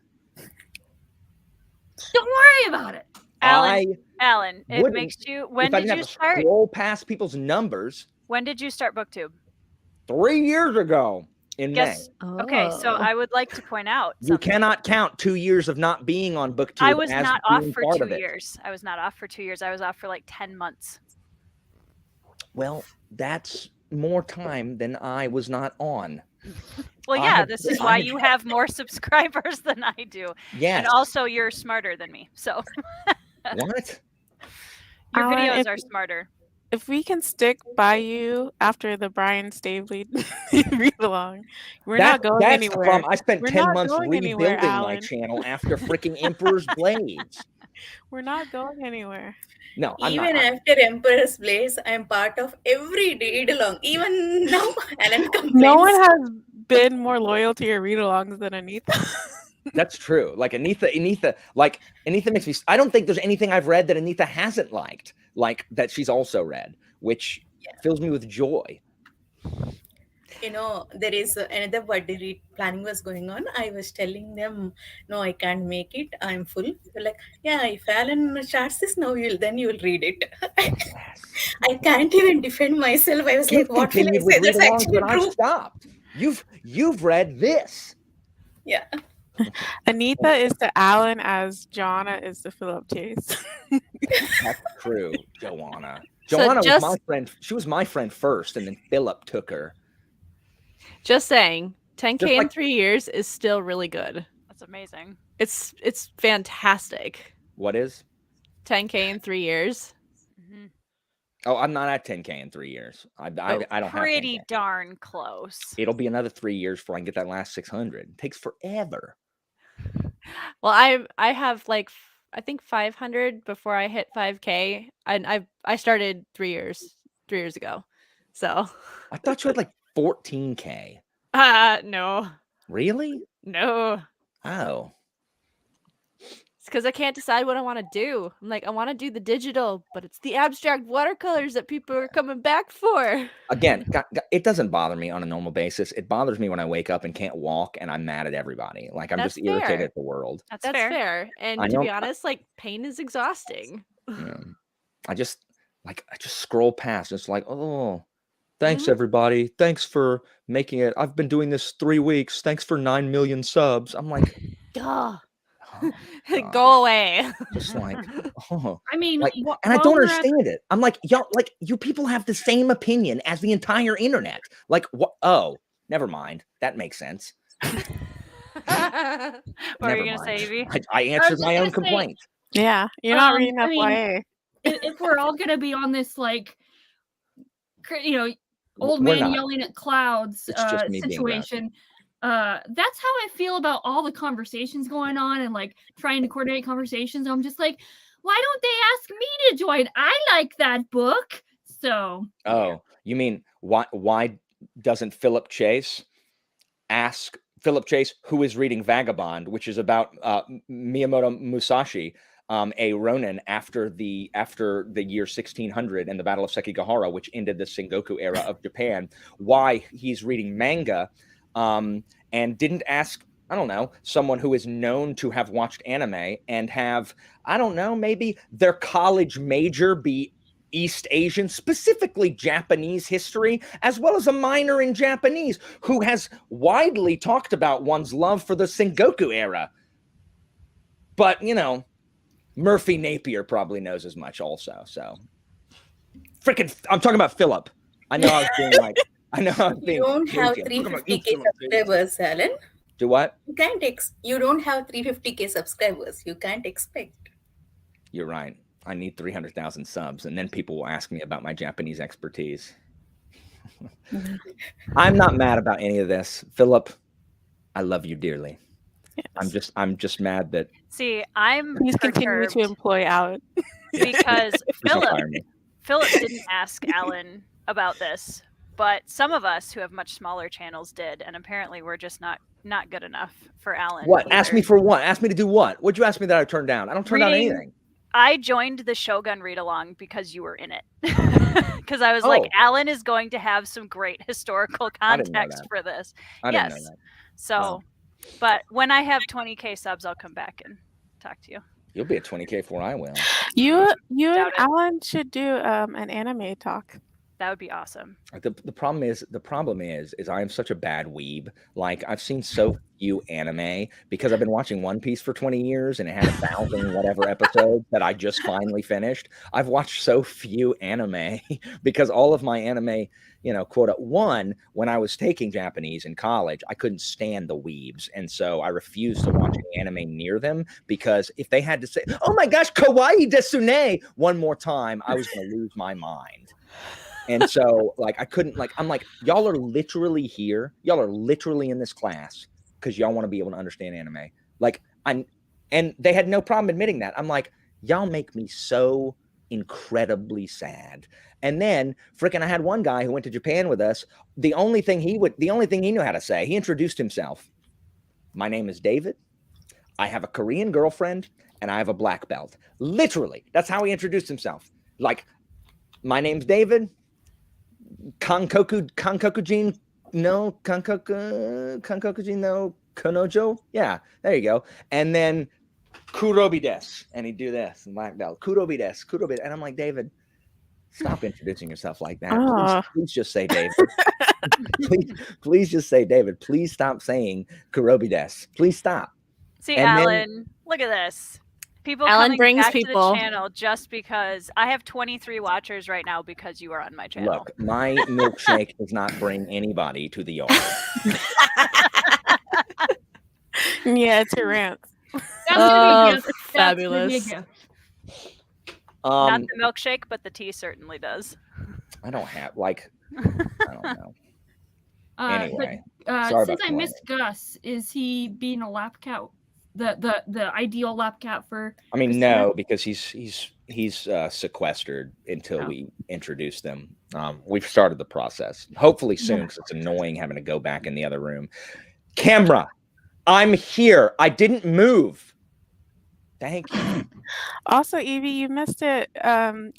Don't worry about it, Alan. It makes you. When did you start? Scroll past people's numbers. When did you start BookTube? 3 years ago in May. Okay, so I would like to point out you cannot count 2 years of not being on BookTube. I was not off for 2 years. I was not off for 2 years. I was off for like 10 months. Well, that's more time than I was not on. Well, yeah, this is why you have more subscribers than I do. Yes. And also you're smarter than me. So what? Your videos are smarter. If we can stick by you after the Brian Staveley read along, we're not going anywhere. The problem. I spent 10 months rebuilding my channel after freaking Emperor's Blades. We're not going anywhere. No, even after Emperor's Blades, I'm part of every read along. Even now, Alan complains. No one has been more loyal to your read alongs than Anita. That's true. Like Anita makes me. I don't think there's anything I've read that Anita hasn't liked, like that she's also read, which fills me with joy. There is another birthday read planning was going on. I was telling them, no, I can't make it. I'm full. They're like, yeah, if Alan starts this now, you'll read it. I can't even defend myself. I was like, what will I say? That's actually true. I've stopped. You've read this. Yeah. Anita is to Alan as Joanna is to Philip Chase. That's true, Joanna. Joanna was my friend. She was my friend first, and then Philip took her. Just saying, 10K in 3 years is still really good. That's amazing. It's fantastic. What is? 10K in 3 years. Mm-hmm. Oh, I'm not at 10K in 3 years. I don't have pretty darn close. It'll be another 3 years before I can get that last 600. It takes forever. Well, I have like I think 500 before I hit 5K, and I started 3 years ago. So I thought you had like 14K. No. Really? No. Oh. It's because I can't decide what I want to do. I'm like, I want to do the digital, but it's the abstract watercolors that people are coming back for. Again, it doesn't bother me on a normal basis. It bothers me when I wake up and can't walk and I'm mad at everybody. Like I'm just irritated at the world. That's fair. And to be honest, like pain is exhausting. Yeah. I just scroll past. It's like, oh, thanks everybody. Thanks for making it. I've been doing this 3 weeks. Thanks for 9 million subs. I'm like, duh. Go away. Just like, oh. I mean, like, and I don't understand it. I'm like, y'all, like you people have the same opinion as the entire internet. Like, what? Oh, never mind. That makes sense. What are you gonna say, Evie? I answered my own complaint. Yeah, you're not reading FYA. If we're all gonna be on this, like, old man yelling at clouds situation. That's how I feel about all the conversations going on and like trying to coordinate conversations. I'm just like, why don't they ask me to join? I like that book. So Oh, you mean why doesn't Philip Chase ask Philip Chase, who is reading Vagabond, which is about Miyamoto Musashi, a Ronin after the year 1600 and the Battle of Sekigahara, which ended the Sengoku era of Japan, why he's reading manga, and didn't ask, I don't know, someone who is known to have watched anime and have, I don't know, maybe their college major be East Asian, specifically Japanese history, as well as a minor in Japanese who has widely talked about one's love for the Sengoku era. But, you know, Murphy Napier probably knows as much also. So, freaking, I'm talking about Philip. I know I was being like, I know I was being. You don't have cagey. I'm talking about you, 350k Philip Chase. subscribers, Alan. Do what? You can't you don't have 350k subscribers. You can't expect. You're right. I need 300,000 subs, and then people will ask me about my Japanese expertise. I'm not mad about any of this, Philip. I love you dearly. Yes. I'm just mad that. See, I'm Please continue to employ Alan. because Please don't fire me. Philip didn't ask Alan about this, but some of us who have much smaller channels did, and apparently we're just not good enough for Alan. What? either. Ask me for what? Ask me to do what? What'd you ask me that I turned down? I don't turn down Reading- anything. I joined the Shogun read along because you were in it. Because I was like, Alan is going to have some great historical I didn't know context that. for this. I didn't know Yes. that. So, but when I have 20k subs, I'll come back and talk to you. You'll be at 20k before I will. You and Doubt it. Alan should do an anime talk. That would be awesome. The problem is I am such a bad weeb. Like, I've seen so few anime because I've been watching One Piece for 20 years and it had 1,000 whatever episodes that I just finally finished. I've watched so few anime because all of my anime, you know, quote, one, when I was taking Japanese in college, I couldn't stand the weebs. And so I refused to watch any anime near them because if they had to say, oh my gosh, kawaii desune one more time, I was going to lose my mind. And so, like, I couldn't, like, I'm like, y'all are literally here. Y'all are literally in this class because y'all want to be able to understand anime. Like, and they had no problem admitting that. I'm like, y'all make me so incredibly sad. And then, freaking, I had one guy who went to Japan with us. The only thing he knew how to say, he introduced himself. My name is David. I have a Korean girlfriend and I have a black belt. Literally, that's how he introduced himself. Like, my name's David. Kankokujin no Konojo. Yeah, there you go. And then Kurobi des. And he'd do this and black belt. Kurobi des. And I'm like, David, stop introducing yourself like that. Please just say David. please just say David. Please stop saying Kurobi des. Please stop. See, And Alan, look at this. People Alan coming brings back people. to the channel just because I have 23 watchers right now because you are on my channel. Look, my milkshake does not bring anybody to the yard. Yeah, it's a rant. That's gonna be a gift. That's gonna be a Fabulous. gift. Not the milkshake, but the tea certainly does. I don't have, like, I don't know. Anyway, sorry Since about I missed Gus, is he being a lap cat? The ideal lap cat for? I mean, Christina? no, because he's sequestered until we introduce them. We've started the process. Hopefully soon, because it's annoying having to go back in the other room. Camera, I'm here. I didn't move. Thank you. Also, Evie, you missed it.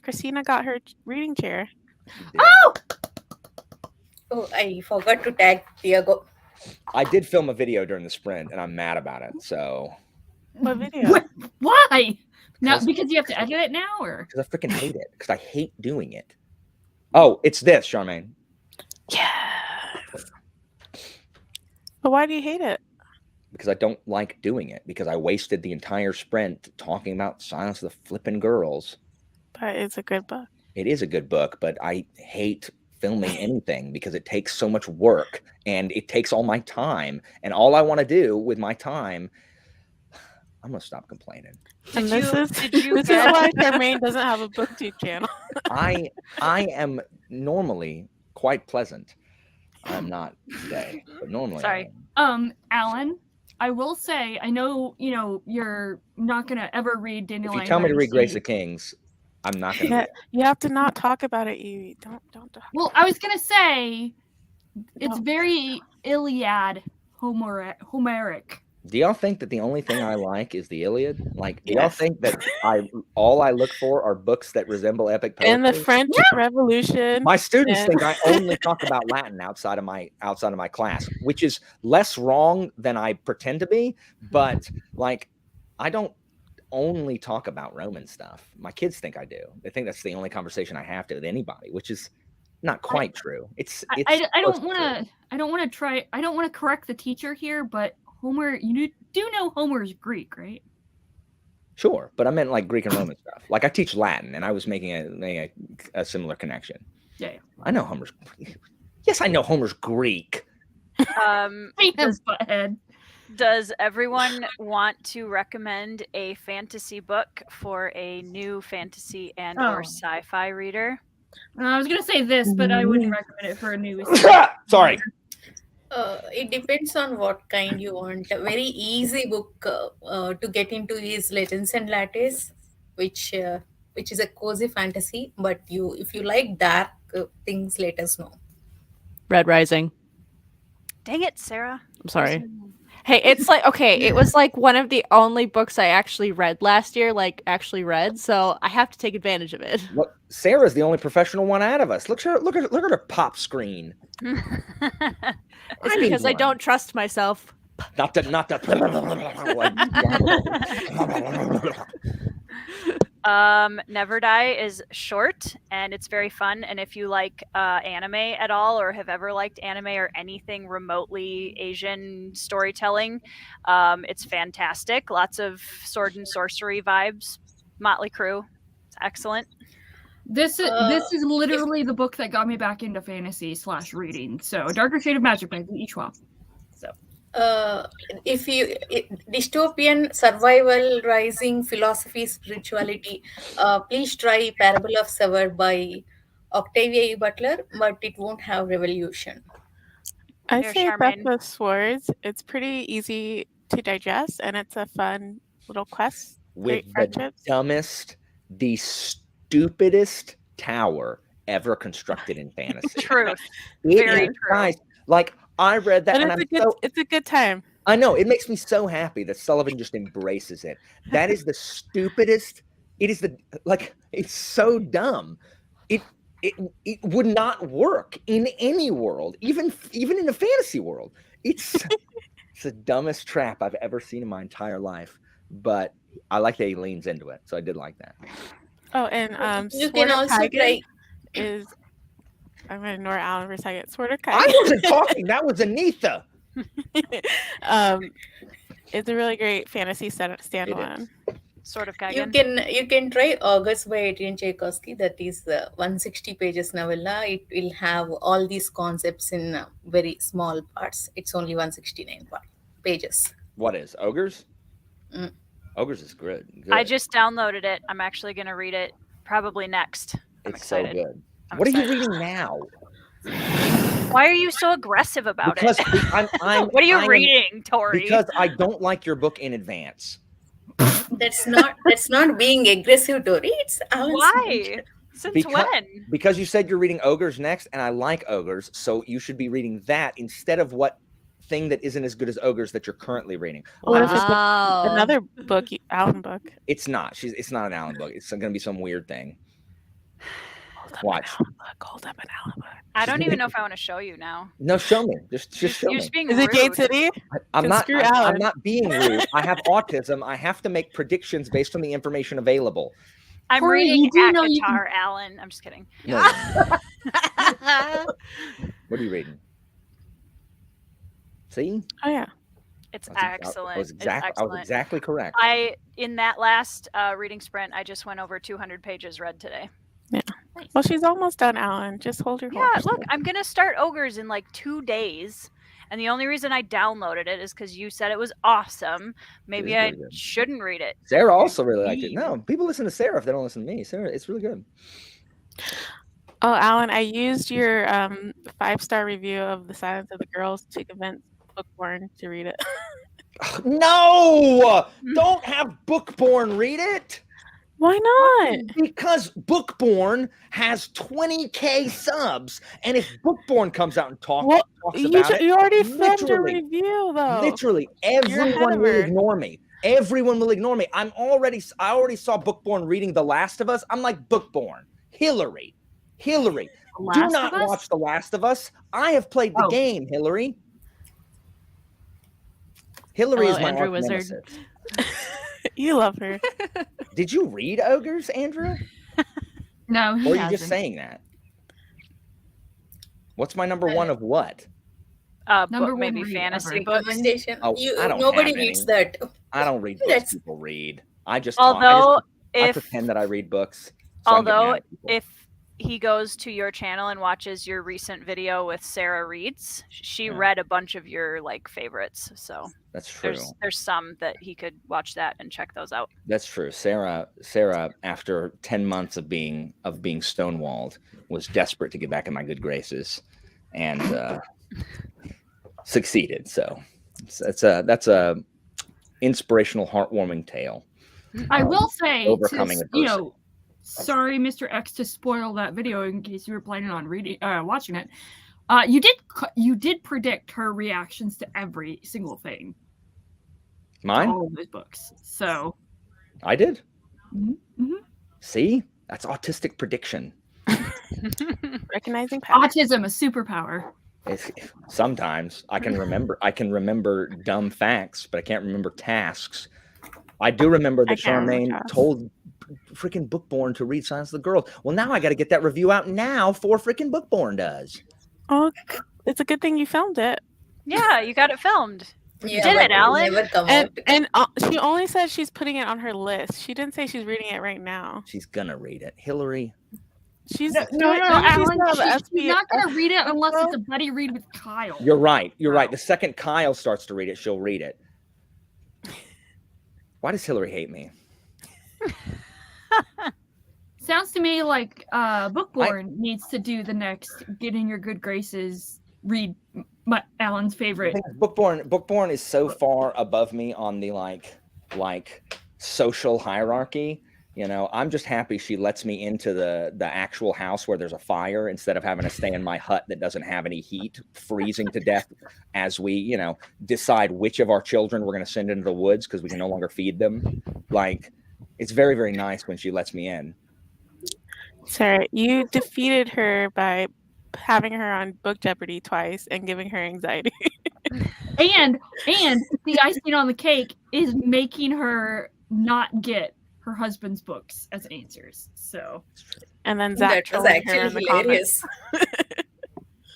Christina got her reading chair. Oh, I forgot to tag Diego. I did film a video during the sprint, and I'm mad about it. So. What video? Why? Now, because you have to edit it now, or? Because I freaking hate it. Because I hate doing it. Oh, it's this, Charmaine. Yeah. But why do you hate it? Because I don't like doing it. Because I wasted the entire sprint talking about Silence of the Flippin' Girls. But it's a good book. It is a good book, but I hate filming anything because it takes so much work and it takes all my time. And all I want to do with my time, I'm going to stop complaining. And this is why Charmaine doesn't have a booktube channel. I am normally quite pleasant. I'm not today, but normally. Sorry. Alan, I will say, I know, you're not going to ever read Daniel. If you tell me to read Grace of Kings, I'm not gonna. Yeah, you have to not talk about it, Evie. Don't talk. Well, I was gonna say it's very Iliad Homeric. Do y'all think that the only thing I like is the Iliad? Like, do y'all Yes. think that all I look for are books that resemble epic poetry? In the French Revolution. My students and- think I only talk about Latin outside of my class, which is less wrong than I pretend to be. But like, I don't only talk about Roman stuff. My kids think I do. They think that's the only conversation I have to with anybody, which is not quite true. I don't want to correct the teacher here, but Homer, you do know Homer's Greek, right? Sure, but I meant like Greek and Roman stuff. Like I teach Latin, and I was making a similar connection. Yeah. I know Homer's. Yes, I know Homer's Greek. Does everyone want to recommend a fantasy book for a new fantasy and or sci-fi reader? I was gonna say this, but I wouldn't recommend it for a new. Sorry. It depends on what kind you want. A very easy book to get into is Legends and Lattes, which is a cozy fantasy. But if you like dark things, let us know. Red Rising. Dang it, Sarah. I'm sorry. Hey, it's like, okay, it was like one of the only books I actually read last year, so I have to take advantage of it. Look, Sarah's the only professional one out of us. Look at her pop screen. It's because I don't trust myself. Not that. Never Die is short and it's very fun. And if you like anime at all or have ever liked anime or anything remotely Asian storytelling, it's fantastic. Lots of sword and sorcery vibes. Motley Crue. It's excellent. This is literally the book that got me back into fantasy / reading. So Darker Shade of Magic by Ichwa. So if you dystopian survival rising philosophy spirituality, please try Parable of Sever by Octavia E. Butler, but it won't have revolution. I say Breath of Swords. It's pretty easy to digest and it's a fun little quest. With the dumbest, the stupidest tower ever constructed in fantasy. Truth. Very true. Guys, like I read that, but it's a good time. I know it makes me so happy that Sullivan just embraces it. That is the stupidest. It is it's so dumb. It would not work in any world, even in a fantasy world. It's the dumbest trap I've ever seen in my entire life. But I like that he leans into it, so I did like that. Oh, and you can also try. I'm going to ignore Alan for a second. Sword of Kaigen. I wasn't talking. That was Anitha. It's a really great fantasy standalone. Sword of Kaigen. You can try August by Adrian Tchaikovsky. That is the 160 pages novella. It will have all these concepts in very small parts. It's only 169 pages. What is Ogres? Ogres is good. I just downloaded it. I'm actually going to read it probably next. I'm excited. So good. What are you reading now? Why are you so aggressive about it? What are you reading, Tori? Because I don't like your book in advance. That's not being aggressive, Tori. It's Alan's why? Since when? Because you said you're reading Ogres next, and I like Ogres, so you should be reading that instead of what thing that isn't as good as Ogres that you're currently reading. Another book, Alan book. It's not. It's not an Alan book. It's going to be some weird thing. Watch. Hold up an Alan book. I don't even know if I want to show you now. No, show me. Just show me. Is it Jade City? I'm not being rude. I have autism. I have to make predictions based on the information available. I'm Tori, reading Akatar, Alan. I'm just kidding. No. What are you reading? See? Oh yeah. It's excellent. I was exactly correct. In that last reading sprint, I just went over 200 pages read today. Yeah. Nice. Well, she's almost done, Alan. Just hold your horse. Yeah, look, I'm going to start Ogres in like 2 days. And the only reason I downloaded it is because you said it was awesome. Maybe I shouldn't read it. Sarah also really liked it. No, people listen to Sarah if they don't listen to me. Sarah, it's really good. Oh, Alan, I used your 5-star review of The Silence of the Girls to convince Bookborn to read it. No! Don't have Bookborn read it! Why not? Because Bookborn has 20K subs, and if Bookborn comes out and talks about it, You already filmed your literally, review, though. literally ahead everyone of will her. ignore me. Everyone will ignore me. I already saw Bookborn reading The Last of Us. I'm like, Bookborn, Hillary, do not watch The Last of Us. I have played the game, Hillary. Hillary Hello, is my Andrew arch Wizard. nemesis. You love her. Did you read Ogres, Andrew? No, he Or are you hasn't. just saying that? What's my number one of what? Number Book, maybe one read fantasy ever. books. Recommendation. Oh, I don't Nobody have reads any. that. I don't read books That's- people read. I just Although, I if pretend that I read books. So I can get mad although at people. if he goes to your channel and watches your recent video with Sarah Reads, she Yeah. read a bunch of your like favorites. So That's true. there's some that he could watch that and check those out. That's true. Sarah, after 10 months of being stonewalled, was desperate to get back in my good graces, and succeeded. So that's a inspirational, heartwarming tale. I will say, overcoming adversity. Sorry, Mr. X, to spoil that video in case you were planning on watching it. You did predict her reactions to every single thing. Mine? To all of those books. So I did. Mm-hmm. See, that's autistic prediction. Recognizing patterns. Autism, a superpower. Sometimes I can remember dumb facts, but I can't remember tasks. I do remember that Charmaine told freaking Bookborn to read Silence of the Girls. Well, now I got to get that review out now before freaking Bookborn does. Oh, it's a good thing you filmed it. Yeah, you got it filmed. You did but it, Alan. Never come And out. and she only said she's putting it on her list. She didn't say she's reading it right now. She's gonna read it, Hillary. She's No, Alan, she's SB not going to read it unless it's a buddy read with Kyle. You're right. You're right. The second Kyle starts to read it, she'll read it. Why does Hillary hate me? Sounds to me like Bookborn needs to do the next Get in Your Good Graces read Alan's favorite. Bookborn is so far above me on the like social hierarchy. You know, I'm just happy she lets me into the actual house where there's a fire instead of having to stay in my hut that doesn't have any heat, freezing to death as we, you know, decide which of our children we're going to send into the woods because we can no longer feed them. Like, it's very, very nice when she lets me in. Sarah, you defeated her by having her on Book Jeopardy twice and giving her anxiety. And the icing on the cake is making her not get her husband's books as answers. So, and then Zach That was trolling her in actually the comments.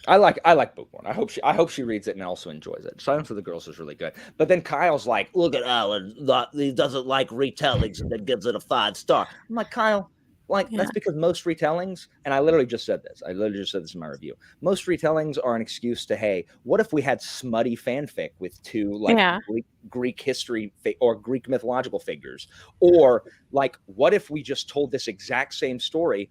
hilarious. I like Bookborn. I hope she reads it and also enjoys it. Silence of the Girls is really good. But then Kyle's like, look at Alan. He doesn't like retellings and then gives it a 5-star. I'm like, Kyle, that's because most retellings, and I literally just said this. In my review. Most retellings are an excuse to, hey, what if we had smutty fanfic with two Greek history or Greek mythological figures? Or what if we just told this exact same story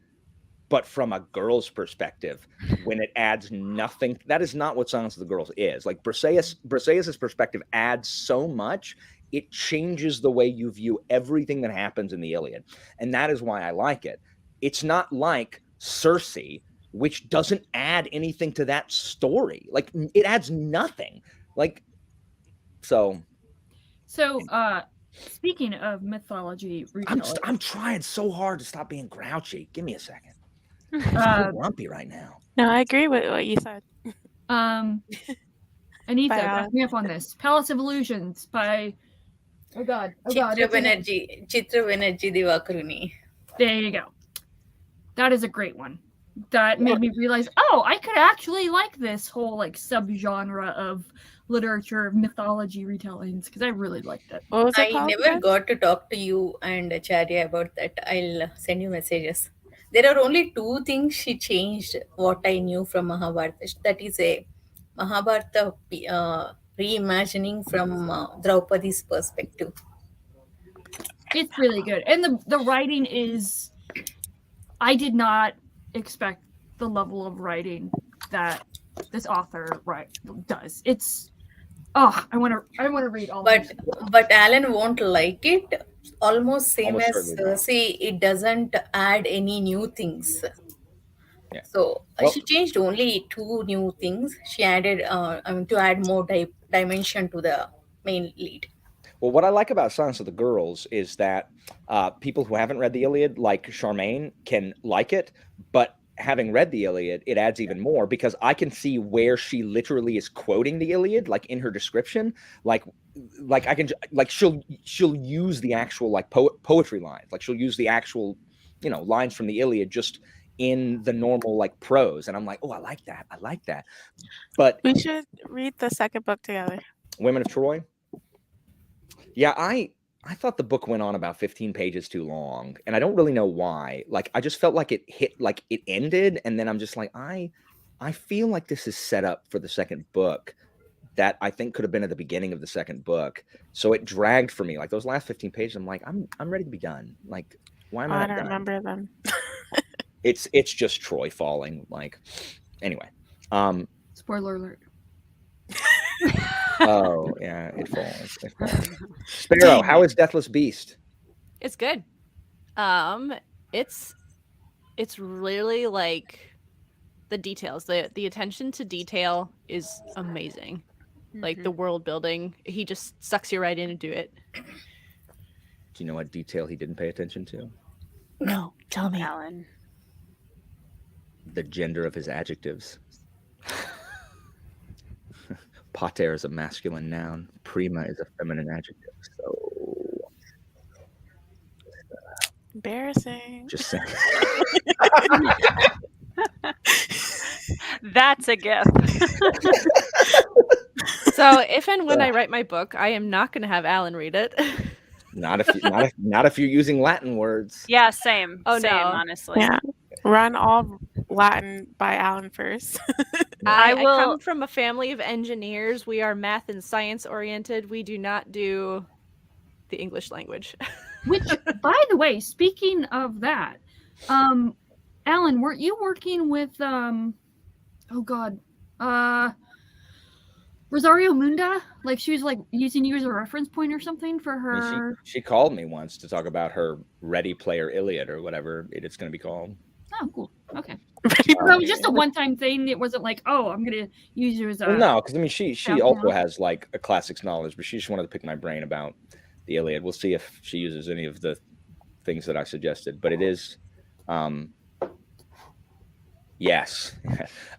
but from a girl's perspective, when it adds nothing? That is not what Silence of the Girls is. Like Briseis's perspective adds so much, it changes the way you view everything that happens in the Iliad. And that is why I like it. It's not like Circe, which doesn't add anything to that story. Like, it adds nothing. So speaking of mythology, I'm trying so hard to stop being grouchy. Give me a second. I'm so grumpy right now. No, I agree with what you said. Anita, back me up on this. Palace of Illusions by Chitra Banerjee Divakaruni. There you go. That is a great one. That made me realize, I could actually like this whole subgenre of literature, mythology retellings, because I really liked it. What was it I never got to talk to you and Charya about that. I'll send you messages. There are only 2 things she changed what I knew from Mahabharata. That is a Mahabharata reimagining from Draupadi's perspective. It's really good. And the writing is... I did not expect the level of writing that this author does. It's... I want to read all of it. But Alan won't like it. almost same Almost as certainly wrong. see, it doesn't add any new things. Yeah. So Well- she changed only 2 new things. She added, to add more dimension to the main lead. Well, what I like about Silence of the Girls is that people who haven't read the Iliad, like Charmaine, can like it, but having read the Iliad, it adds even more because I can see where she literally is quoting the Iliad, like in her description, like I can, like she'll use the actual like poetry lines, like she'll use the actual, you know, lines from the Iliad just in the normal like prose, and I'm like, oh, I like that. But we should read the second book together. Women of Troy. Yeah, I thought the book went on about 15 pages too long, and I don't really know why. Like, I just felt like it hit, like it ended, and then I'm just like, I feel like this is set up for the second book that I think could have been at the beginning of the second book. So it dragged for me. Like those last 15 pages, I'm like, I'm ready to be done. Like, why am I not don't done? remember them. It's just Troy falling. Like, anyway. Spoiler alert. Oh yeah, it falls. Sparrow, how is Deathless Beast? It's good. It's really like the details. The attention to detail is amazing. Like the world building, he just sucks you right in and do it. Do you know what detail he didn't pay attention to? No, tell me. Alan. The gender of his adjectives. Pater is a masculine noun. Prima is a feminine adjective. So Embarrassing. just saying. That's a gift. So if and when I write my book, I am not going to have Alan read it. Not if you're using Latin words. Yeah, same. Oh, same, no. honestly. Yeah. Run all Latin by Alan first. I will- come from a family of engineers. We are math and science oriented. We do not do the English language. Which, by the way, speaking of that, Alan, weren't you working with Rosario Munda? Like she was like using you as a reference point or something for I her. mean, she called me once to talk about her Ready Player Iliad or whatever it's going to be called. Oh, cool. Okay. Well, it was just a one-time thing. It wasn't like, oh, I'm gonna use you as a. Well, no, because I mean, she Yeah, also yeah. has like a classics knowledge, but she just wanted to pick my brain about the Iliad. We'll see if she uses any of the things that I suggested, but it is, yes.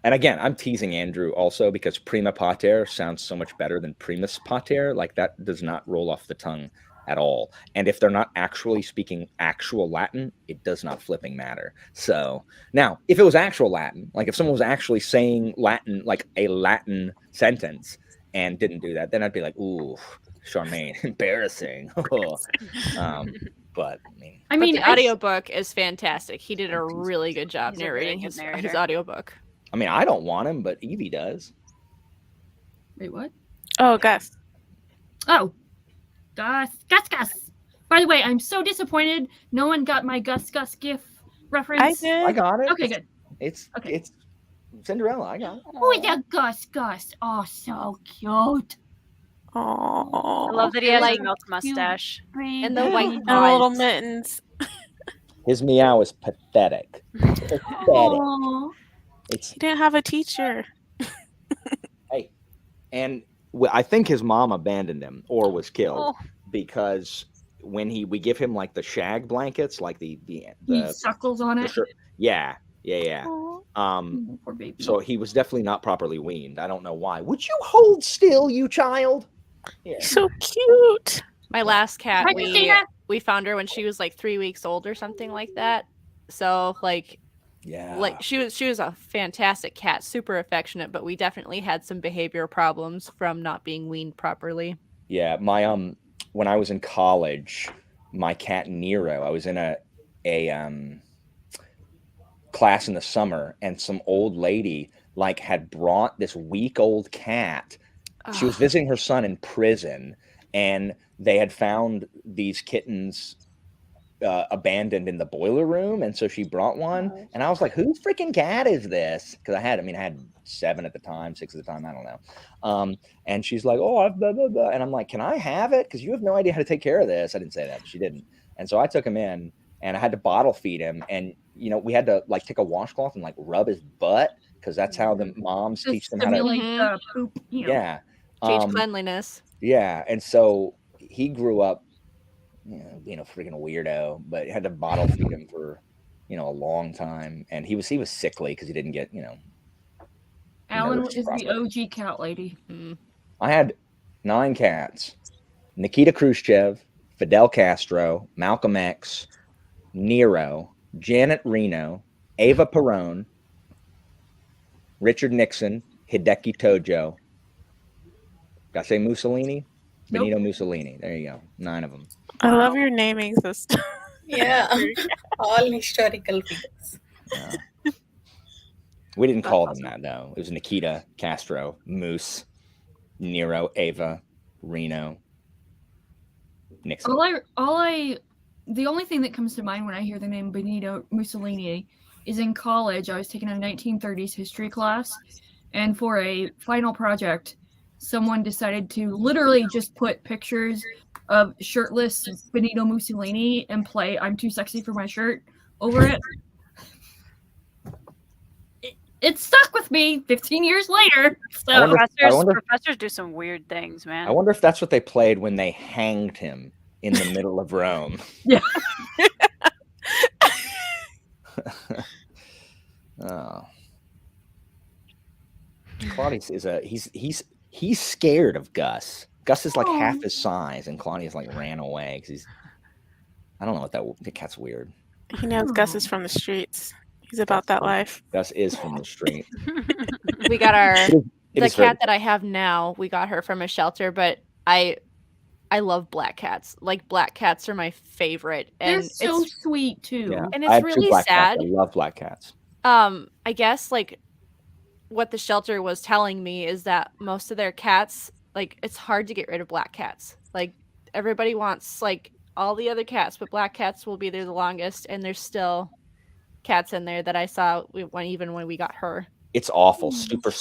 And again, I'm teasing Andrew also because prima pater sounds so much better than primus pater. Like that does not roll off the tongue at all. And if they're not actually speaking actual Latin, it does not flipping matter. So now, if it was actual Latin, like if someone was actually saying Latin, like a Latin sentence and didn't do that, then I'd be like, ooh, Charmaine, embarrassing. But I mean, the audiobook is fantastic. He did a really good job He's a really narrating good his narrator. audiobook. I mean, I don't want him, but Evie does. Wait, what? Oh, Gus. Oh, Gus. By the way, I'm so disappointed. No one got my Gus GIF reference. I did. I got it. Okay, good. It's Okay. it's Cinderella. I got it. Who is that Gus? Oh, so cute. Oh, I love that he has like a milk mustache. And the white and the little eyes. mittens. His meow is pathetic. Pathetic. Aw. It's He didn't have a teacher. hey, and I think his mom abandoned him or was killed Oh. because when we give him like the shag blankets, like the He suckles on it. yeah. Poor baby. So he was definitely not properly weaned. I don't know why. Would you hold still, you child? Yeah. So cute. My last cat, Hi, Christina. we found her when she was like 3 weeks old or something like that. So like she was a fantastic cat, super affectionate, but we definitely had some behavior problems from not being weaned properly. Yeah, my when I was in college, my cat Nero, I was in a class in the summer, and some old lady like had brought this week-old cat. She was visiting her son in prison, and they had found these kittens abandoned in the boiler room, and so she brought one, and I was like, "Whose freaking cat is this?" Because I had 7 at the time, 6 at the time, I don't know. And she's like, "Oh, I've blah, blah, blah," and I'm like, "Can I have it? Because you have no idea how to take care of this." I didn't say that, but she didn't, and so I took him in, and I had to bottle feed him, and we had to like take a washcloth and like rub his butt, because that's how the moms teach them how to stimulate the poop. yeah change cleanliness. Yeah, and so he grew up, being a freaking weirdo, but had to bottle feed him for, a long time, and he was sickly because he didn't get, Alan nurse is the properly. OG cat lady. I had 9 cats: Nikita Khrushchev, Fidel Castro, Malcolm X, Nero, Janet Reno, Ava Perón, Richard Nixon, Hideki Tojo. Did I say Mussolini? Nope. Benito Mussolini. There you go. 9 of them. I love your naming system. Yeah, all historical figures. Yeah. We didn't call them that, though. It was Nikita, Castro, Moose, Nero, Ava, Reno, Nixon. The only thing that comes to mind when I hear the name Benito Mussolini is in college. I was taking a 1930s history class, and for a final project, someone decided to literally just put pictures of shirtless Benito Mussolini and play "I'm Too Sexy for My Shirt" over it. It stuck with me 15 years later. So Professors do some weird things, man. I wonder if that's what they played when they hanged him in the middle of Rome. Yeah. Oh. Claudius is he's scared of Gus. Gus is like half his size, and Claudius like ran away because I don't know what the cat's weird. He knows Gus is from the streets. He's about that life. Gus is from the street. We got the cat that I have now. We got her from a shelter, but I love black cats. Like, black cats are my favorite, and they're so sweet too. Yeah. And I it's have 2 really black sad. Cats. I love black cats. I guess like what the shelter was telling me is that most of their cats, like, it's hard to get rid of black cats. Like, everybody wants like all the other cats, but black cats will be there the longest, and there's still cats in there that I saw even when we got her. It's awful, stupid,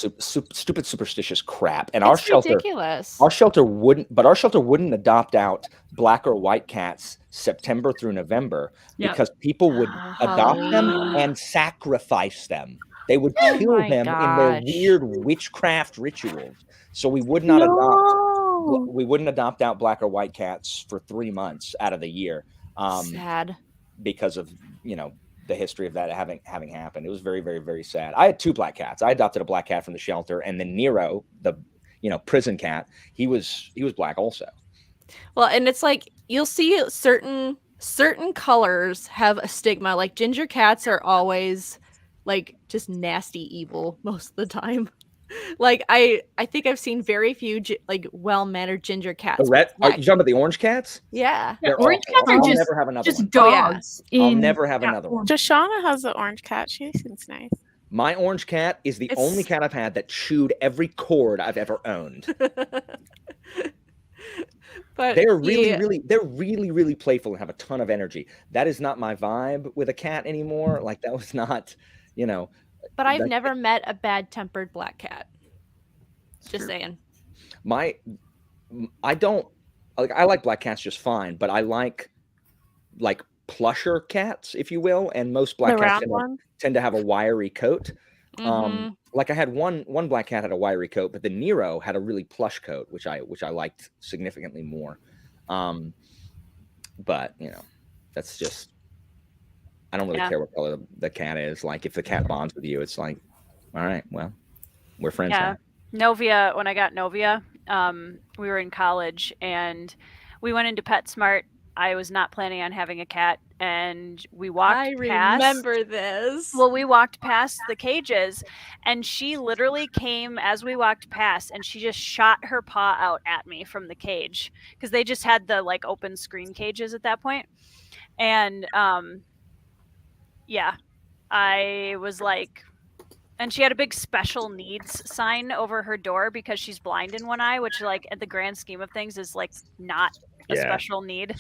superstitious crap. And it's ridiculous. Our shelter wouldn't adopt out black or white cats September through November because people would adopt them and sacrifice them. They would kill them in their weird witchcraft rituals. So we would not adopt out black or white cats for 3 months out of the year. Sad. Because of, the history of that having happened. It was very, very, very sad. I had 2 black cats. I adopted a black cat from the shelter, and then Nero, the prison cat, he was black also. Well, and it's like you'll see certain colors have a stigma. Like, ginger cats are always like just nasty evil most of the time. Like, I think I've seen very few well-mannered ginger cats. Are you talking about the orange cats? Yeah. Orange cats are I'll never have another one. dogs. I'll never have another one. Joshana has the orange cat. She seems nice. My orange cat is the only cat I've had that chewed every cord I've ever owned. But they're really, really playful and have a ton of energy. That is not my vibe with a cat anymore. Like, that was not, But I've never met a bad-tempered black cat. Just saying. I don't I like black cats just fine, but I like plusher cats, if you will, and most black cats tend to have a wiry coat. Mm-hmm. Like, I had one black cat had a wiry coat, but the Nero had a really plush coat, which I liked significantly more. But that's just, I don't really care what color the cat is. Like, if the cat bonds with you, it's like, all right, well, we're friends now. Novia, when I got Novia, we were in college and we went into PetSmart. I was not planning on having a cat, and we walked past. I remember this. Well, we walked past the cages, and she literally came as we walked past, and she just shot her paw out at me from the cage because they just had the open screen cages at that point. And I was like, and she had a big special needs sign over her door because she's blind in one eye, which at the grand scheme of things is not a special need.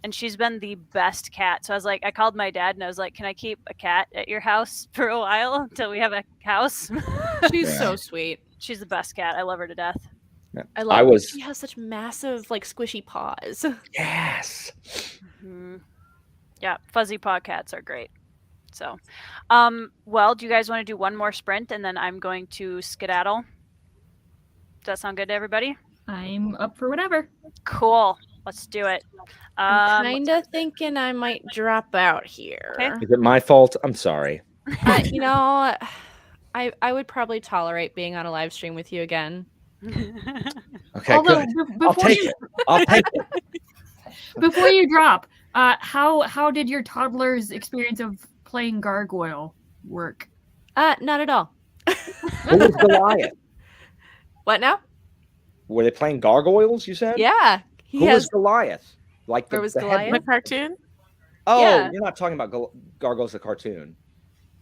and she's been the best cat. So I called my dad and I was like, "Can I keep a cat at your house for a while until we have a house?" She's so sweet. She's the best cat. I love her to death. Yeah. I love her. She has such massive, like, squishy paws. Yes. Mm-hmm. Yeah, fuzzy paw cats are great. So, well, do you guys want to do one more sprint and then I'm going to skedaddle? Does that sound good to everybody? I'm up for whatever. Cool. Let's do it. I'm kind of thinking I might drop out here. Okay. Is it my fault? I'm sorry. You know, I would probably tolerate being on a live stream with you again. Okay, Although, good. I'll take it. I'll take it. Before you drop, how did your toddler's experience of playing Gargoyle work? Not at all. Who was Goliath? What now? Were they playing gargoyles, you said? Yeah. Who was Goliath? Like Where was the Goliath? The cartoon? Oh, Yeah. you're not talking about Gargoyles the cartoon.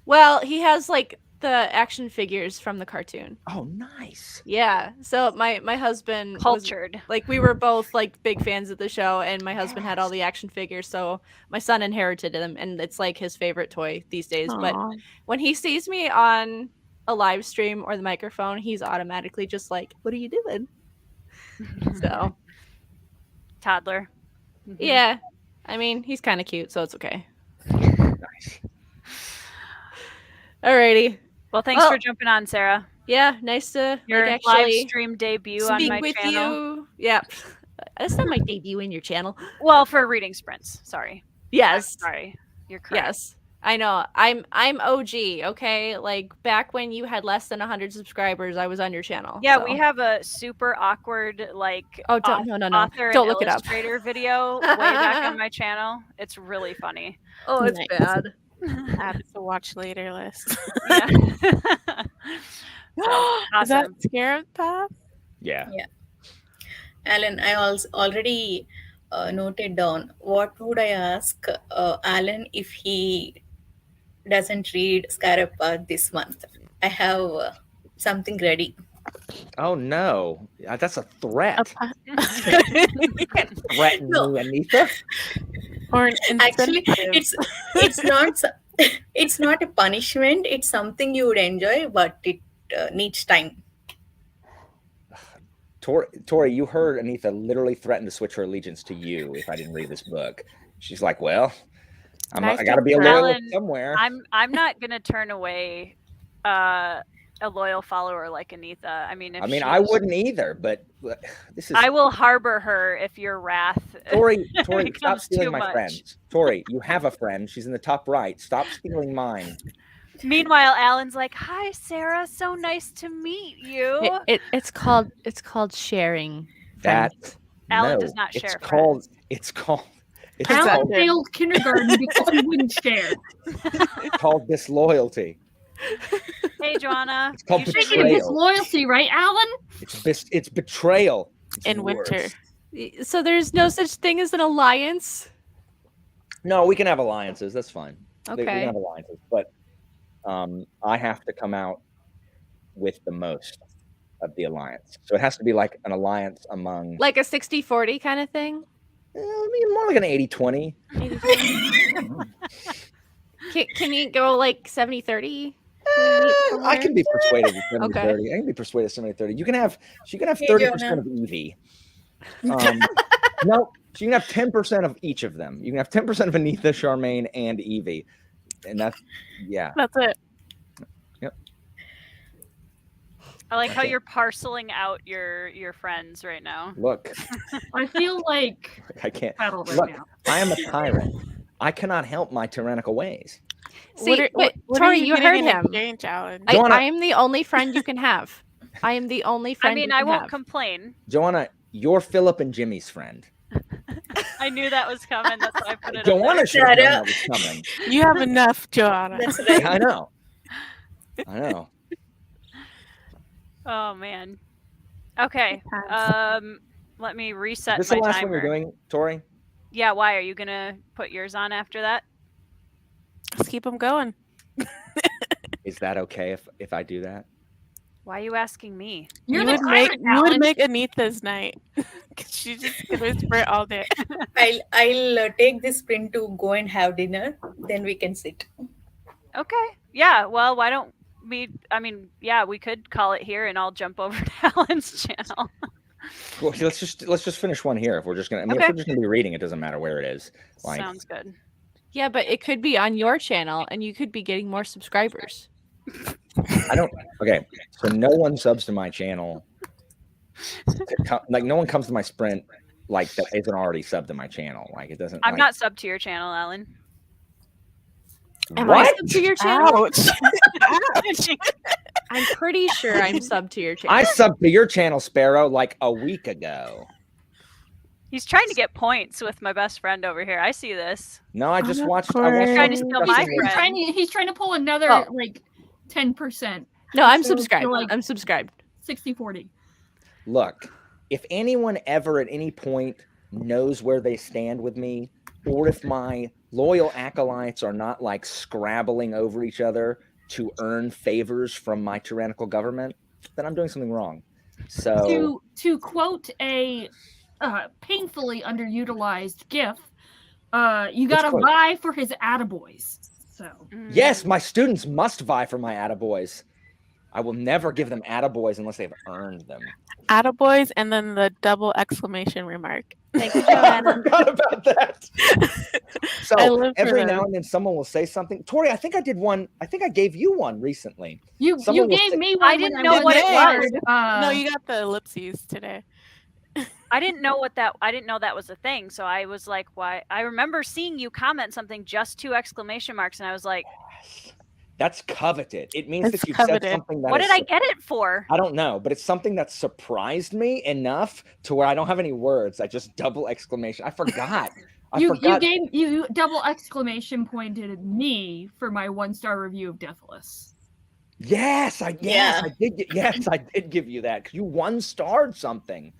Well, he has like the action figures from the cartoon. Oh, nice. Yeah. So my husband Cultured. we were both like big fans of the show, and my husband had all the action figures, so my son inherited them, and it's like his favorite toy these days. Aww. But when he sees me on a live stream or the microphone, he's automatically just like, "What are you doing?" So Toddler. Mm-hmm. yeah, I mean, he's kind of cute, so it's okay. Nice. Alrighty. Well, thanks for jumping on, Sarah. Yeah, nice to Your like, actually live stream debut on speak my with channel. you. Yeah, that's not my debut in your channel. Well, for reading sprints. Sorry. Yes. Sorry. You're correct. Yes. I know. I'm OG, okay? Like back when you had less than 100 subscribers, I was on your channel. Yeah, so. we have a super awkward no. Don't author and look it up. illustrator video way back on my channel. It's really funny. Oh, it's Nice. bad. Add to watch later list. Yeah. Is that Awesome. Scarab Path? Yeah. Alan, I already noted down. What would I ask Alan if he doesn't read Scarab Path this month? I have something ready. Oh no, that's a threat. A You can't threaten No. me, Anita. Or an Actually, incentive. it's not a punishment. It's something you would enjoy, but it needs time. Tori, you heard Anita literally threaten to switch her allegiance to you if I didn't read this book. She's like, "Well, I got to be a loyalist Alan, somewhere." I'm not gonna turn away a loyal follower like Anita. I mean, I wouldn't either, but this is. I will harbor her if your wrath. Tori, stop becomes stealing too my much. friends. Tori, you have a friend. She's in the top right. Stop stealing mine. Meanwhile, Alan's like, "Hi, Sarah. So nice to meet you." It's called sharing. That Alan no, does not share It's called Alan failed kindergarten because he wouldn't share. It's called disloyalty. Hey, Joanna. It's called You should Speaking of betrayal. disloyalty, right, Alan? It's betrayal. It's In worse. winter. So there's no such thing as an alliance. No, we can have alliances. That's fine. We Okay. can have alliances, but I have to come out with the most of the alliance. So it has to be like an alliance among. Like a 60-40 kind of thing. More like an 80-20. Can you go like 70-30? I can be persuaded to 70-30. Okay. I can be persuaded to 70-30. You can have Hey, 30% Jonah. of Evie. No, so you can have 10% of each of them. You can have 10% of Anita, Charmaine, and Evie. And that's That's it. I like how Okay. you're parceling out your friends right now. look. I feel like I can't battle right look. now. I am a tyrant. I cannot help my tyrannical ways. See, what Tori, are you getting heard in him. exchange, Alan? Joanna- I am the only friend you can have. I am the only friend. I mean, you I can won't have. complain. Joanna, you're Philip and Jimmy's friend. I knew that was coming. That's why I put it. Joanna Up should have known Sarah. that was coming. You have enough, Joanna. That's right. I know. I know. there. Oh man. Okay. Let me reset Is this my the last timer. one you're doing, Tori? Yeah. Why are you gonna put yours on after that? Let's keep them going. Is that okay if I do that? Why are you asking me? You're You the would make tyrant, Alan. Anita's night. She's just gonna sprint all day. I'll take this sprint to go and have dinner. Then we can sit. Okay. Yeah. Well, why don't we? I mean, yeah, we could call it here, and I'll jump over to Alan's channel. Well, let's just finish one here. If we're just gonna, if we're just gonna be reading, it doesn't matter where it is. Like, sounds good. Yeah, but it could be on your channel, and you could be getting more subscribers. I don't. Okay, so no one subs to my channel. Like no one comes to my sprint like that isn't already subbed to my channel. Like it doesn't. I'm not subbed to your channel, Alan. Am I subbed to your channel? Ouch. I'm pretty sure I'm subbed to your channel. I subbed to your channel, Sparrow, like a week ago. He's trying to get points with my best friend over here. I see this. No, I just watched. He's trying to steal my He's friend. he's trying to pull another like 10%. No, I'm So, subscribed. like, I'm subscribed. 60-40. Look, if anyone ever at any point knows where they stand with me, or if my loyal acolytes are not like scrabbling over each other to earn favors from my tyrannical government, then I'm doing something wrong. So To quote a painfully underutilized GIF, you gotta vie for his attaboys. So yes, my students must vie for my attaboys. I will never give them attaboys unless they've earned them. Attaboys, and then the double exclamation remark. Thank you, I Joanna. forgot about that. So I live for every them. now and then someone will say something. Tori, I think I did one. I think I gave you one recently. you gave me one. I didn't when know was what it hired, was. No, you got the ellipses today. I didn't know that was a thing. So I was like, why? I remember seeing you comment something, just 2 exclamation marks, and I was like, That's coveted. It means It's that you've coveted. said something that what is did I get it for? I don't know, but it's something that surprised me enough to where I don't have any words. I just double exclamation. I forgot. You double exclamation pointed at me for my 1-star review of Deathless. Yes, I did give you that because you 1-starred something.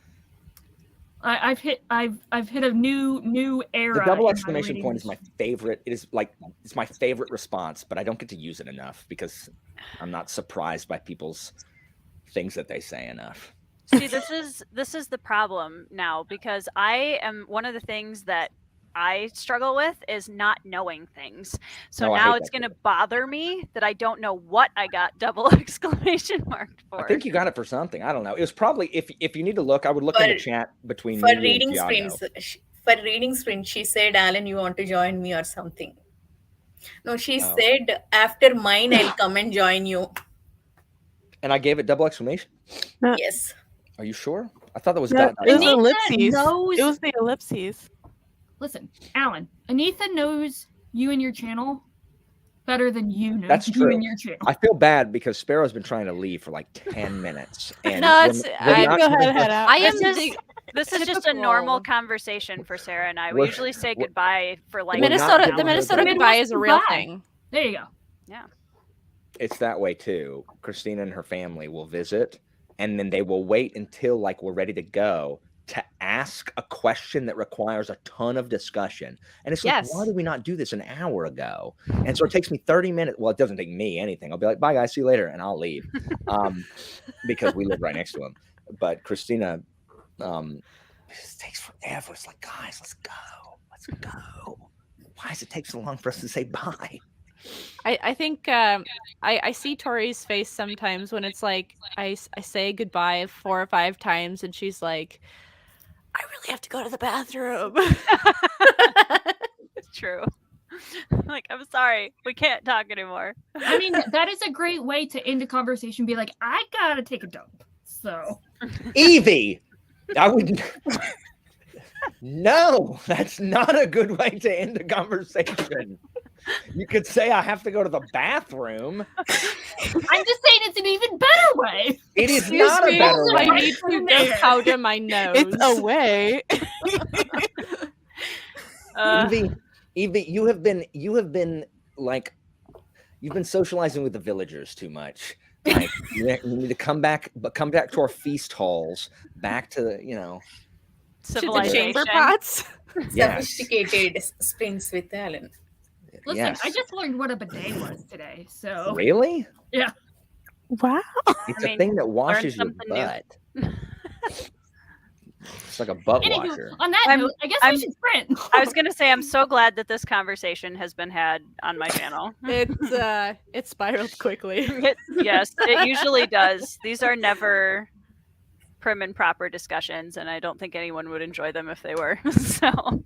I've hit a new era. The double in my exclamation point is my ratings. favorite. It's my favorite response, but I don't get to use it enough because I'm not surprised by people's things that they say enough. See, this is the problem now, because I am one of the things that I struggle with is not knowing things. So No, I now hate it's that going to bother me that I don't know what I got double exclamation marked for. I think you got it for something. I don't know. It was probably if you need to look, I would look in the chat between For me and reading Giago. sprints, for reading sprint, she said, "Alan, you want to join me or something?" No, she said, "After mine, I'll come and join you." And I gave it double exclamation. Yes. Are you sure? I thought that was No, done. it was Anita ellipses. knows- It was the ellipses. Listen, Alan, Anitha knows you and your channel better than you know That's you true. and your channel. I feel bad because Sparrow's been trying to leave for like 10 minutes. And No, it's we're not Go gonna ahead, head out. I am This is just a normal typical. conversation for Sarah and I. We We're- usually say goodbye for like We're not Minnesota. doing The it. Minnesota The goodbye is a real goodbye. thing. There you go. It's that way too. Christina and her family will visit, and then they will wait until like we're ready to go to ask a question that requires a ton of discussion. And it's like, Yes. why did we not do this an hour ago? And so it takes me 30 minutes. Well, it doesn't take me anything. I'll be like, bye guys, see you later, and I'll leave. Because we live right next to him. But Christina, it just takes forever. It's like, guys, let's go. Let's go. Why does it take so long for us to say bye? I think I see Tori's face sometimes when it's like I say goodbye 4 or 5 times and she's like, I really have to go to the bathroom. It's true. Like, I'm sorry, we can't talk anymore. I mean, that is a great way to end a conversation. Be like, I gotta take a dump. So Evie, I would. No, that's not a good way to end a conversation. You could say I have to go to the bathroom. I'm just saying it's an even better way. It is Excuse not a me, better I way. need to go powder my nose. It's a way. Evie, you have been like, you've been socializing with the villagers too much. Like you need to come back to our feast halls, back to to the Civilization. chamber pots. Yes. Sophisticated sprints with Alan. Listen, Yes. I just learned what a bidet was today. So Really? Wow. It's I mean, a thing that washes your something new. butt. It's like a butt Anywho, washer. on that note, I guess we should sprint. I was gonna say I'm so glad that this conversation has been had on my channel. It spiraled quickly. Yes, it usually does. These are never prim and proper discussions, and I don't think anyone would enjoy them if they were. So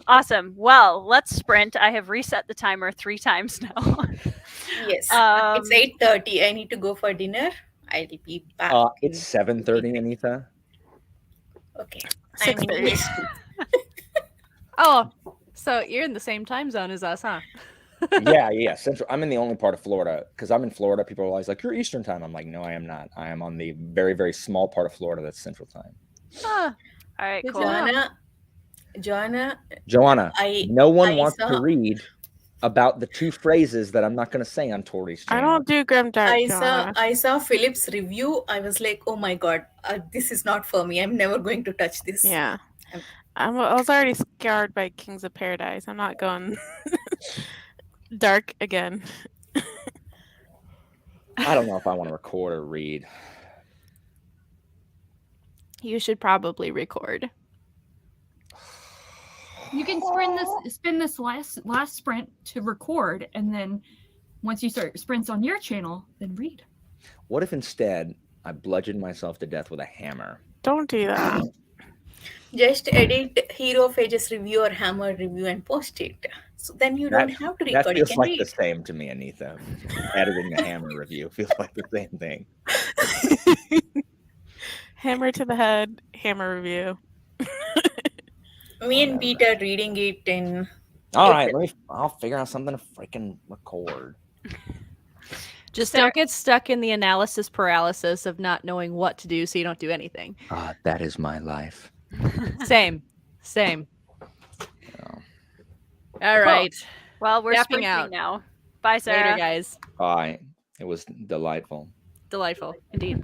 awesome. Well, let's sprint. I have reset the timer 3 times now. Yes. It's 8:30. I need to go for dinner. I'll be back. It's 7:30, Anita. Okay. 6:30. Oh, so you're in the same time zone as us, huh? Yeah. Central. I'm in the only part of Florida because I'm in Florida. People are always like, "You're Eastern time." I'm like, "No, I am not. I am on the very, very small part of Florida that's Central time." All right, cool. Joanna, no one wants to read about the 2 phrases that I'm not going to say on Tori's channel. I don't do grimdark. I saw Philip's review. I was like, oh my god, this is not for me. I'm never going to touch this. Yeah. I was already scarred by Kings of Paradise. I'm not going dark again. I don't know if I want to record or read. You should probably record. You can spin this last sprint to record, and then once you start sprints on your channel, then read. What if instead I bludgeoned myself to death with a hammer? Don't do that. Just edit Hero of Ages review or Hammer review and post it. So then you don't have to record. That feels like the same to me, Anita. Editing a Hammer review feels like the same thing. Hammer to the head, Hammer review. Me and Pete are reading it in. All right, I'll figure out something to freaking record. Just don't get stuck in the analysis paralysis of not knowing what to do, so you don't do anything. That is my life. Same. All right. Well, we're Wrapping sprinting out now. Bye, Sarah. Later, guys. Bye. It was delightful. Delightful, indeed.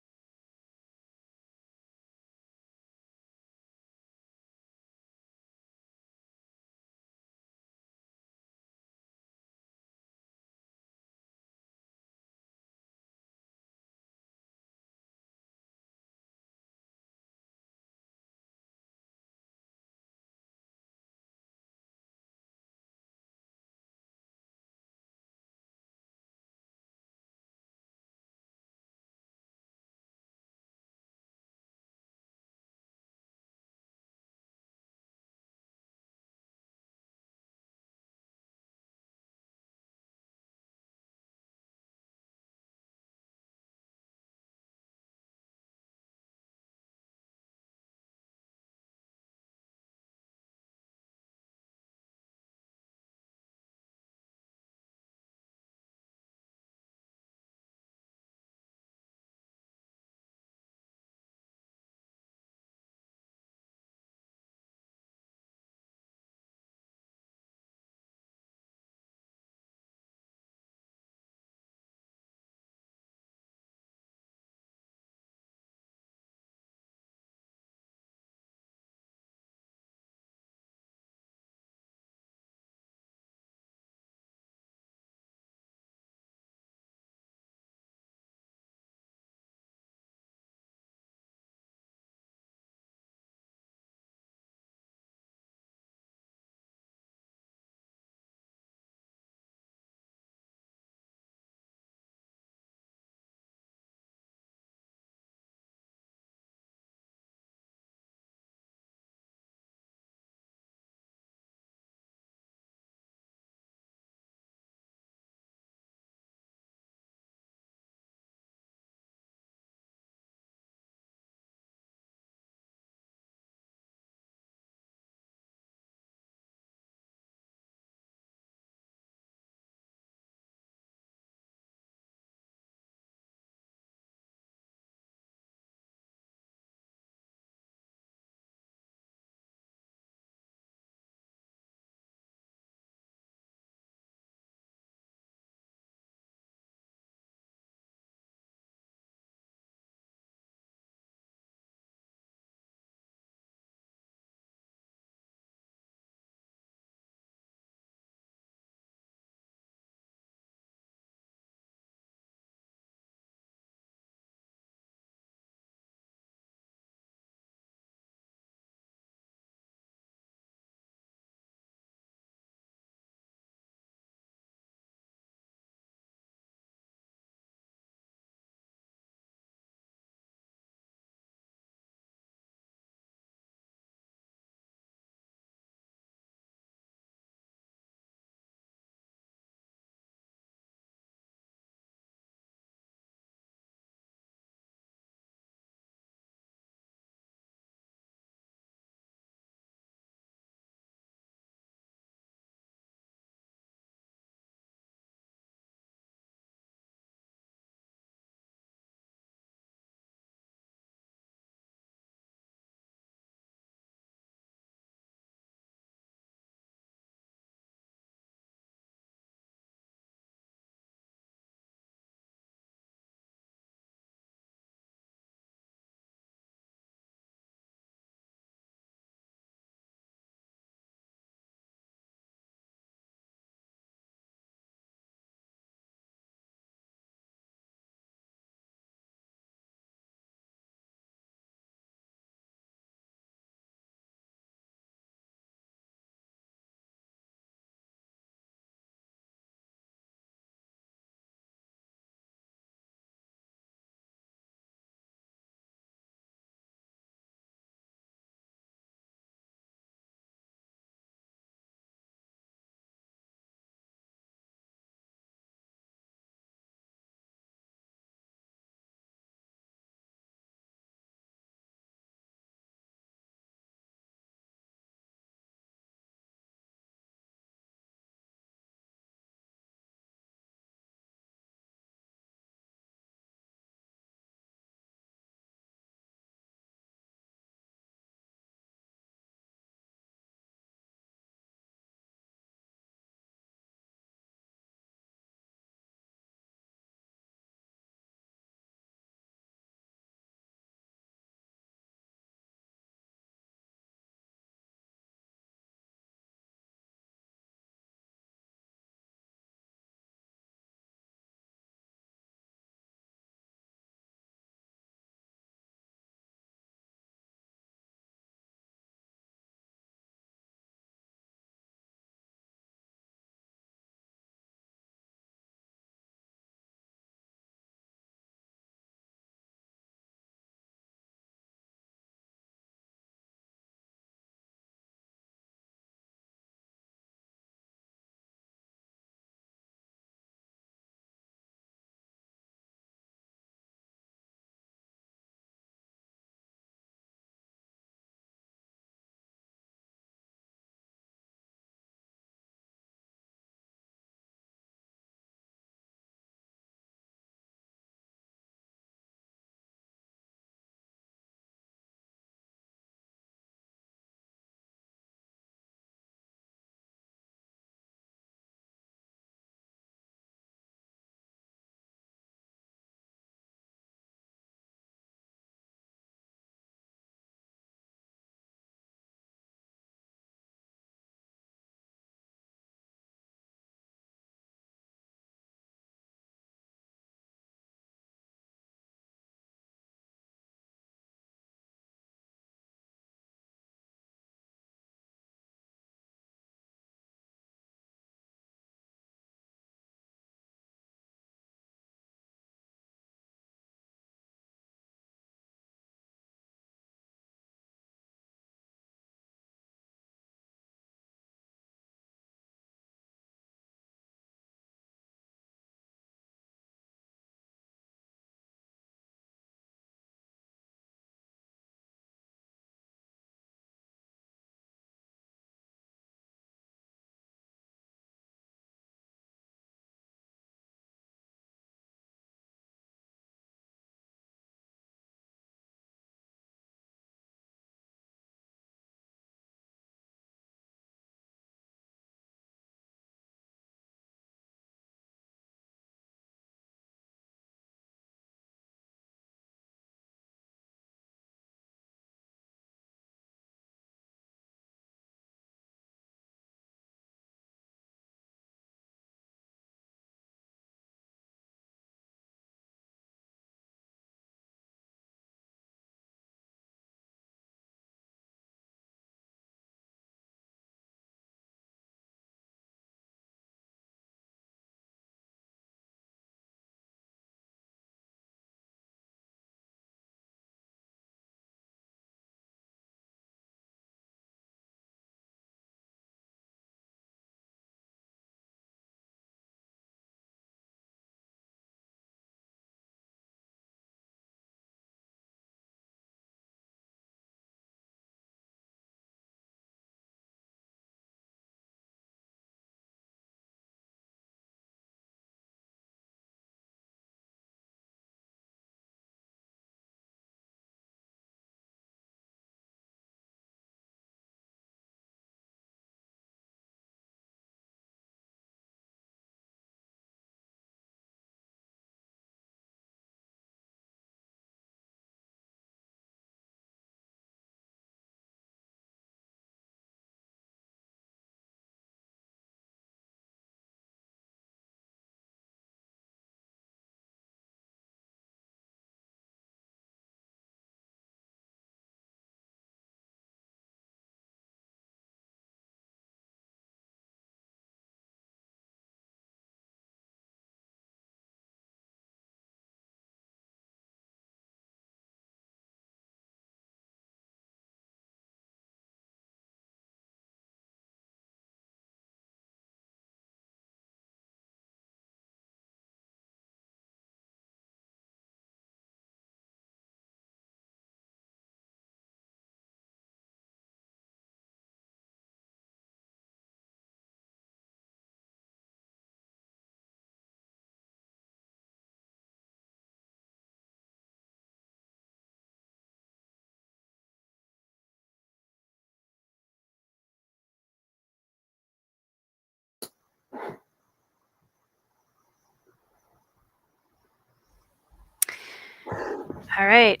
All right.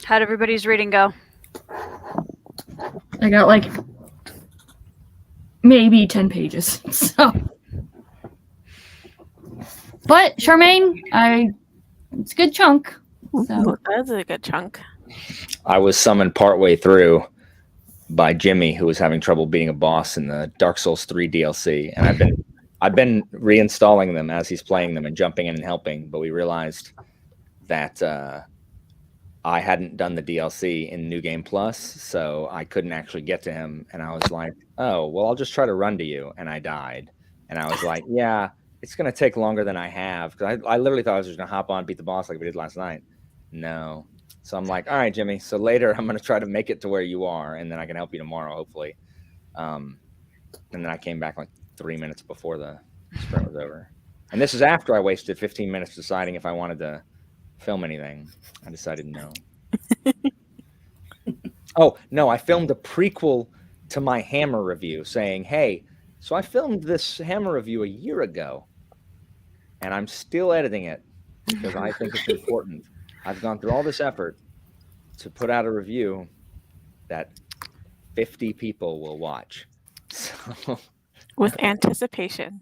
How'd everybody's reading go? I got like maybe 10 pages. So, but Charmaine, it's a good chunk. So. That's a good chunk. I was summoned partway through by Jimmy, who was having trouble beating a boss in the Dark Souls 3 DLC, and I've been reinstalling them as he's playing them and jumping in and helping. But we realized that I hadn't done the DLC in New Game Plus, so I couldn't actually get to him. And I was like, "Oh, well, I'll just try to run to you," and I died. And I was like, "Yeah, it's gonna take longer than I have," because I literally thought I was just gonna hop on, beat the boss like we did last night. No. So I'm like, all right, Jimmy. So later I'm going to try to make it to where you are, and then I can help you tomorrow, hopefully. And then I came back like 3 minutes before the sprint was over. And this is after I wasted 15 minutes deciding if I wanted to film anything. I decided no. Oh, no, I filmed a prequel to my Hammer review saying, hey, so I filmed this Hammer review a year ago, and I'm still editing it because I think it's important. I've gone through all this effort to put out a review that 50 people will watch. So, with anticipation.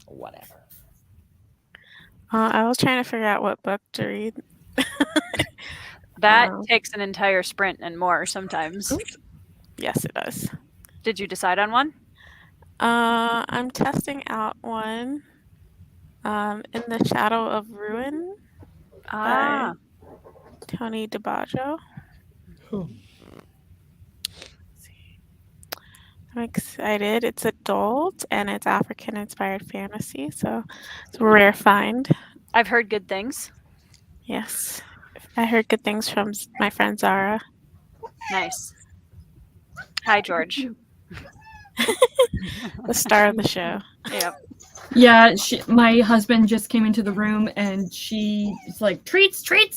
Whatever. I was trying to figure out what book to read. That takes an entire sprint and more sometimes. Yes, it does. Did you decide on one? I'm testing out one. In the Shadow of Ruin by Tony DiBaggio. I'm excited. It's adult and it's African-inspired fantasy, so it's a rare find. I've heard good things. Yes. I heard good things from my friend Zara. Nice. Hi, George. The star of the show. Yep. Yeah, my husband just came into the room and she's like, treats. I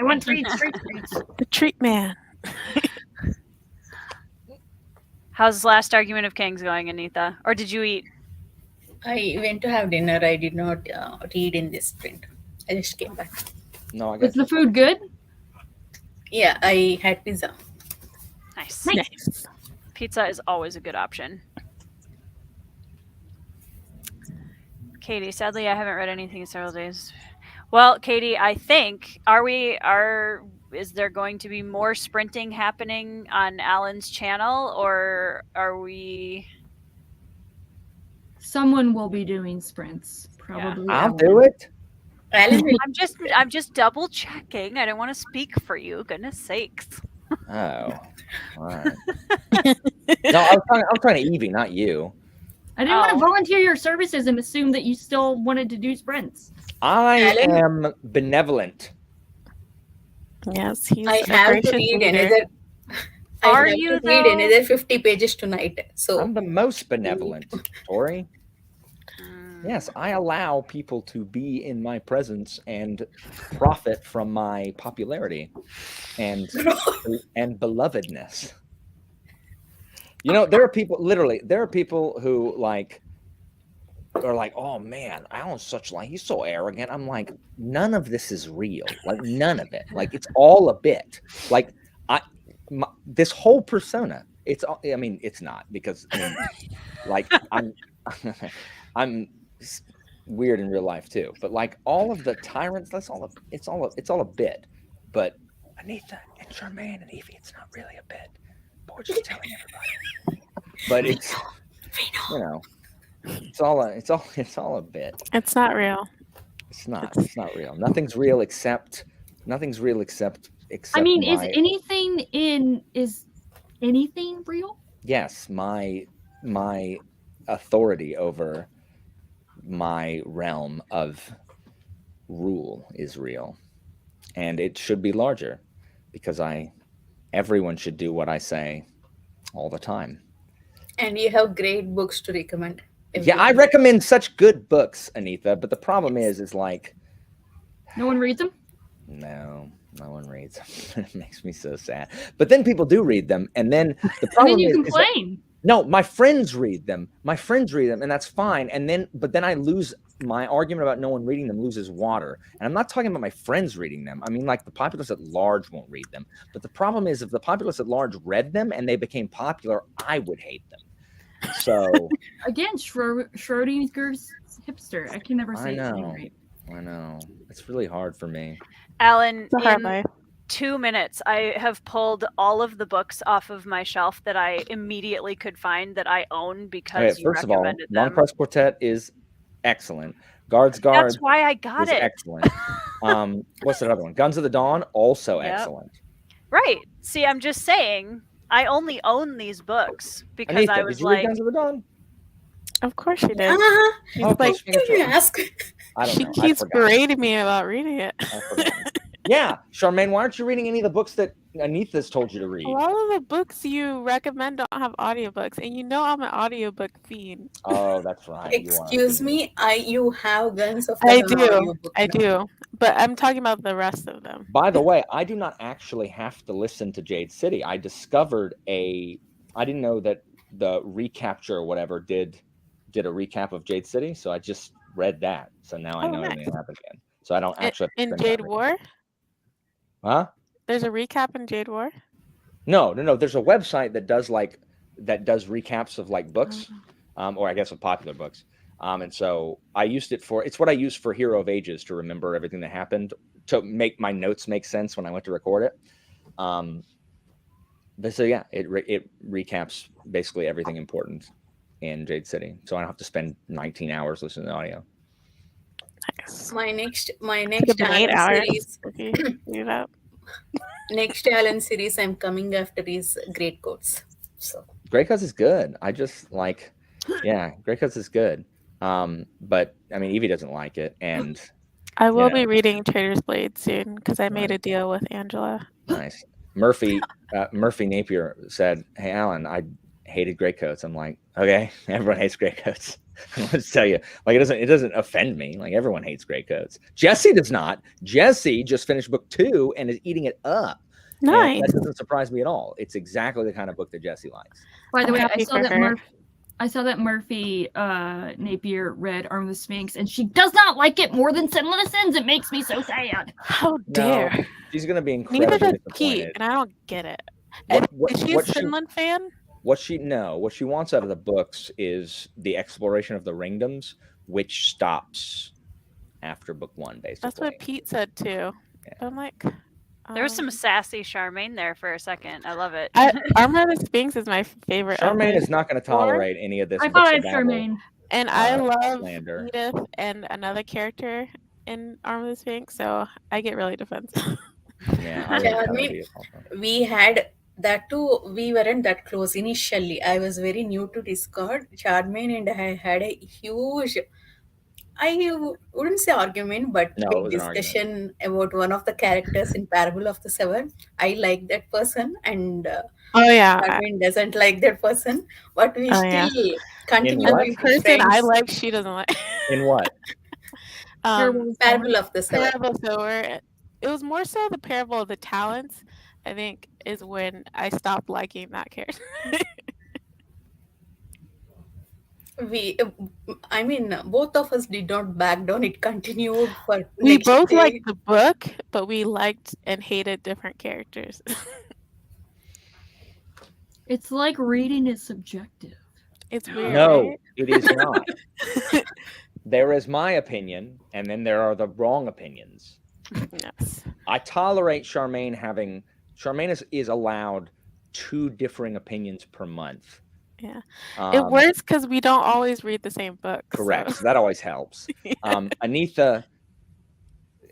want treats. The treat man. How's Last Argument of Kings going, Anita? Or did you eat? I went to have dinner. I did not read in this sprint. I just came back. No, I got Was the food good? Yeah, I had pizza. Nice. Nice. Pizza is always a good option. Katie, sadly, I haven't read anything in several days. Well, Katie, I think is there going to be more sprinting happening on Alan's channel, or are we? Someone will be doing sprints, probably. I'll do it. Alan, I'm just double checking. I don't want to speak for you. Goodness sakes. Oh, all right. No, I was trying to Evie, not you. I didn't want to volunteer your services and assume that you still wanted to do sprints. I am benevolent. Yes, he's I have to read another. Are I have you to read another 50 pages tonight. So I'm the most benevolent, Tori. Yes, I allow people to be in my presence and profit from my popularity and belovedness. You know, there are people who are like, oh man, Alan's he's so arrogant. I'm like, none of this is real. Like, none of it. Like, it's all a bit. Like, this whole persona, it's not, because I'm weird in real life too. But like, all of the tyrants, it's all a bit. But Anita and Charmaine and Evie, it's not really a bit. But we're just telling everybody. But it's, you know, it's all a bit. It's not real. It's not real. Nothing's real except. I mean, is anything real? Yes, my authority over my realm of rule is real, and it should be larger, because everyone should do what I say all the time. And you have great books to recommend. Yeah, I recommend such good books, Anita, but the problem is like, no one reads them? No one reads them. It makes me so sad. But then people do read them, and then the problem and then you is complain. No, my friends read them. And that's fine. But then I lose my argument about no one reading them loses water. And I'm not talking about my friends reading them. I mean, like, the populace at large won't read them. But the problem is, if the populace at large read them and they became popular, I would hate them. So again, Schrodinger's hipster. I can never say I his name know. right. I know. It's really hard for me. Alan, It's a hard in life. 2 minutes, I have pulled all of the books off of my shelf that I immediately could find that I own because you First of all, recommended Long them. Press Quartet is excellent. Guards Guard That's why I got is it. excellent. What's that other one? Guns of the Dawn, also excellent. Right. See, I'm just saying, I only own these books because Anita, I was did you read like, Guns of the Dawn? Of course she did. She's Okay, like, just making Did you sure. ask? I don't she know. I keeps forgot. berating me about reading it. I forgot. Yeah, Charmaine, why aren't you reading any of the books that Anita's told you to read? A lot of the books you recommend don't have audiobooks, and you know I'm an audiobook fiend. Oh, that's right. Excuse me, you have Guns of I the do. audiobook I now. do. But I'm talking about the rest of them. By the way, I do not actually have to listen to Jade City. I discovered I didn't know that the Recapture or whatever did a recap of Jade City, so I just read that. So now I know everything happened again. So I don't actually have to In spend Jade that War? Huh? There's a recap in Jade War? No. There's a website that does recaps of like books, or I guess of popular books. And so I used it it's what I used for Hero of Ages to remember everything that happened, to make my notes make sense when I went to record it. But so yeah, it recaps basically everything important in Jade City. So I don't have to spend 19 hours listening to audio. Nice. My next Could have been 8 Alan hours. series. If you do that. Next Alan series I'm coming after is Great Coats. So Grey Coats is good. I just like, yeah, Grey Coats is good. But I mean, Evie doesn't like it, and I will be reading Trader's Blade soon because I made Nice. a deal with Angela. Nice. Murphy Napier said, "Hey, Alan, I hated Grey Coats." I'm like, okay, everyone hates Grey Coats. Let's tell you, like, it doesn't offend me. Like, everyone hates Grey Coats. Jesse does not. Jesse just finished book 2 and is eating it up. Nice. And that doesn't surprise me at all. It's exactly the kind of book that Jesse likes. By the I'm way, happy for her. I saw that Murphy Napier read Arm of the Sphinx, and she does not like it more than Sinless Sins. It makes me so sad. How dare. No, she's going to be Neither incredibly does disappointed. Pete, and I don't get it. What- Is she a what she- Finland fan? What she wants out of the books is the exploration of the ringdoms, which stops after book 1, basically. That's what Pete said too. Yeah. I'm like, there was some sassy Charmaine there for a second. I love it. Armor of the Sphinx is my favorite. Charmaine is not going to tolerate any of this. I thought I had Charmaine. And I love slander. Edith and another character in Armor of the Sphinx, so I get really defensive. Yeah, I really Charmaine, we had that too. We weren't that close initially. I was very new to Discord. Charmaine and I had a huge, I wouldn't say argument, but No, it big was an argument. discussion about one of the characters in Parable of the Seven. I like that person, and Oh yeah. Charmaine doesn't like that person, but we Oh, still yeah. continue what? to The be person I friends. like, she doesn't like. In what? Parable of the Seven. Parable, so it was more so the Parable of the Talents, I think, is when I stopped liking that character. I mean, both of us did not back down. It continued for We next both day. liked the book, but we liked and hated different characters. It's like reading is subjective. It's weird. No, right? it is not. There is my opinion, and then there are the wrong opinions. Yes. I tolerate Charmaine having. Charmaine is allowed 2 differing opinions per month. Yeah. It works because we don't always read the same book. Correct. So. So that always helps. Yeah. Anita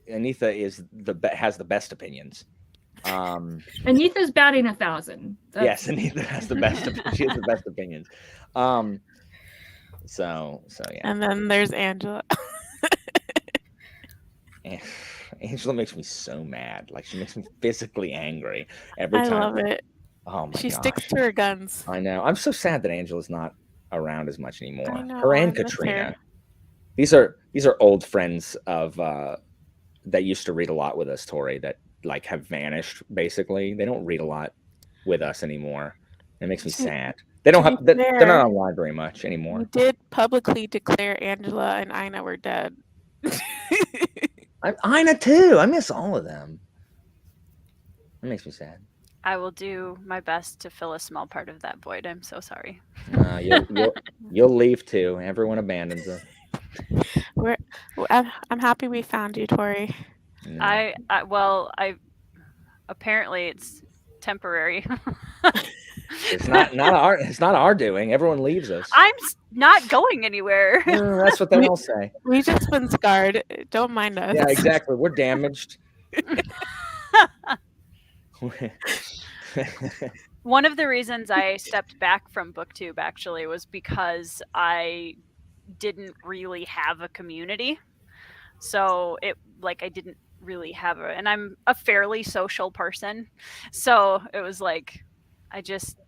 has the best opinions. Anita's batting 1,000. Yes, Anita has the best. She has the best opinions. So yeah. And then there's Angela. Angela makes me so mad. Like, she makes me physically angry every I time. love it. Oh my She gosh. sticks to her guns. I know. I'm so sad that Angela's not around as much anymore. I know, Her and I miss Katrina. her. These are old friends of that used to read a lot with us, Tori, that like have vanished basically. They don't read a lot with us anymore. It makes me sad. They don't To have. be They're fair, not online very much anymore. we did publicly declare Angela and Ina were dead. Ina too. I miss all of them. That makes me sad. I will do my best to fill a small part of that void. I'm so sorry. You'll leave too. Everyone abandons us. I'm happy we found you, Tori. I apparently it's temporary. It's not our doing. Everyone leaves us. I'm not going anywhere. That's what they all say. We just been scarred. Don't mind us. Yeah, exactly. We're damaged. One of the reasons I stepped back from BookTube actually was because I didn't really have a community. So I didn't really have and I'm a fairly social person. So it was like,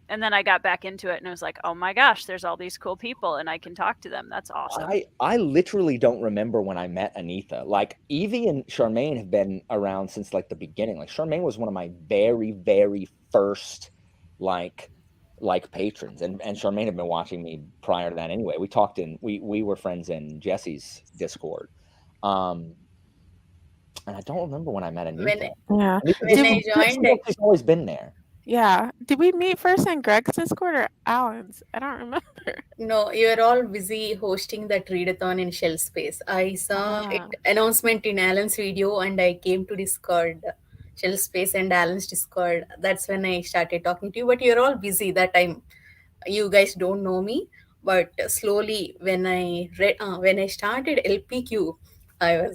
and then I got back into it and it was like, oh my gosh, there's all these cool people and I can talk to them. That's awesome. I literally don't remember when I met Anita. Like Evie and Charmaine have been around since like the beginning. Like Charmaine was one of my very, very first like patrons, and Charmaine had been watching me prior to that anyway. We talked we were friends in Jesse's Discord. And I don't remember when I met Anita. When I joined, she's always been there. Yeah. Did we meet first in Greg's Discord or Alan's? I don't remember. No, you're all busy hosting that readathon in Shell Space. I saw it announcement in Alan's video and I came to Discord, Shell Space and Alan's Discord. That's when I started talking to you, but you're all busy that time. You guys don't know me, but slowly when I started LPQ, I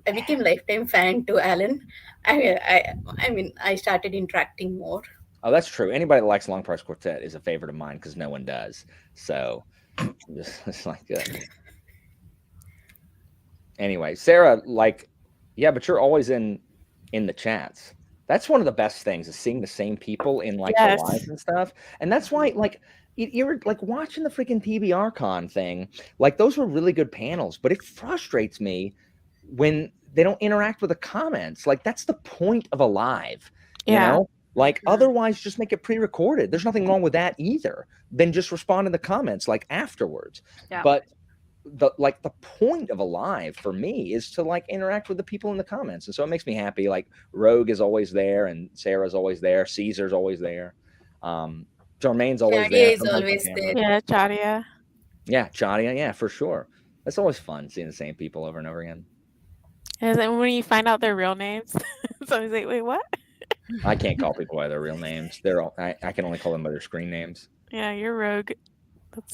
became lifetime fan to Alan. I mean, I started interacting more. Oh, that's true. Anybody that likes Long Price Quartet is a favorite of mine because no one does. So it's like good. Anyway, Sarah, yeah, but you're always in the chats. That's one of the best things is seeing the same people in the lives and stuff. And that's why you're watching the freaking TBR Con thing. Like those were really good panels, but it frustrates me when they don't interact with the comments. Like that's the point of a live, you know? Like otherwise just make it pre-recorded. There's nothing wrong with that either. Then just respond in the comments afterwards. Yeah. But the point of a live for me is to interact with the people in the comments. And so it makes me happy. Like Rogue is always there and Sarah's always there. Caesar's always there. Charmaine's always there. Is always there. Yeah, Chadia. Yeah, Chadia. Yeah, for sure. That's always fun seeing the same people over and over again. And then when you find out their real names, it's always like, wait, what? I can't call people by their real names. I can only call them by their screen names. Yeah, you're Rogue.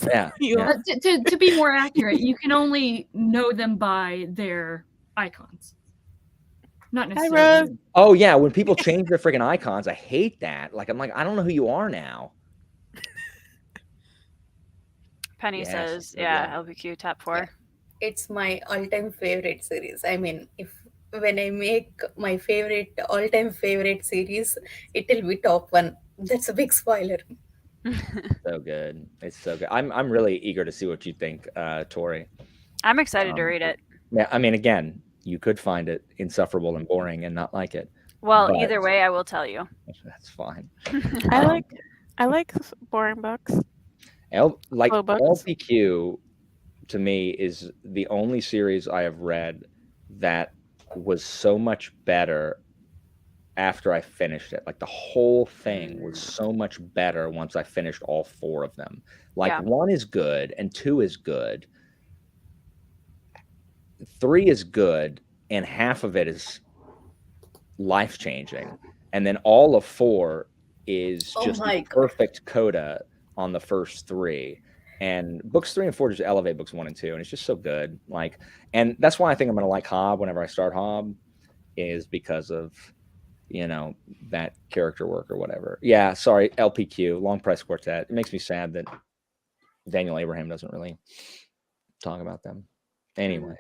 Yeah. To be more accurate, you can only know them by their icons. Not necessarily. Oh yeah, when people change their freaking icons, I hate that. I'm like, I don't know who you are now. Penny says, LBQ top 4. It's my all-time favorite series. I mean, when I make my all-time favorite series, it'll be top 1. That's a big spoiler. So good. It's so good. I'm really eager to see what you think, Tori. I'm excited to read it. Yeah, I mean, again, you could find it insufferable and boring and not like it. Well, either way, I will tell you. That's fine. I like boring books. LPQ to me is the only series I have read that was so much better after I finished it. The whole thing was so much better once I finished all 4 of them. 1 is good and 2 is good. 3 is good and half of it is life-changing. And then all of 4 is just the perfect coda on the first 3. And books 3 and 4 just elevate books 1 and 2. And it's just so good. And that's why I think I'm going to like Hob whenever I start Hob, is because of, that character work or whatever. Yeah, sorry, LPQ, Long Price Quartet. It makes me sad that Daniel Abraham doesn't really talk about them. Anyway,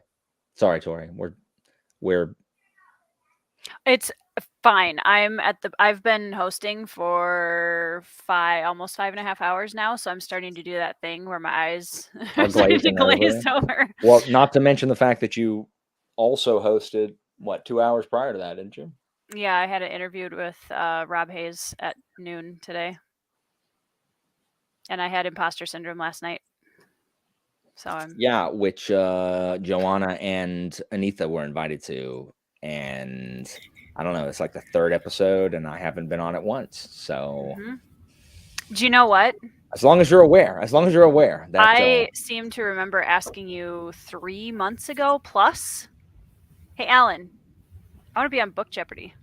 sorry, Tori. It's fine. I've been hosting for almost 5.5 hours now, so I'm starting to do that thing where my eyes are starting to glaze over. Well, not to mention the fact that you also hosted 2 hours prior to that, didn't you? Yeah, I had it interviewed with Rob Hayes at noon today. And I had imposter syndrome last night. So which Joanna and Anita were invited to, and I don't know, it's like the 3rd episode, and I haven't been on it once. So, do you know what? As long as you're aware, that I seem to remember asking you 3 months ago plus. Hey, Alan, I want to be on Book Jeopardy.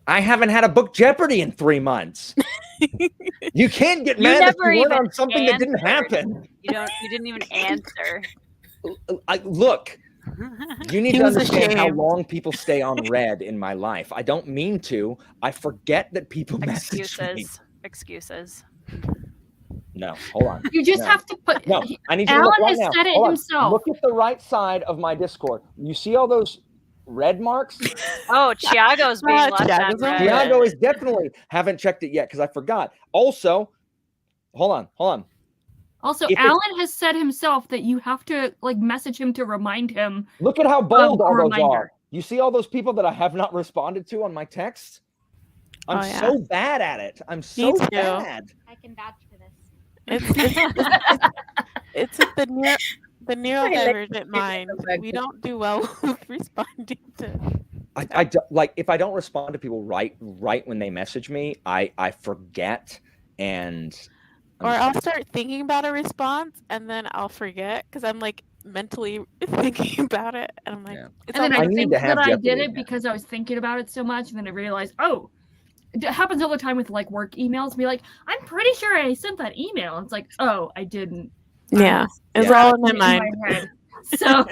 I haven't had a Book Jeopardy in 3 months. You can't get mad if you weren't on something that didn't happen. You didn't even answer. Look, you need to understand how long people stay on red in my life. I don't mean to. I forget that people message me. Excuses. No, hold on. You just have to put. No, I need you to Alan look right has now. said it Hold on. himself. Look at the right side of my Discord. You see all those red marks? Oh, Thiago's being left on red. Thiago is definitely haven't checked it yet because I forgot. Also, hold on. Also, Alan has said himself that you have to message him to remind him. Look at how bold all those are. You see all those people that I have not responded to on my texts? I'm so bad at it. I'm so bad. I can vouch for this. It's the neurodivergent mind. We don't do well with responding to. I if I don't respond to people right when they message me, I forget, and or I'll start thinking about a response and then I'll forget because I'm mentally thinking about it, and I'm like, and then I think that I did it because I was thinking about it so much, and then I realized, oh. It happens all the time with work emails. Be like, I'm pretty sure I sent that email. It's like, oh, I didn't. Yeah, it's all in my mind. head. So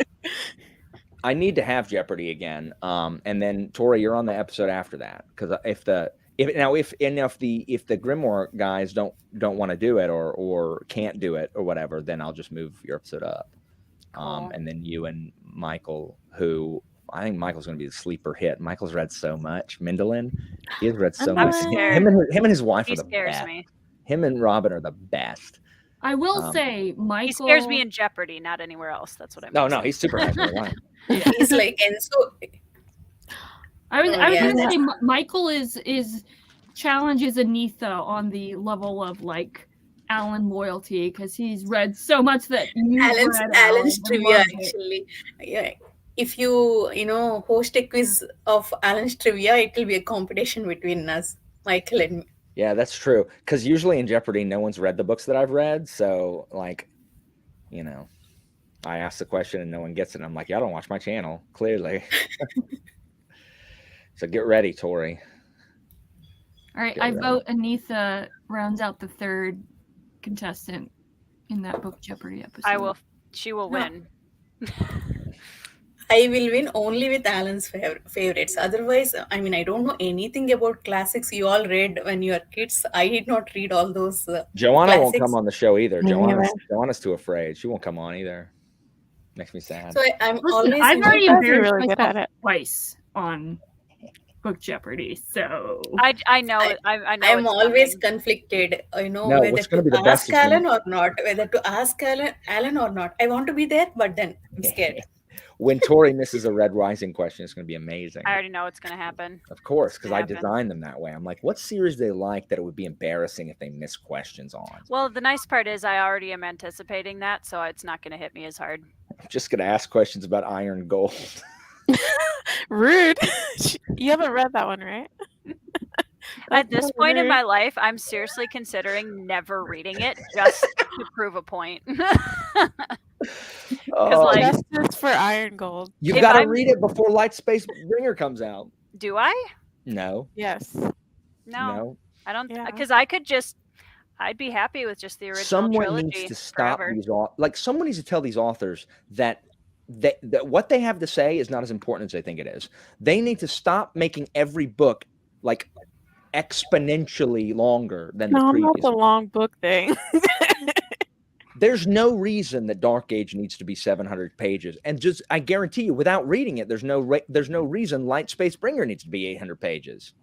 I need to have Jeopardy again. And then Tori, you're on the episode after that, because if the Grimoire guys don't want to do it or can't do it or whatever, then I'll just move your episode up. And then you and Michael, who. I think Michael's going to be the sleeper hit. Michael's read so much. Mindolin, he has read so much. Him and his wife are the best. Him and Robin are the best. I will say, Michael. He scares me in Jeopardy, not anywhere else. That's what I mean. No, he's super happy. He's like Enzo. I was going to say Michael is challenges Anita on the level of Alan loyalty because he's read so much that Alan's trivia actually. Yeah. If you host a quiz of Alan's trivia, it will be a competition between us, Michael and me. Yeah, that's true. Because usually in Jeopardy, no one's read the books that I've read. So, I ask the question and no one gets it. And I'm like, y'all don't watch my channel, clearly. So get ready, Tori. All right, I vote Anita rounds out the 3rd contestant in that Book Jeopardy episode. She will win. I will win only with Alan's favorites. Otherwise, I don't know anything about classics you all read when you were kids. I did not read all those. Joanna classics. won't come on the show either. Joanna's too afraid. She won't come on either. Makes me sad. So I've already embarrassed myself twice on Book Jeopardy. So I know. I know. I'm always conflicted. Whether to ask Alan or not. Whether to ask Alan or not. I want to be there, but then I'm scared. When Tori misses a Red Rising question, it's going to be amazing. I already know it's going to happen. Of course, because I designed them that way. I'm like, what series they like that it would be embarrassing if they miss questions on? Well, the nice part is I already am anticipating that, so it's not going to hit me as hard. I'm just going to ask questions about Iron Gold. Rude. You haven't read that one, right? At this point in my life, I'm seriously considering never reading it just to prove a point. Justice for Iron Gold. You've got to read it before Light Space Bringer comes out. Do I? No. Yes. No. I don't. Because I'd be happy with just the original Someone trilogy. Needs to stop these. Someone needs to tell these authors that what they have to say is not as important as they think it is. They need to stop making every book exponentially longer than the previous. Not the long book thing. There's no reason that Dark Age needs to be 700 pages, and I guarantee you, without reading it, there's no reason Light Space Bringer needs to be 800 pages.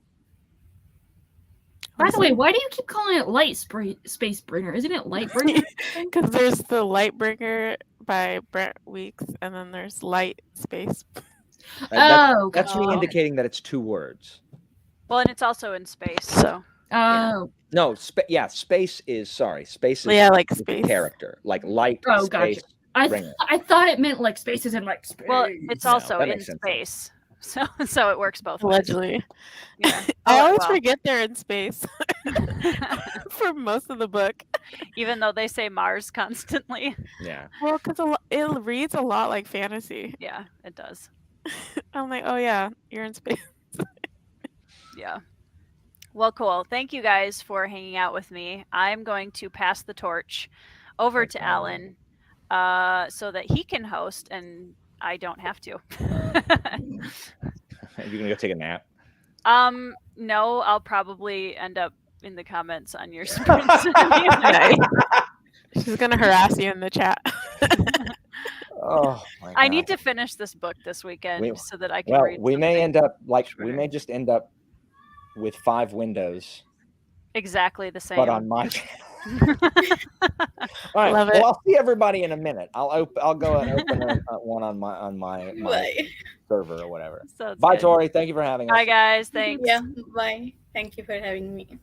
By the way, why do you keep calling it Light Space Bringer? Isn't it Lightbringer? Because there's the Lightbringer by Brent Weeks, and then there's Light Space. That's me indicating that it's 2 words. Well, and it's also in space, so No, space is space is like is space character, like light, Oh, space, gotcha. ringer. I thought it meant like spaces and like space. Well, it's No, also that in makes sense, though. space, so it works both ways. allegedly. Yeah. I Oh, always well. forget they're in space for most of the book. Even though they say Mars constantly. Yeah. Well, because it reads a lot like fantasy. Yeah, it does. I'm like, oh yeah, you're in space. Yeah. Well, cool. Thank you guys for hanging out with me. I'm going to pass the torch over to Alan so that he can host and I don't have to. You're gonna go take a nap. No, I'll probably end up in the comments on your sprint. Nice. She's gonna harass you in the chat. Oh my God. I need to finish this book this weekend so that I can Well, read. we may end up shorter. we may just end up with 5 windows, exactly the same. but on my channel. All right. Love Well, it. I'll see everybody in a minute. I'll go and open one on my Bye. server or whatever. Sounds Bye, good. Tori. Thank you for having us. Bye, guys. Thanks. Yeah, bye. Thank you for having me.